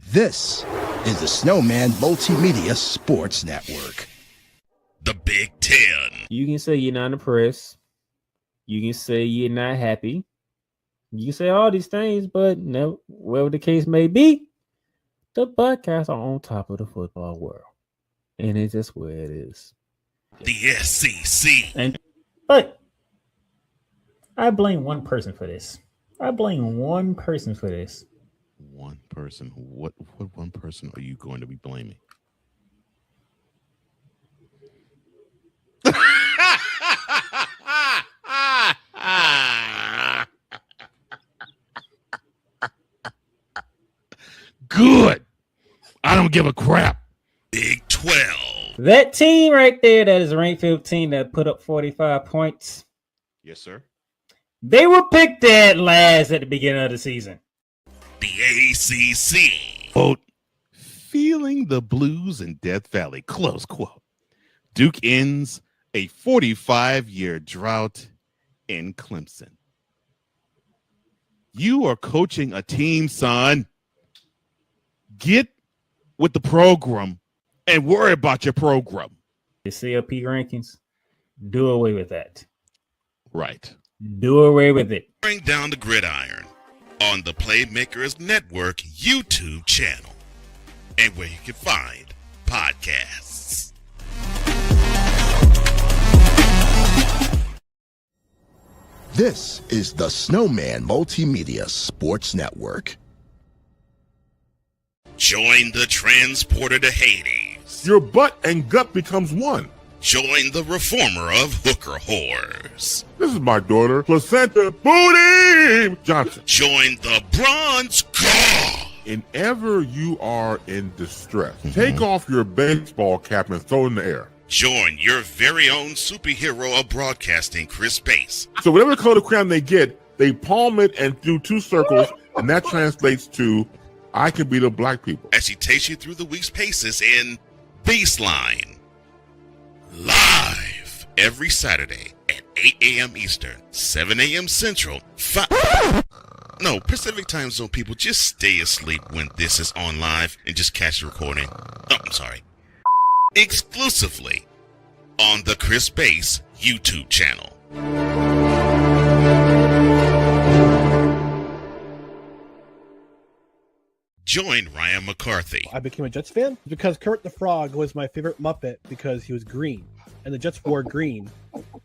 Speaker 2: This is the Snowman Multimedia Sports Network.
Speaker 3: The Big Ten.
Speaker 13: You can say you're not impressed. You can say you're not happy. You can say all these things, but no, whatever the case may be, the Buckeyes are on top of the football world. And it's just where it is.
Speaker 3: The SEC.
Speaker 12: But I blame one person for this.
Speaker 11: One person? What one person are you going to be blaming? Good. I don't give a crap.
Speaker 3: Big 12.
Speaker 12: That team right there, that is ranked 15 that put up 45 points.
Speaker 11: Yes, sir.
Speaker 12: They were picked dead last at the beginning of the season.
Speaker 3: The ACC.
Speaker 11: Quote, feeling the blues in Death Valley, close quote. Duke ends a 45-year drought in Clemson. You are coaching a team, son. Get with the program and worry about your program.
Speaker 12: The CLP rankings, do away with that.
Speaker 11: Right.
Speaker 12: Do away with it.
Speaker 3: Bring down the gridiron on the Playmakers Network YouTube channel and where you can find podcasts.
Speaker 2: This is the Snowman Multimedia Sports Network.
Speaker 3: Join the transporter to Hades.
Speaker 4: Your butt and gut becomes one.
Speaker 3: Join the reformer of hooker whores.
Speaker 4: This is my daughter, Placenta Booty Johnson.
Speaker 3: Join the bronze god.
Speaker 4: Whenever you are in distress, take off your baseball cap and throw it in the air.
Speaker 3: Join your very own superhero of broadcasting, Chris Bass.
Speaker 4: So whatever color crayon they get, they palm it and do 2 circles, and that translates to I can beat up black people.
Speaker 3: As he takes you through the week's paces in Baseline. Live every Saturday at 8 a.m. Eastern, 7 a.m. Central, Pacific Time Zone people, just stay asleep when this is on live and just catch the recording. Oh, I'm sorry. Exclusively on the Chris Bass YouTube channel. Join Ryan McCarthy.
Speaker 5: I became a Jets fan because Kurt the Frog was my favorite Muppet because he was green, and the Jets wore green.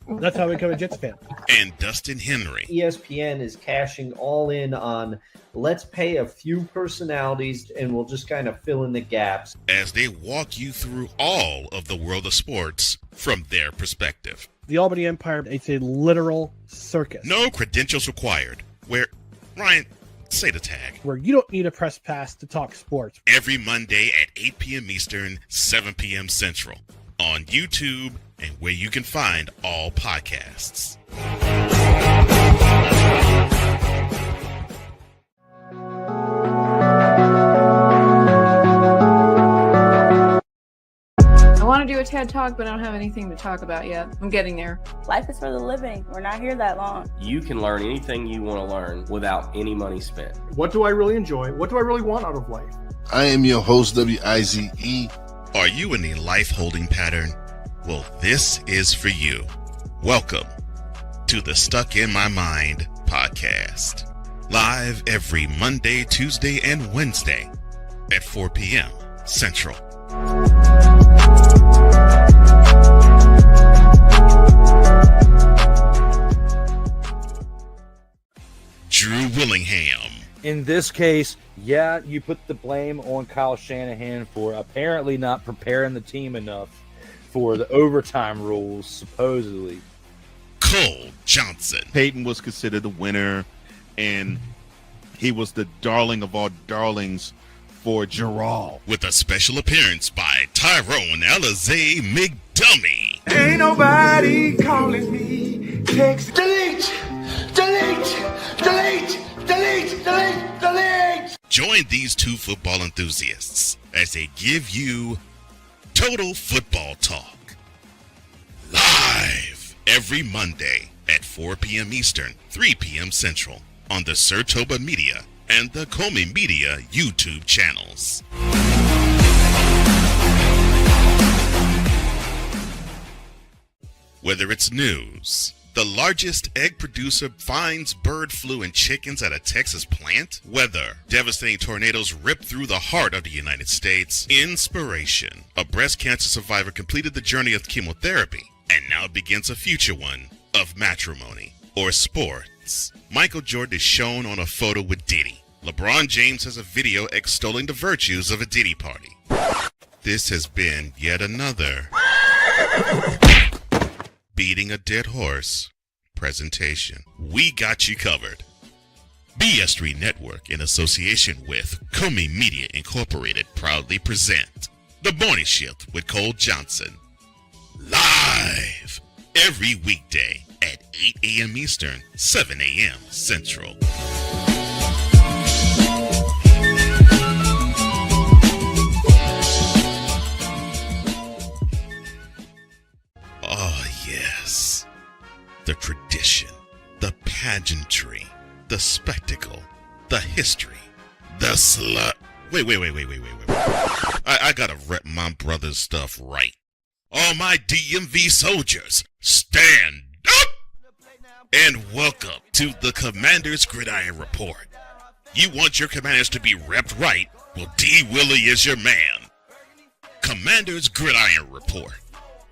Speaker 5: That's how I became a Jets fan.
Speaker 3: And Dustin Henry.
Speaker 6: ESPN is cashing all in on let's pay a few personalities and we'll just kind of fill in the gaps.
Speaker 3: As they walk you through all of the world of sports from their perspective.
Speaker 5: The Albany Empire, it's a literal circus.
Speaker 3: No credentials required. Where, Ryan, say the tag.
Speaker 5: Where you don't need a press pass to talk sports.
Speaker 3: Every Monday at 8 p.m. Eastern, 7 p.m. Central. On YouTube and where you can find all podcasts.
Speaker 7: I want to do a TED Talk, but I don't have anything to talk about yet. I'm getting there.
Speaker 8: Life is for the living. We're not here that long.
Speaker 9: You can learn anything you want to learn without any money spent.
Speaker 10: What do I really enjoy? What do I really want out of life?
Speaker 19: I am your host, WIZE.
Speaker 3: Are you in a life holding pattern? Well, this is for you. Welcome to the Stuck in My Mind podcast. Live every Monday, Tuesday, and Wednesday at 4 p.m. Central. Drew Willingham.
Speaker 20: In this case, yeah, you put the blame on Kyle Shanahan for apparently not preparing the team enough for the overtime rules, supposedly.
Speaker 3: Cole Johnson.
Speaker 11: Peyton was considered the winner, and he was the darling of all darlings for Gerald.
Speaker 3: With a special appearance by Tyrone Alizé McDummy.
Speaker 21: Ain't nobody calling me. Text. Delete!
Speaker 3: Join these two football enthusiasts as they give you Total Football Talk. Live every Monday at 4 p.m. Eastern, 3 p.m. Central on the Sertoba Media and the Comey Media YouTube channels. Whether it's news, the largest egg producer finds bird flu in chickens at a Texas plant, weather, devastating tornadoes rip through the heart of the United States, inspiration, a breast cancer survivor completed the journey of chemotherapy and now begins a future one of matrimony or sports. Michael Jordan is shown on a photo with Diddy. LeBron James has a video extolling the virtues of a Diddy party. This has been yet another Beating a Dead Horse presentation. We got you covered. BS3 Network, in association with Comey Media Incorporated, proudly present The Morning Shift with Cole Johnson. Live every weekday at 8 a.m. Eastern, 7 a.m. Central. Oh, yes. The tradition, the pageantry, the spectacle, the history, the slut. Wait. I gotta rep my brother's stuff right. All my DMV soldiers, stand up! And welcome to the Commander's Gridiron Report. You want your commanders to be repped right? Well, D. Willie is your man. Commander's Gridiron Report.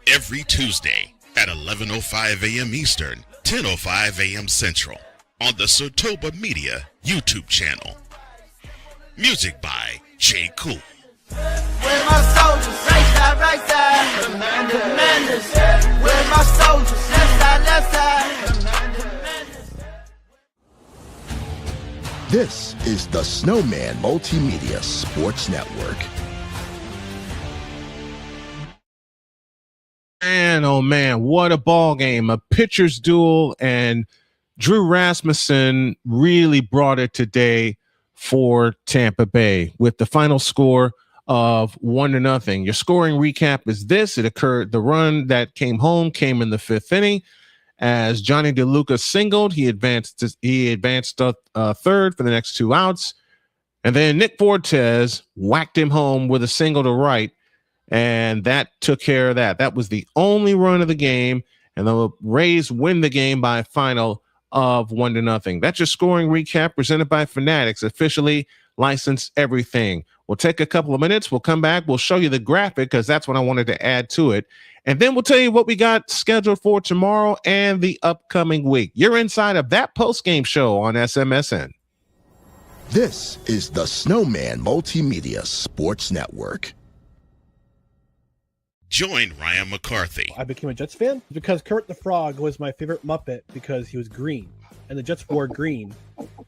Speaker 3: Every Tuesday at 11:05 a.m. Eastern, 10:05 a.m. Central on the Sertoba Media YouTube channel. Music by J. Cool.
Speaker 21: Where my soldiers? Right side. Commanders. Where my soldiers? Left side.
Speaker 2: This is the Snowman Multimedia Sports Network.
Speaker 1: Man, oh man, what a ball game. A pitcher's duel, and Drew Rasmussen really brought it today for Tampa Bay with the final score of 1-0. Your scoring recap is this. It occurred, the run that came home came in the fifth inning as Johnny DeLuca singled. He advanced third for the next two outs. And then Nick Fortes whacked him home with a single to right. And that took care of that. That was the only run of the game. And the Rays win the game by a final of 1-0. That's your scoring recap presented by Fanatics, officially licensed everything. We'll take a couple of minutes. We'll come back. We'll show you the graphic because that's what I wanted to add to it. And then we'll tell you what we got scheduled for tomorrow and the upcoming week. You're inside of that post-game show on SMSN.
Speaker 2: This is the Snowman Multimedia Sports Network.
Speaker 3: Join Ryan McCarthy.
Speaker 5: I became a Jets fan because Kurt the Frog was my favorite Muppet because he was green, and the Jets wore green.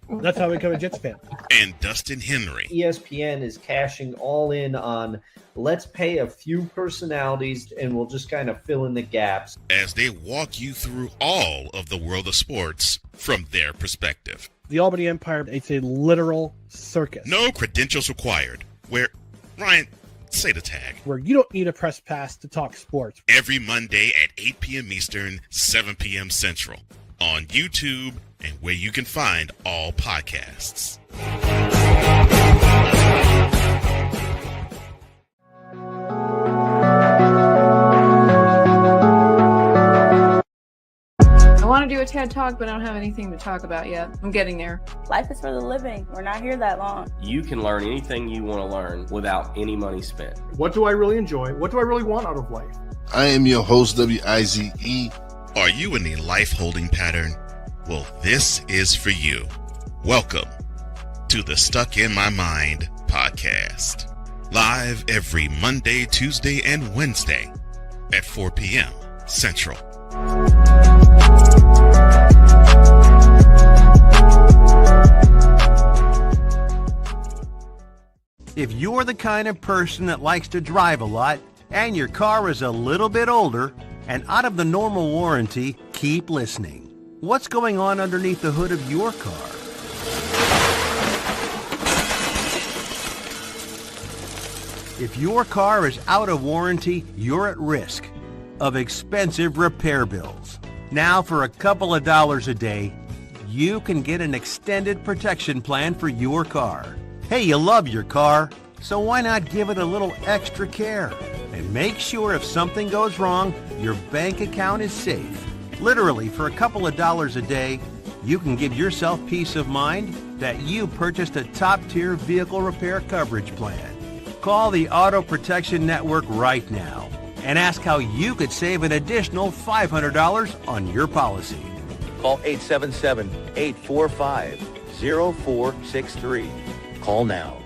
Speaker 5: That's how I became a Jets fan.
Speaker 3: And Dustin Henry.
Speaker 6: ESPN is cashing all in on let's pay a few personalities and we'll just kind of fill in the gaps.
Speaker 3: As they walk you through all of the world of sports from their perspective.
Speaker 5: The Albany Empire, it's a literal circus.
Speaker 3: No credentials required. Where, Ryan, say the tag.
Speaker 5: Where you don't need a press pass to talk sports.
Speaker 3: Every Monday at 8 p.m. Eastern, 7 p.m. Central on YouTube and where you can find all podcasts.
Speaker 7: I want to do a TED Talk, but I don't have anything to talk about yet. I'm getting there.
Speaker 8: Life is for the living. We're not here that long.
Speaker 9: You can learn anything you want to learn without any money spent.
Speaker 10: What do I really enjoy? What do I really want out of life?
Speaker 19: I am your host, WIZE.
Speaker 3: Are you in a life holding pattern? Well, this is for you. Welcome to the Stuck in My Mind podcast. Live every Monday, Tuesday, and Wednesday at 4 p.m. Central.
Speaker 16: If you're the kind of person that likes to drive a lot and your car is a little bit older and out of the normal warranty, keep listening. What's going on underneath the hood of your car? If your car is out of warranty, you're at risk of expensive repair bills. Now, for a couple of dollars a day, you can get an extended protection plan for your car. Hey, you love your car, so why not give it a little extra care? And make sure if something goes wrong, your bank account is safe. Literally, for a couple of dollars a day, you can give yourself peace of mind that you purchased a top-tier vehicle repair coverage plan. Call the Auto Protection Network right now and ask how you could save an additional $500 on your policy.
Speaker 22: Call 877-845-0463. Call now.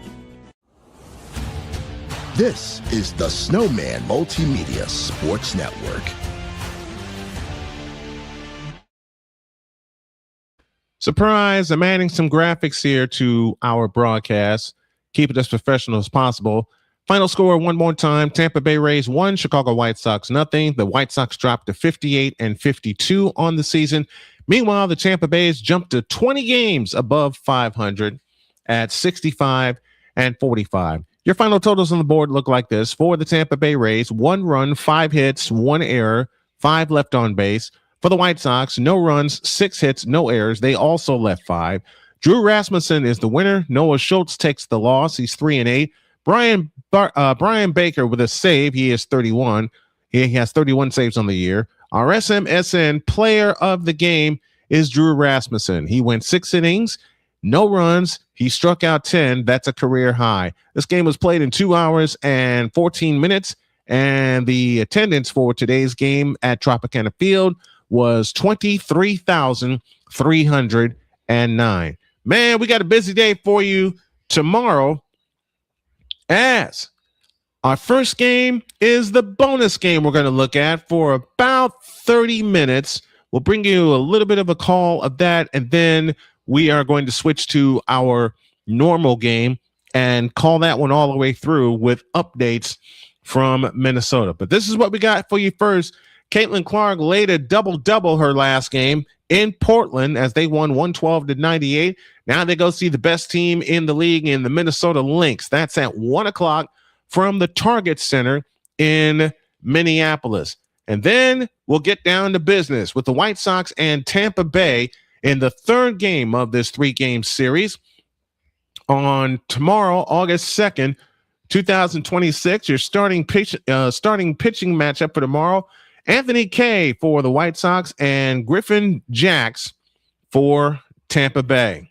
Speaker 2: This is the Snowman Multimedia Sports Network.
Speaker 1: Surprise, I'm adding some graphics here to our broadcast. Keep it as professional as possible. Final score one more time. Tampa Bay Rays 1, Chicago White Sox nothing. The White Sox dropped to 58-52 on the season. Meanwhile, the Tampa Bays jumped to 20 games above 500 at 65-45. Your final totals on the board look like this. For the Tampa Bay Rays, 1 run, 5 hits, 1 error, 5 left on base. For the White Sox, no runs, 6 hits, no errors. They also left 5. Drew Rasmussen is the winner. Noah Schultz takes the loss. He's 3-8. Brian Baker with a save. He is 31. He has 31 saves on the year. Our SMSN player of the game is Drew Rasmussen. He went 6 innings, no runs. He struck out 10. That's a career high. This game was played in 2 hours and 14 minutes. And the attendance for today's game at Tropicana Field was 23,309. Man, we got a busy day for you tomorrow, as our first game is the bonus game we're going to look at for about 30 minutes. We'll bring you a little bit of a call of that, and then we are going to switch to our normal game and call that one all the way through with updates from Minnesota. But this is what we got for you first. Caitlin Clark laid a double-double her last game in Portland as they won 112-98. Now they go see the best team in the league in the Minnesota Lynx. That's at 1 o'clock from the Target Center in Minneapolis. And then we'll get down to business with the White Sox and Tampa Bay in the third game of this 3-game series on tomorrow, August 2nd, 2026. Your starting pitching matchup for tomorrow: Anthony Kay for the White Sox and Griffin Jacks for Tampa Bay.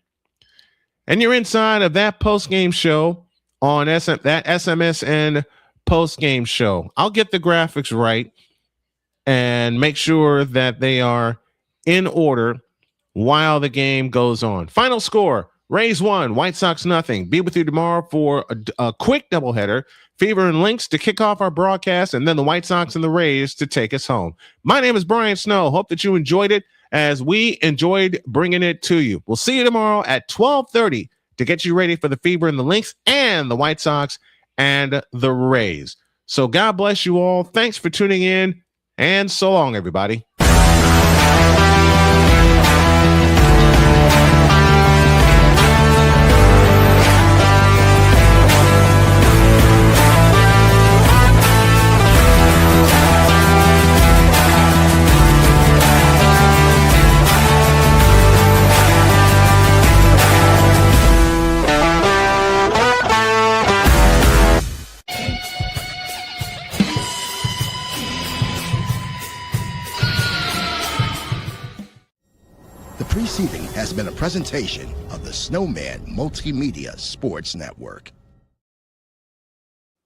Speaker 1: And you're inside of that post-game show on that SMSN post-game show. I'll get the graphics right and make sure that they are in order while the game goes on. Final score: Rays 1, White Sox nothing. Be with you tomorrow for a quick doubleheader. Fever and Lynx to kick off our broadcast, and then the White Sox and the Rays to take us home. My name is Brian Snow. Hope that you enjoyed it as we enjoyed bringing it to you. We'll see you tomorrow at 12:30 to get you ready for the Fever and the Lynx and the White Sox and the Rays. So God bless you all. Thanks for tuning in, and so long, everybody.
Speaker 2: Preceding has been a presentation of the Snowman Multimedia Sports Network.